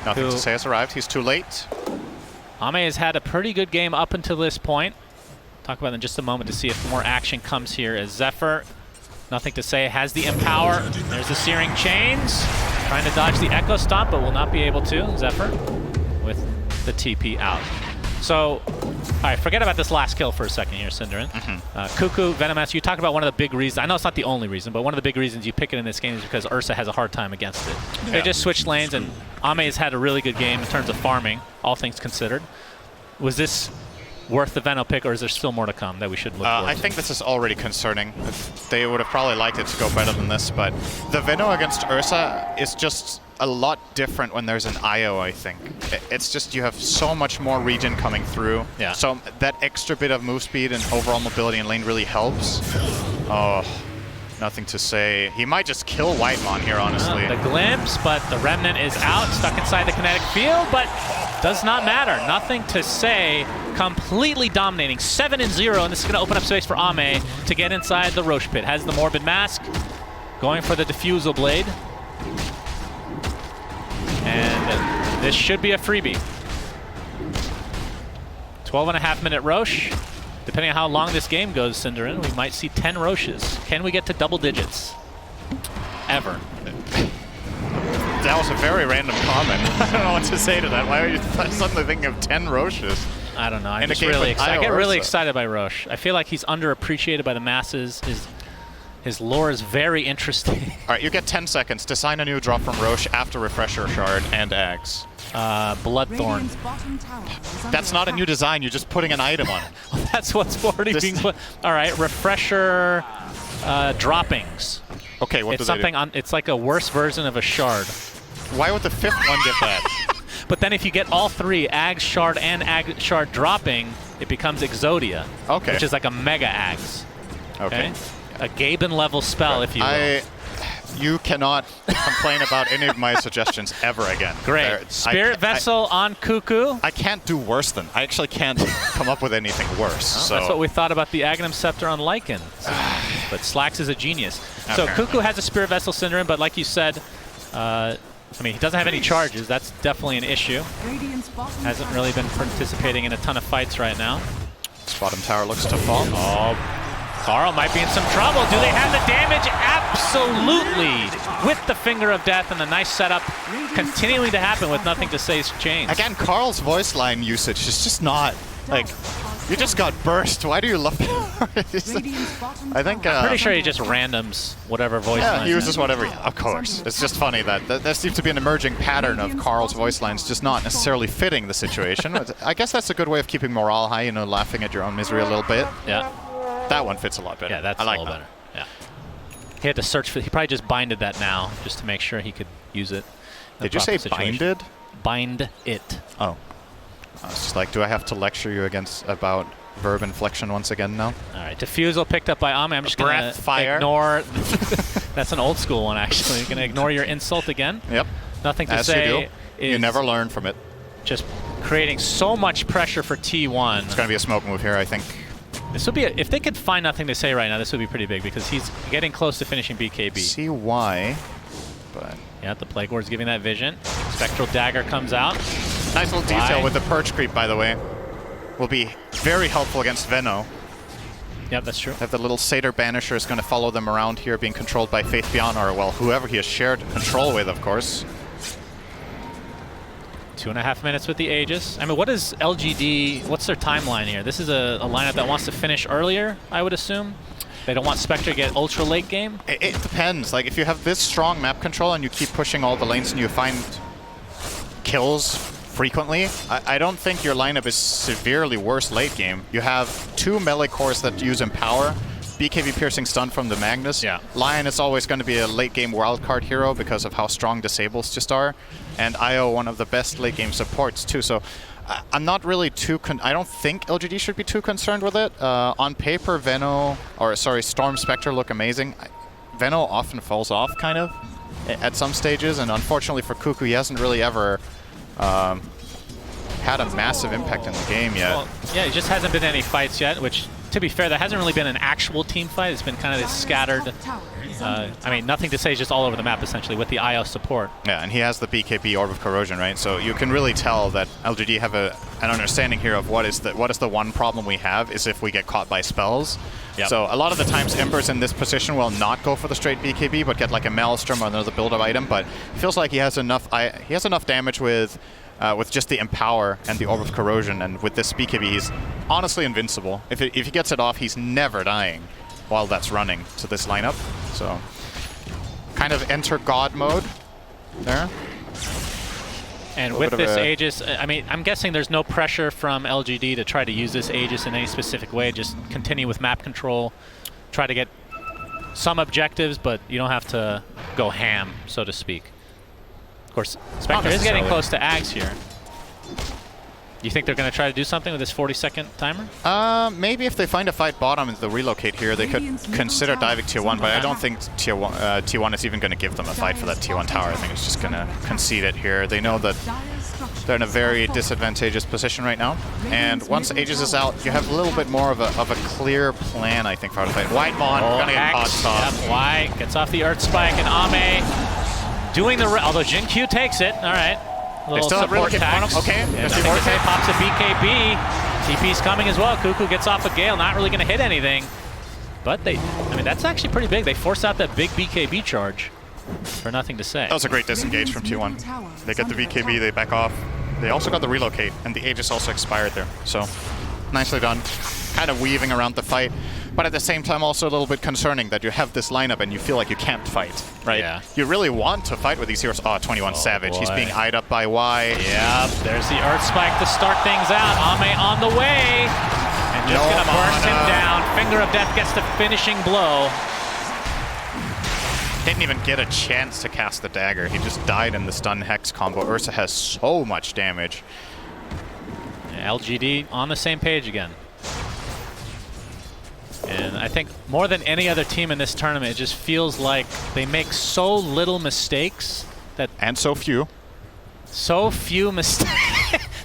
Nothing to Say has arrived. He's too late. Ame has had a pretty good game up until this point. Talk about it in just a moment to see if more action comes here as Zephyr, Nothing to Say, has the Empower. There's the Searing Chains. Trying to dodge the Echo Stomp, but will not be able to. Zephyr with the TP out. So, all right, forget about this last kill for a second here, Cinderin. Cuckoo, Venomaster, you talked about one of the big reasons. I know it's not the only reason, but one of the big reasons you pick it in this game is because Ursa has a hard time against it. Yeah. They just switched lanes, and Ame has had a really good game in terms of farming, all things considered. Was this worth the Veno pick, or is there still more to come that we should look for? I think this is already concerning. They would have probably liked it to go better than this, but the Veno against Ursa is just a lot different when there's an IO, I think. It's just you have so much more regen coming through. Yeah. So that extra bit of move speed and overall mobility in lane really helps. Oh, nothing to say. He might just kill Whitemon here, honestly. The glimpse, but the Remnant is out, stuck inside the kinetic field, but does not matter. Nothing to say. Completely dominating. 7-0, and this is going to open up space for Ame to get inside the Roche pit. Has the Morbid Mask, going for the Diffusal Blade. And this should be a freebie. 12.5-minute Roche. Depending on how long this game goes, Cinderin, we might see 10 Roches. Can we get to double digits? Ever. That was a very random comment. I don't know what to say to that. Why are you suddenly thinking of 10 Roches? I don't know. I'm just really excited. I get really excited by Roche. I feel like he's underappreciated by the masses. His lore is very interesting. All right, you get 10 seconds to sign a new drop from Roche after Refresher Shard and Ags. Bloodthorn. That's not a new design. You're just putting an item on it. Well, that's what's already being put. All right, Refresher droppings. Okay, what it's do they something do? on. It's like a worse version of a shard. Why would the 5th one get that? But then if you get all 3, Ags, Shard, and Ag Shard dropping, it becomes Exodia. Okay. Which is like a Mega Ags. Okay. A Gaben level spell, if you will. You cannot complain about any of my suggestions ever again. Great. Spirit Vessel on Cuckoo. I can't do worse than. I actually can't come up with anything worse. Well, so. That's what we thought about the Aghanim Scepter on Lycan. But Slax is a genius. So Cuckoo has a Spirit Vessel Cinderin, but like you said, I mean, he doesn't have any charges. That's definitely an issue. Hasn't really been participating in a ton of fights right now. This bottom tower looks to fall. Oh, Carl might be in some trouble. Do they have the damage? Absolutely. With the Finger of Death and the nice setup continuing to happen with nothing to say's changed. Again, Carl's voice line usage is just not, like, you just got burst. Why do you love it? I think... I'm pretty sure he just randoms whatever voice line. Yeah, he uses whatever. Of course. It's just funny that there seems to be an emerging pattern of Carl's voice lines just not necessarily fitting the situation. I guess that's a good way of keeping morale high, you know, laughing at your own misery a little bit. Yeah. That one fits a lot better. Yeah, that's like a little better. Yeah. He had to search for. He probably just binded that now, just to make sure he could use it. Did you say binded? Bind it. Oh. I was just like, do I have to lecture you about verb inflection once again now? All right, Diffusal picked up by Ame. I'm just going to ignore. That's an old school one, actually. Going to ignore your insult again. Yep. Nothing to As say. You do. You never learn from it. Just creating so much pressure for T1. It's going to be a smoke move here, I think. This would be if they could find nothing to say right now, this would be pretty big because he's getting close to finishing BKB. See why, but yeah, the Plague Ward's giving that vision. Spectral Dagger comes out. Nice little detail with the perch creep, by the way. Will be very helpful against Veno. Yep, that's true. Have the little Satyr Banisher is going to follow them around here, being controlled by Faith Beyond, or well, whoever he has shared control with, of course. 2.5 minutes with the Aegis. I mean, what is LGD, what's their timeline here? This is a lineup that wants to finish earlier, I would assume. They don't want Spectre to get ultra late game? It depends. Like, if you have this strong map control and you keep pushing all the lanes and you find kills frequently, I don't think your lineup is severely worse late game. You have 2 melee cores that use Empower, BKB piercing stun from the Magnus. Yeah. Lion is always going to be a late game wildcard hero because of how strong disables just are. And IO, one of the best late game supports too. So I'm not really too, I don't think LGD should be too concerned with it. On paper, Storm Spectre look amazing. Veno often falls off kind of at some stages. And unfortunately for Cuckoo, he hasn't really ever had a massive impact in the game yet. Well, yeah, he just hasn't been in any fights yet, which, to be fair, that hasn't really been an actual team fight. It's been kind of this scattered, I mean, nothing to say, just all over the map, essentially, with the IO support. Yeah, and he has the BKB Orb of Corrosion, right? So you can really tell that LGD have an understanding here of what is the one problem we have is if we get caught by spells. Yep. So a lot of the times Ember's in this position will not go for the straight BKB, but get like a Maelstrom or another build-up item. But it feels like he has enough damage with just the Empower and the Orb of Corrosion, and with this BKB, he's honestly invincible. If he gets it off, he's never dying while that's running to this lineup. So, kind of enter God mode there. And with this Aegis, I mean, I'm guessing there's no pressure from LGD to try to use this Aegis in any specific way. Just continue with map control, try to get some objectives, but you don't have to go ham, so to speak. Of course, Spectre is getting close to Ags here. You think they're going to try to do something with this 40-second timer? Maybe if they find a fight bottom and the relocate here, they could consider diving tier 1, but I don't think T1 is even going to give them a fight for that T1 tower. I think it's just going to concede it here. They know that they're in a very disadvantageous position right now. And once Aegis is out, you have a little bit more of a clear plan, I think, for how to fight. White Mon, going to get caught stop. Yep, White gets off the Earth Spike, and Ame doing the... although Jin Q takes it. All right. They still have relocate tax. Okay. Yeah, pops a BKB. TP's coming as well. Cuckoo gets off a Gale, not really going to hit anything. But I mean, that's actually pretty big. They force out that big BKB charge for nothing to say. That was a great disengage from T1. They get the BKB, they back off. They also got the relocate, and the Aegis also expired there. So, nicely done. Kind of weaving around the fight. But at the same time, also a little bit concerning that you have this lineup and you feel like you can't fight, right? Yeah. You really want to fight with these heroes. Oh, 21 Savage. Boy. He's being eyed up by Y. Yep, there's the Earth Spike to start things out. Ame on the way. And just going to burst him down. Finger of Death gets the finishing blow. Didn't even get a chance to cast the dagger. He just died in the stun hex combo. Ursa has so much damage. Yeah, LGD on the same page again. And I think more than any other team in this tournament, it just feels like they make so little mistakes that... And so few. So few mistakes.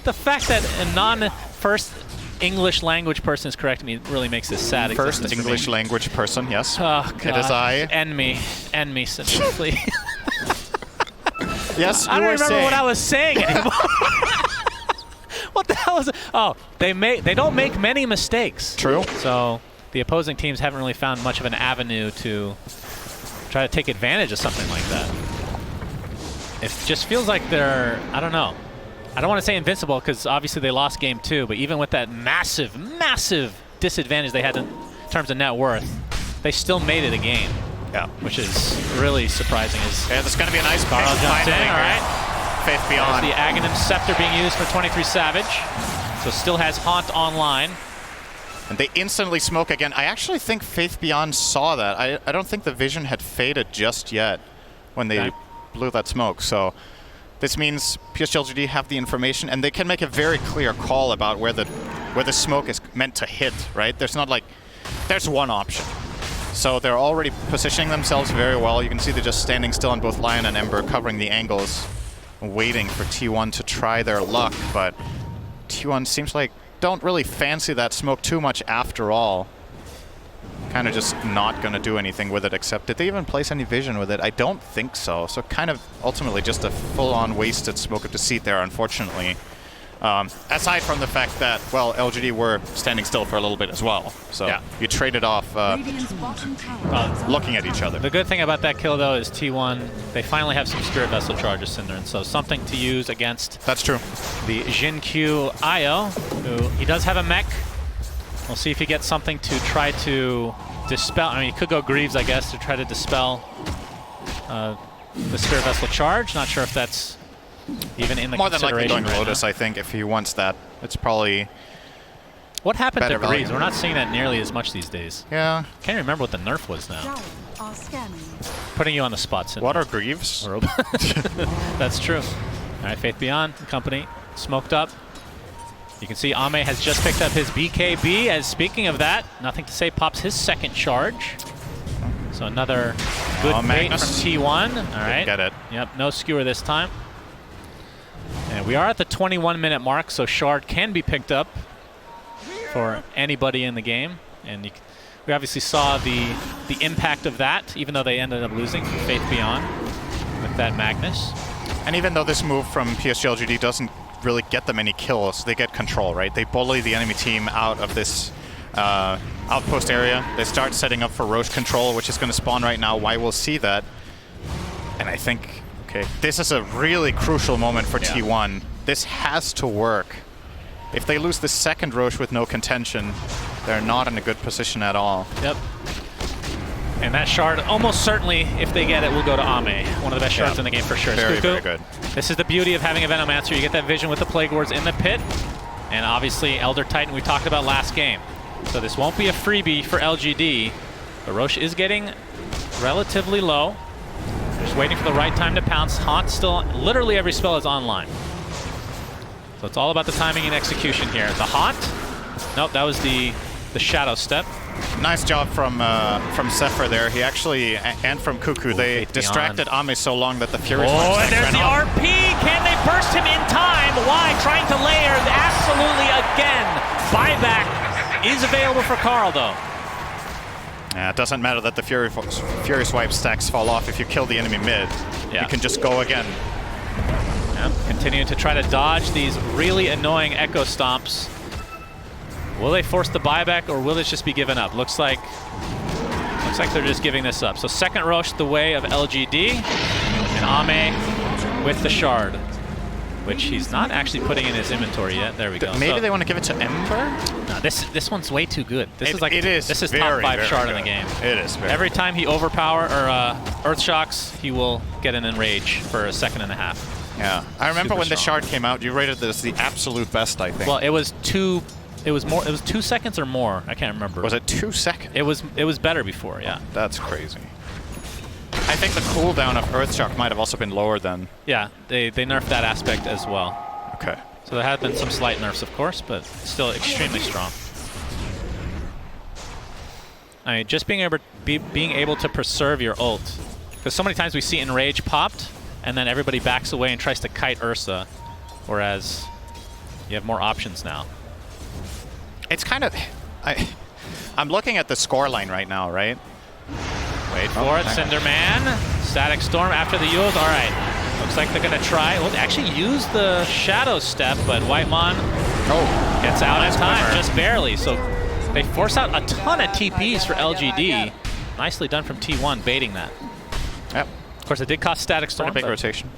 The fact that a non-first English language person is correcting me really makes this sad. First English language person, yes. Oh, God. It is I. End me, simply. Yes, I don't remember what I was saying anymore. What the hell is it? Oh, they don't make many mistakes. True. So the opposing teams haven't really found much of an avenue to try to take advantage of something like that. It just feels like they're, I don't know. I don't want to say invincible because obviously they lost game 2, but even with that massive, massive disadvantage they had in terms of net worth, they still made it a game. Yeah. Which is really surprising. Yeah, there's going to be a nice Carl jumps in, all right. Faith Beyond. There's the Aghanim Scepter being used for 23 Savage. So still has Haunt online. And they instantly smoke again. I actually think Faith Beyond saw that. I don't think the vision had faded just yet when they blew that smoke. So this means PSG.LGD have the information, and they can make a very clear call about where the smoke is meant to hit, right? There's not like, there's one option. So they're already positioning themselves very well. You can see they're just standing still on both Lion and Ember, covering the angles, waiting for T1 to try their luck. But T1 seems like don't really fancy that smoke too much after all. Kind of just not going to do anything with it, except did they even place any vision with it? I don't think so. So kind of ultimately just a full-on wasted smoke of deceit there, unfortunately. Aside from the fact that, well, LGD were standing still for a little bit as well. So yeah, you traded off looking at each other. The good thing about that kill, though, is T1, they finally have some Spirit Vessel charges, Cinder, and so something to use against That's true. The Jin Q IO, who he does have a mech. We'll see if he gets something to try to dispel. I mean, he could go Greaves, I guess, to try to dispel the Spirit Vessel charge. Not sure if that's even in the more than likely going right Lotus, now. I think, if he wants that. It's probably what happened to Greaves? value. We're not seeing that nearly as much these days. Yeah. Can't remember what the nerf was now. Putting you on the spot, Cinder. What are Greaves? That's true. All right, Faith Beyond, company, smoked up. You can see Ame has just picked up his BKB, as speaking of that, nothing to say, pops his second charge. So another good bait from T1. All right. Get it. Yep, no skewer this time. And we are at the 21-minute mark, so Shard can be picked up for anybody in the game. And we obviously saw the impact of that, even though they ended up losing from Faith Beyond with that Magnus. And even though this move from PSG.LGD doesn't really get them any kills, they get control, right? They bully the enemy team out of this outpost area. They start setting up for Roche control, which is going to spawn right now. Y will see that. And I think, okay, this is a really crucial moment for T1. This has to work. If they lose the second Roche with no contention, they're not in a good position at all. Yep. And that shard, almost certainly, if they get it, will go to Ame. One of the best shards in the game for sure. Very, Skuku. very good. This is the beauty of having a Venomancer. You get that vision with the Plague Wards in the pit. And obviously, Elder Titan we talked about last game. So this won't be a freebie for LGD. But Roche is getting relatively low. Just waiting for the right time to pounce. Haunt still, literally every spell is online. So it's all about the timing and execution here. The Haunt. Nope, that was the Shadow Step. Nice job from Zephyr there. He actually, and from Cuckoo, they distracted Ame so long that the Fury Oh, and there's the RP! Can they burst him in time? Why? Trying to layer absolutely again. Buyback is available for Carl, though. Yeah, it doesn't matter that the Fury Swipe stacks fall off if you kill the enemy mid. Yeah. You can just go again. Yep. Continuing to try to dodge these really annoying Echo Stomps. Will they force the buyback, or will this just be given up? Looks like they're just giving this up. So second Roche the way of LGD, and Ame with the shard, which he's not actually putting in his inventory yet. There we go. Maybe they want to give it to Ember? No, this one's way too good. This is very, top 5 very shard good. in the game. It is. Every time he overpower or Earth Shocks, he will get an enrage for a second and a half. Yeah, I remember Super when the strong. shard came out, you rated this the absolute best, I think. Well, it was 2 seconds or more. I can't remember. Was it 2 seconds? It was better before, yeah. That's crazy. I think the cooldown of Earthshock might have also been lower then. Yeah, they nerfed that aspect as well. Okay. So there have been some slight nerfs, of course, but still extremely strong. I mean, just being able to preserve your ult, because so many times we see Enrage popped, and then everybody backs away and tries to kite Ursa, whereas you have more options now. It's kind of... I'm looking at the scoreline right now, right? Wait for it, Cinderman. Static Storm after the Yules. All right. Looks like they're going to try. Well, they actually use the Shadow Step, but Whitemon gets out in time, just barely. So they force out a ton of TPs for LGD. Nicely done from T1, baiting that. Yep. Of course, it did cost Static Storm. Pretty big rotation.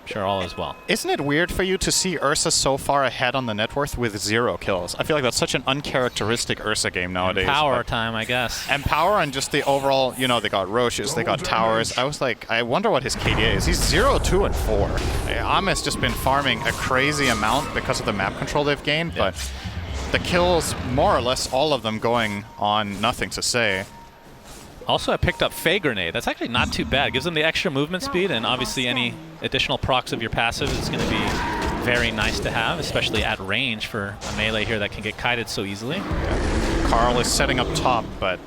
Sure, all is well. Isn't it weird for you to see Ursa so far ahead on the net worth with 0 kills? I feel like that's such an uncharacteristic Ursa game nowadays. Power time, I guess. And power and just the overall, you know, they got Roches, they got towers. I was like, I wonder what his KDA is. He's 0, 2, and 4. Ame's just been farming a crazy amount because of the map control they've gained, but the kills, more or less all of them going on nothing to say. Also, I picked up Fey Grenade. That's actually not too bad. Gives them the extra movement speed, and obviously any additional procs of your passive is going to be very nice to have, especially at range for a melee here that can get kited so easily. Yeah. Carl is setting up top, but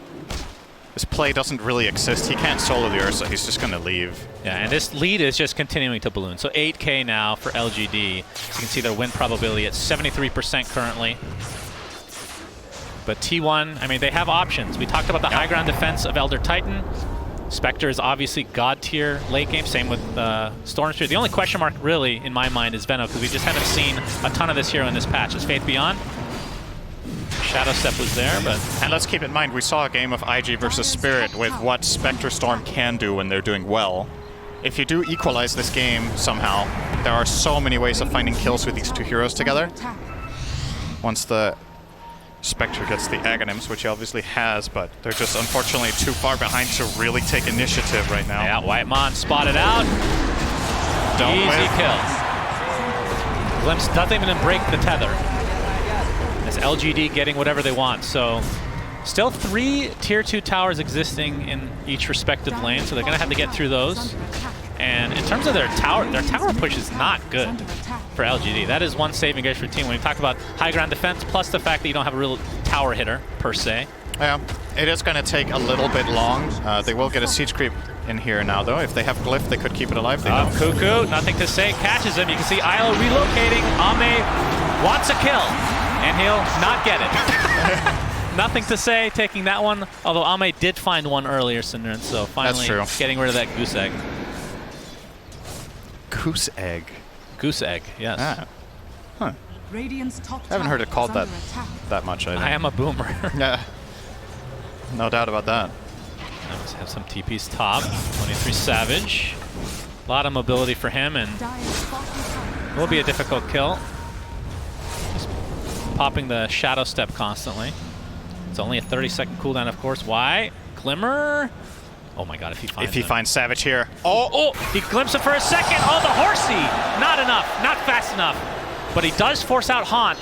this play doesn't really exist. He can't solo the Ursa. He's just going to leave. Yeah, and this lead is just continuing to balloon. So 8K now for LGD. So you can see their win probability at 73% currently. But T1, I mean, they have options. We talked about the high ground defense of Elder Titan. Spectre is obviously god tier late game, same with Storm Spirit. The only question mark really in my mind is Venom, because we just haven't seen a ton of this hero in this patch. Is Faith Beyond? Shadow Step was there, but... And let's keep in mind, we saw a game of IG versus Spirit with what Spectre Storm can do when they're doing well. If you do equalize this game somehow, there are so many ways of finding kills with these two heroes together. Once the Spectre gets the Aghanims, which he obviously has, but they're just unfortunately too far behind to really take initiative right now. Yeah, Whitemon spotted out. Easy kill. Glimpse doesn't even break the tether. As LGD getting whatever they want. So still 3 tier 2 towers existing in each respective lane, so they're going to have to get through those. And in terms of their tower push is not good for LGD. That is one saving grace for the team. When you talk about high ground defense, plus the fact that you don't have a real tower hitter, per se. Yeah, it is going to take a little bit long. They will get a siege creep in here now, though. If they have Glyph, they could keep it alive. They don't. Cuckoo, nothing to say, catches him. You can see Isla relocating. Ame wants a kill, and he'll not get it. Nothing to say, taking that one. Although Ame did find one earlier, Synderen, so finally getting rid of that goose egg. Goose egg? Goose egg, yes. Ah. Huh. Radiant's top I haven't heard it called tower that is under attack. that much, I think. I am a boomer. Yeah. No doubt about that. Let's have some TPs top. 23 Savage. A lot of mobility for him, and Dire's bottom tower will be a difficult kill. Just popping the Shadow Step constantly. It's only a 30-second cooldown, of course. Why? Glimmer. Oh my god, if he finds If he him. finds Savage here. Oh, he glimpsed him for a second. Oh, the horsey. Not enough. Not fast enough. But he does force out Haunt,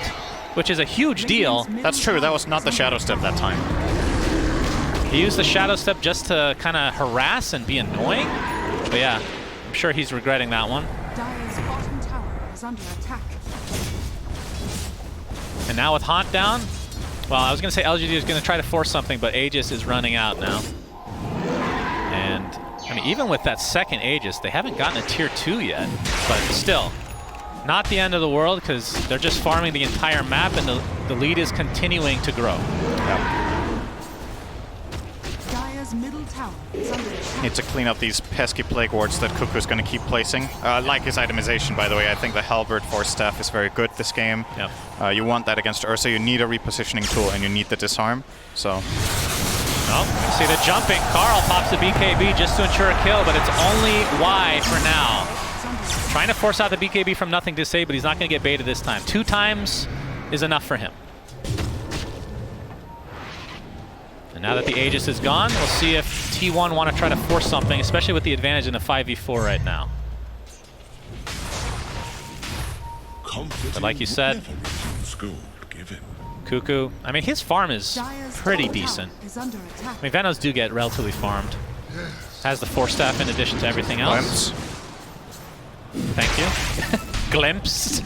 which is a huge deal. That's true. That was not the Shadow Step that time. He used the Shadow Step just to kind of harass and be annoying. But yeah, I'm sure he's regretting that one. Dire's bottom tower is under attack. And now with Haunt down, well, I was going to say LGD is going to try to force something, but Aegis is running out now. And, I mean, even with that second Aegis, they haven't gotten a tier 2 yet. But still, not the end of the world, because they're just farming the entire map, and the lead is continuing to grow. Dire's middle tower is under attack. Need to clean up these pesky Plague Wards that Cuckoo's going to keep placing. Like his itemization, by the way. I think the Halberd Force Staff is very good this game. Yep. You want that against Ursa. You need a repositioning tool, and you need the disarm. So, Oh, see the jumping. Carl pops the BKB just to ensure a kill, but it's only Y for now. Trying to force out the BKB from nothing to say, but he's not going to get baited this time. 2 times is enough for him. And now that the Aegis is gone, we'll see if T1 want to try to force something, especially with the advantage in a 5v4 right now. But like you said, Cuckoo, I mean, his farm is pretty decent. I mean, Venos do get relatively farmed. Has the Force Staff in addition to everything else. Glimpse. Thank you. Glimpse.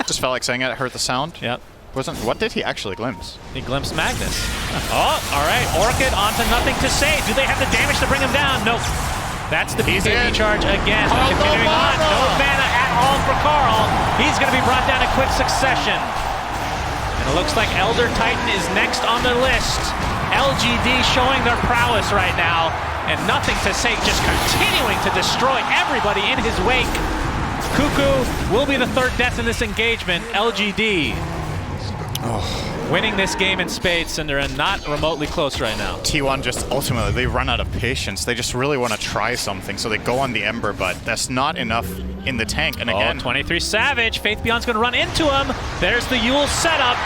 Just felt like saying it. I heard the sound. Yep. What did he actually glimpse? He glimpsed Magnus. Oh, all right. Orchid onto nothing to say. Do they have the damage to bring him down? Nope. That's the BKB charge again. But continuing on. No mana at all for Carl. He's going to be brought down in quick succession. And it looks like Elder Titan is next on the list. LGD showing their prowess right now. And nothing to say, just continuing to destroy everybody in his wake. Cuckoo will be the 3rd death in this engagement. LGD winning this game in spades, and they're not remotely close right now. T1 just ultimately, they run out of patience. They just really want to try something, so they go on the Ember, but that's not enough in the tank. And again, 23 Savage. Faith Beyond's going to run into him. There's the Yule setup.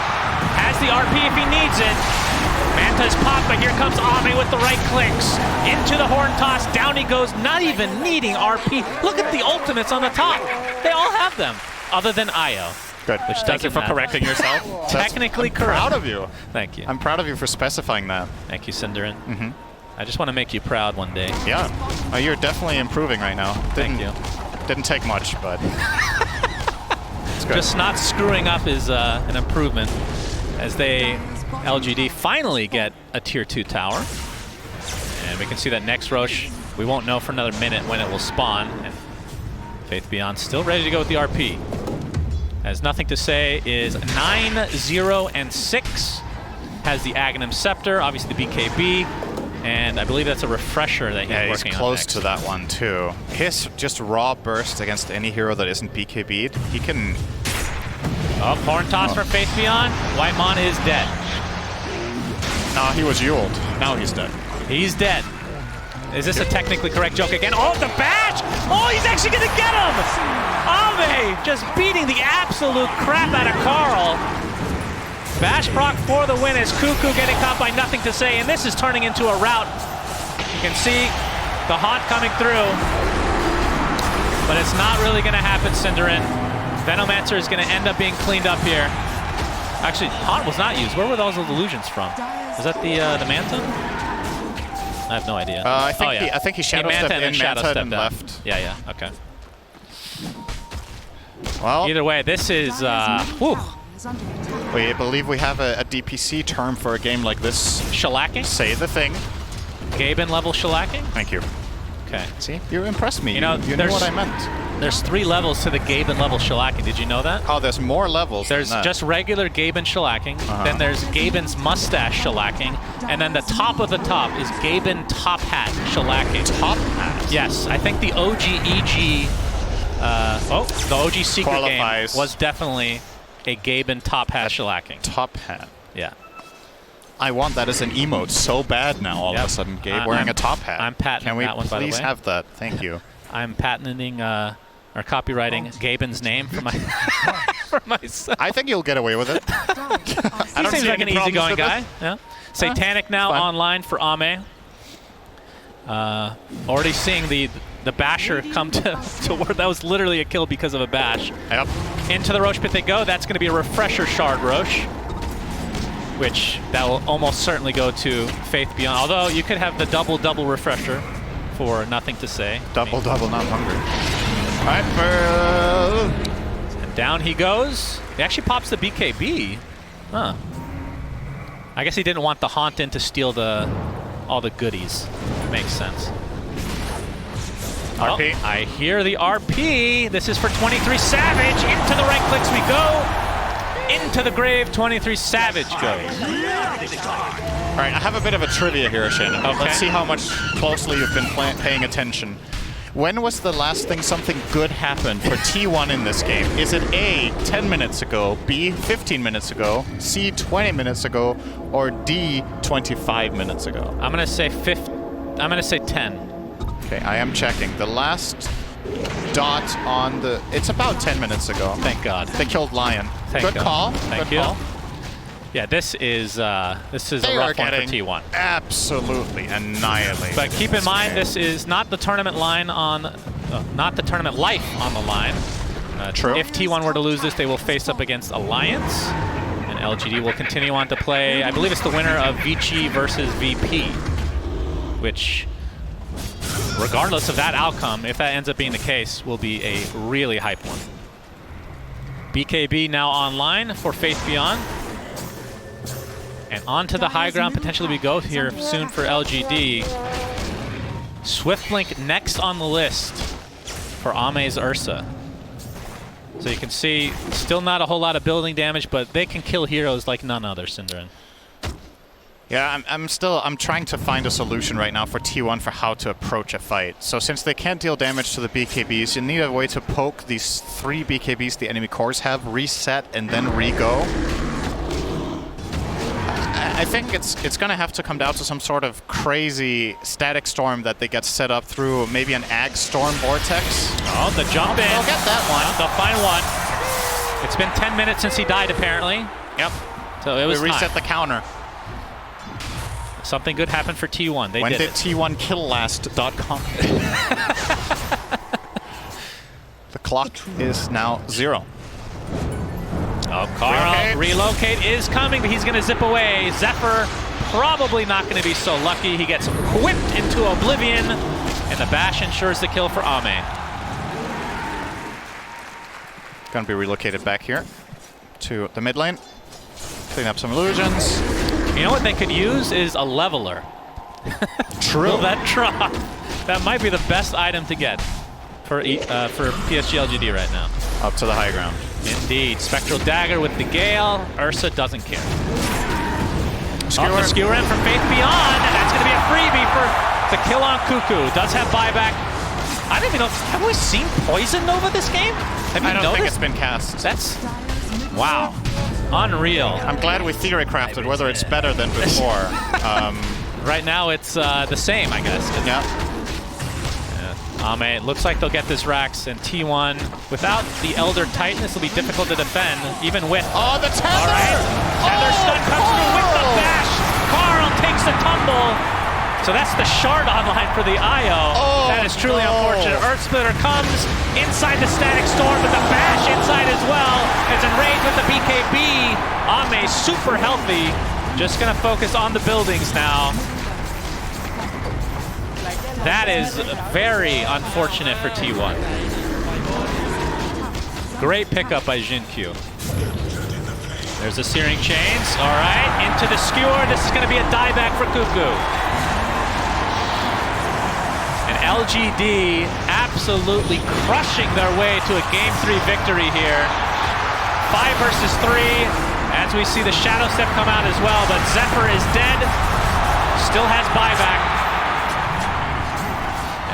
Has the RP if he needs it. Manta's popped, but here comes Ame with the right clicks. Into the horn toss. Down he goes, not even needing RP. Look at the ultimates on the top. They all have them, other than Io. good. Which Thank you for matter. correcting yourself. Technically I'm correct. proud of you. Thank you. I'm proud of you for specifying that. Thank you, Cinderin. I just want to make you proud one day. Yeah. You're definitely improving right now. Thank you. Didn't take much, but it's good. Just not screwing up is an improvement as they, LGD, finally get a Tier 2 tower. And we can see that next Roche, we won't know for another minute when it will spawn. And Faith Beyond still ready to go with the RP. Has nothing to say is 9-0-6. Has the Aghanim Scepter, obviously the BKB. And I believe that's a refresher that he's working on. Yeah, he's close next. to that one too. His just raw burst against any hero that isn't BKB'd, he can... Oh, horn toss from Faith Beyond. Whitemon is dead. No, he was Yuled. Now he's dead. He's dead. Is this a technically correct joke again? Oh, the bash! Oh, he's actually gonna get him! Ame just beating the absolute crap out of Carl. Bash proc for the win as Cuckoo getting caught by nothing to say, and this is turning into a rout. You can see the haunt coming through, but it's not really gonna happen, Cinderin. Venomancer is gonna end up being cleaned up here. Actually, haunt was not used. Where were those illusions from? Was that the Manta? I have no idea. I think he shadow stepped in, Manta, and left. Yeah, okay. Well, Either way, this is, whew. we believe we have a DPC term for a game like this. Shellacking? Say the thing. Gaben level shellacking? Thank you. Okay. See, you impressed me. You know, you knew what I meant. There's 3 levels to the Gaben level shellacking. Did you know that? Oh, there's more levels. There's than that. just regular Gaben shellacking. Then there's Gaben's mustache shellacking. And then the top of the top is Gaben top hat shellacking. Top hat? Yes, I think the OG EG, the OG Secret Qualifies. game was definitely a Gaben top hat shellacking. Top hat. Yeah. I want that as an emote so bad now. All of a sudden, Gabe wearing a top hat. I'm patenting Can we that one, by the way. please have that? Thank you. I'm patenting or copywriting Gaben's name for my for myself. I think you'll get away with it. He seems like an easygoing guy. Yeah. Satanic now fun. online for Ame. Already seeing the basher come to where that was literally a kill because of a bash. Yep. Into the Roche pit they go. That's going to be a refresher shard Roche, which that will almost certainly go to Faith Beyond. Although you could have the double refresher for nothing to say. Double, not hungry. And down he goes. He actually pops the BKB. Huh. I guess he didn't want the Haunt in to steal all the goodies. Makes sense. RP. Oh, I hear the RP. This is for 23 Savage. Into the right clicks we go. Into the grave, 23 Savage goes. All right, I have a bit of a trivia here, Shannon. Okay. Let's see how much closely you've been paying attention. When was the last thing something good happened for T1 in this game? Is it A, 10 minutes ago, B, 15 minutes ago, C, 20 minutes ago, or D, 25 minutes ago? I'm gonna say 10. Okay, I am checking. The last dot on the... It's about 10 minutes ago. Thank God. They killed Lion. Thank Good God. call. Thank Good you. call. Yeah, this is They a are rough one for getting T1. absolutely annihilated. But keep in mind, this is not the tournament line on, not the tournament life on the line. True. If T1 were to lose this, they will face up against Alliance, and LGD will continue on to play. I believe it's the winner of Vici versus VP, which, regardless of that outcome, if that ends up being the case, will be a really hype one. BKB now online for Faith Beyond. And onto the high ground, potentially we go here soon for LGD. Swiftblink next on the list for Ame's Ursa. So you can see, still not a whole lot of building damage, but they can kill heroes like none other, Synderen. Yeah, I'm trying to find a solution right now for T1 for how to approach a fight. So since they can't deal damage to the BKBs, you need a way to poke these 3 BKBs the enemy cores have, reset, and then re-go. I think it's gonna have to come down to some sort of crazy static storm that they get set up through maybe an Ag Storm Vortex. Oh, the jump in. They'll get that one. They'll find one. It's been 10 minutes since he died, apparently. Yep. So it was We reset time. the counter. Something good happened for T1. They When did did it. T1killlast.com? The clock is now 0. Oh, Carl, relocate is coming, but he's going to zip away. Zephyr probably not going to be so lucky. He gets whipped into oblivion, and the bash ensures the kill for Ame. Gonna be relocated back here to the mid lane. Clean up some illusions. You know what they could use is a leveler. True. Will that drop? That might be the best item to get for PSG.LGD right now. Up to the high ground. Indeed. Spectral Dagger with the Gale. Ursa doesn't care. Skewer. The Skewer in from Faith Beyond, and that's going to be a freebie for the kill on Cuckoo. Does have buyback. I don't even know. Have we seen Poison Nova this game? Have you I don't noticed? think it's been cast. That's... Wow. Unreal. I'm glad we theory crafted whether it's better than before. Right now it's the same, I guess. Yeah. Ame, it looks like they'll get this Rax, and T1, without the Elder Titan, this will be difficult to defend, even with... Oh, the tether! All right. Tether stun comes through with the bash. Carl takes the tumble. So that's the shard online for the IO. That is truly unfortunate. Earth Splitter comes inside the Static Storm, but the bash inside as well. It's enraged with the BKB. Ame super healthy. Just gonna focus on the buildings now. That is very unfortunate for T1. Great pickup by Jinkyu. There's the Searing Chains. All right, into the Skewer. This is going to be a dieback for Cuckoo. And LGD absolutely crushing their way to a Game 3 victory here. 5 versus 3, as we see the Shadow Step come out as well, but Zephyr is dead. Still has buyback.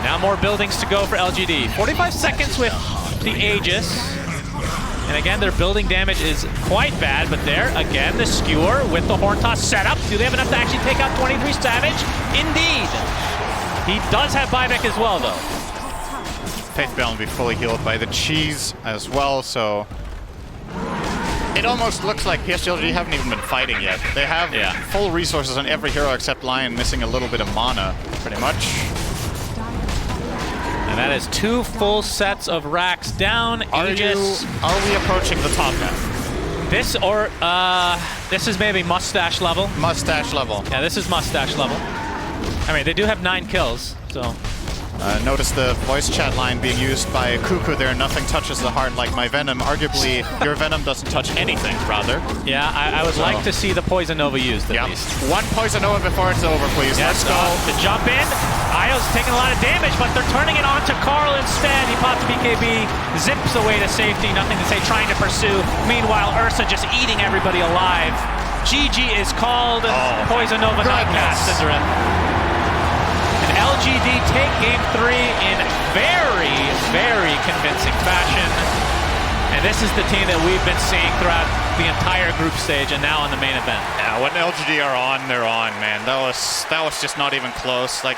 Now more buildings to go for LGD. 45 seconds with the Aegis. And again, their building damage is quite bad, but there, again, the Skewer with the Horn Toss set up. Do they have enough to actually take out 23 Savage? Indeed. He does have buyback as well, though. Faith Beyond will be fully healed by the cheese as well, so... It almost looks like PSG.LGD haven't even been fighting yet. They have Yeah. full resources on every hero except Lion, missing a little bit of mana, pretty much. And that is 2 full sets of racks down. Are we approaching the top now? This is maybe mustache level. Mustache level. Yeah, this is mustache level. I mean, they do have 9 kills, so. Notice the voice chat line being used by Cuckoo there. Nothing touches the heart like my Venom. Arguably, your Venom doesn't touch anything, rather. Yeah, I would like to see the Poison Nova used at least. One Poison Nova before it's over, please. Yes, Let's go. The jump in. Io's taking a lot of damage, but they're turning it onto Carl instead. He pops BKB, zips away to safety. Nothing to say, trying to pursue. Meanwhile, Ursa just eating everybody alive. GG is called. Poison Nova not cast, Cinderin. LGD take game 3 in very, very convincing fashion. And this is the team that we've been seeing throughout the entire group stage and now in the main event. Yeah, when LGD are on, they're on, man. That was just not even close. Like,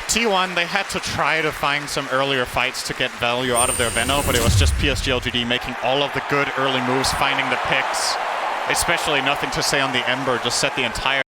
T1, they had to try to find some earlier fights to get value out of their Venno, but it was just PSG.LGD making all of the good early moves, finding the picks. Especially nothing to say on the Ember, just set the entire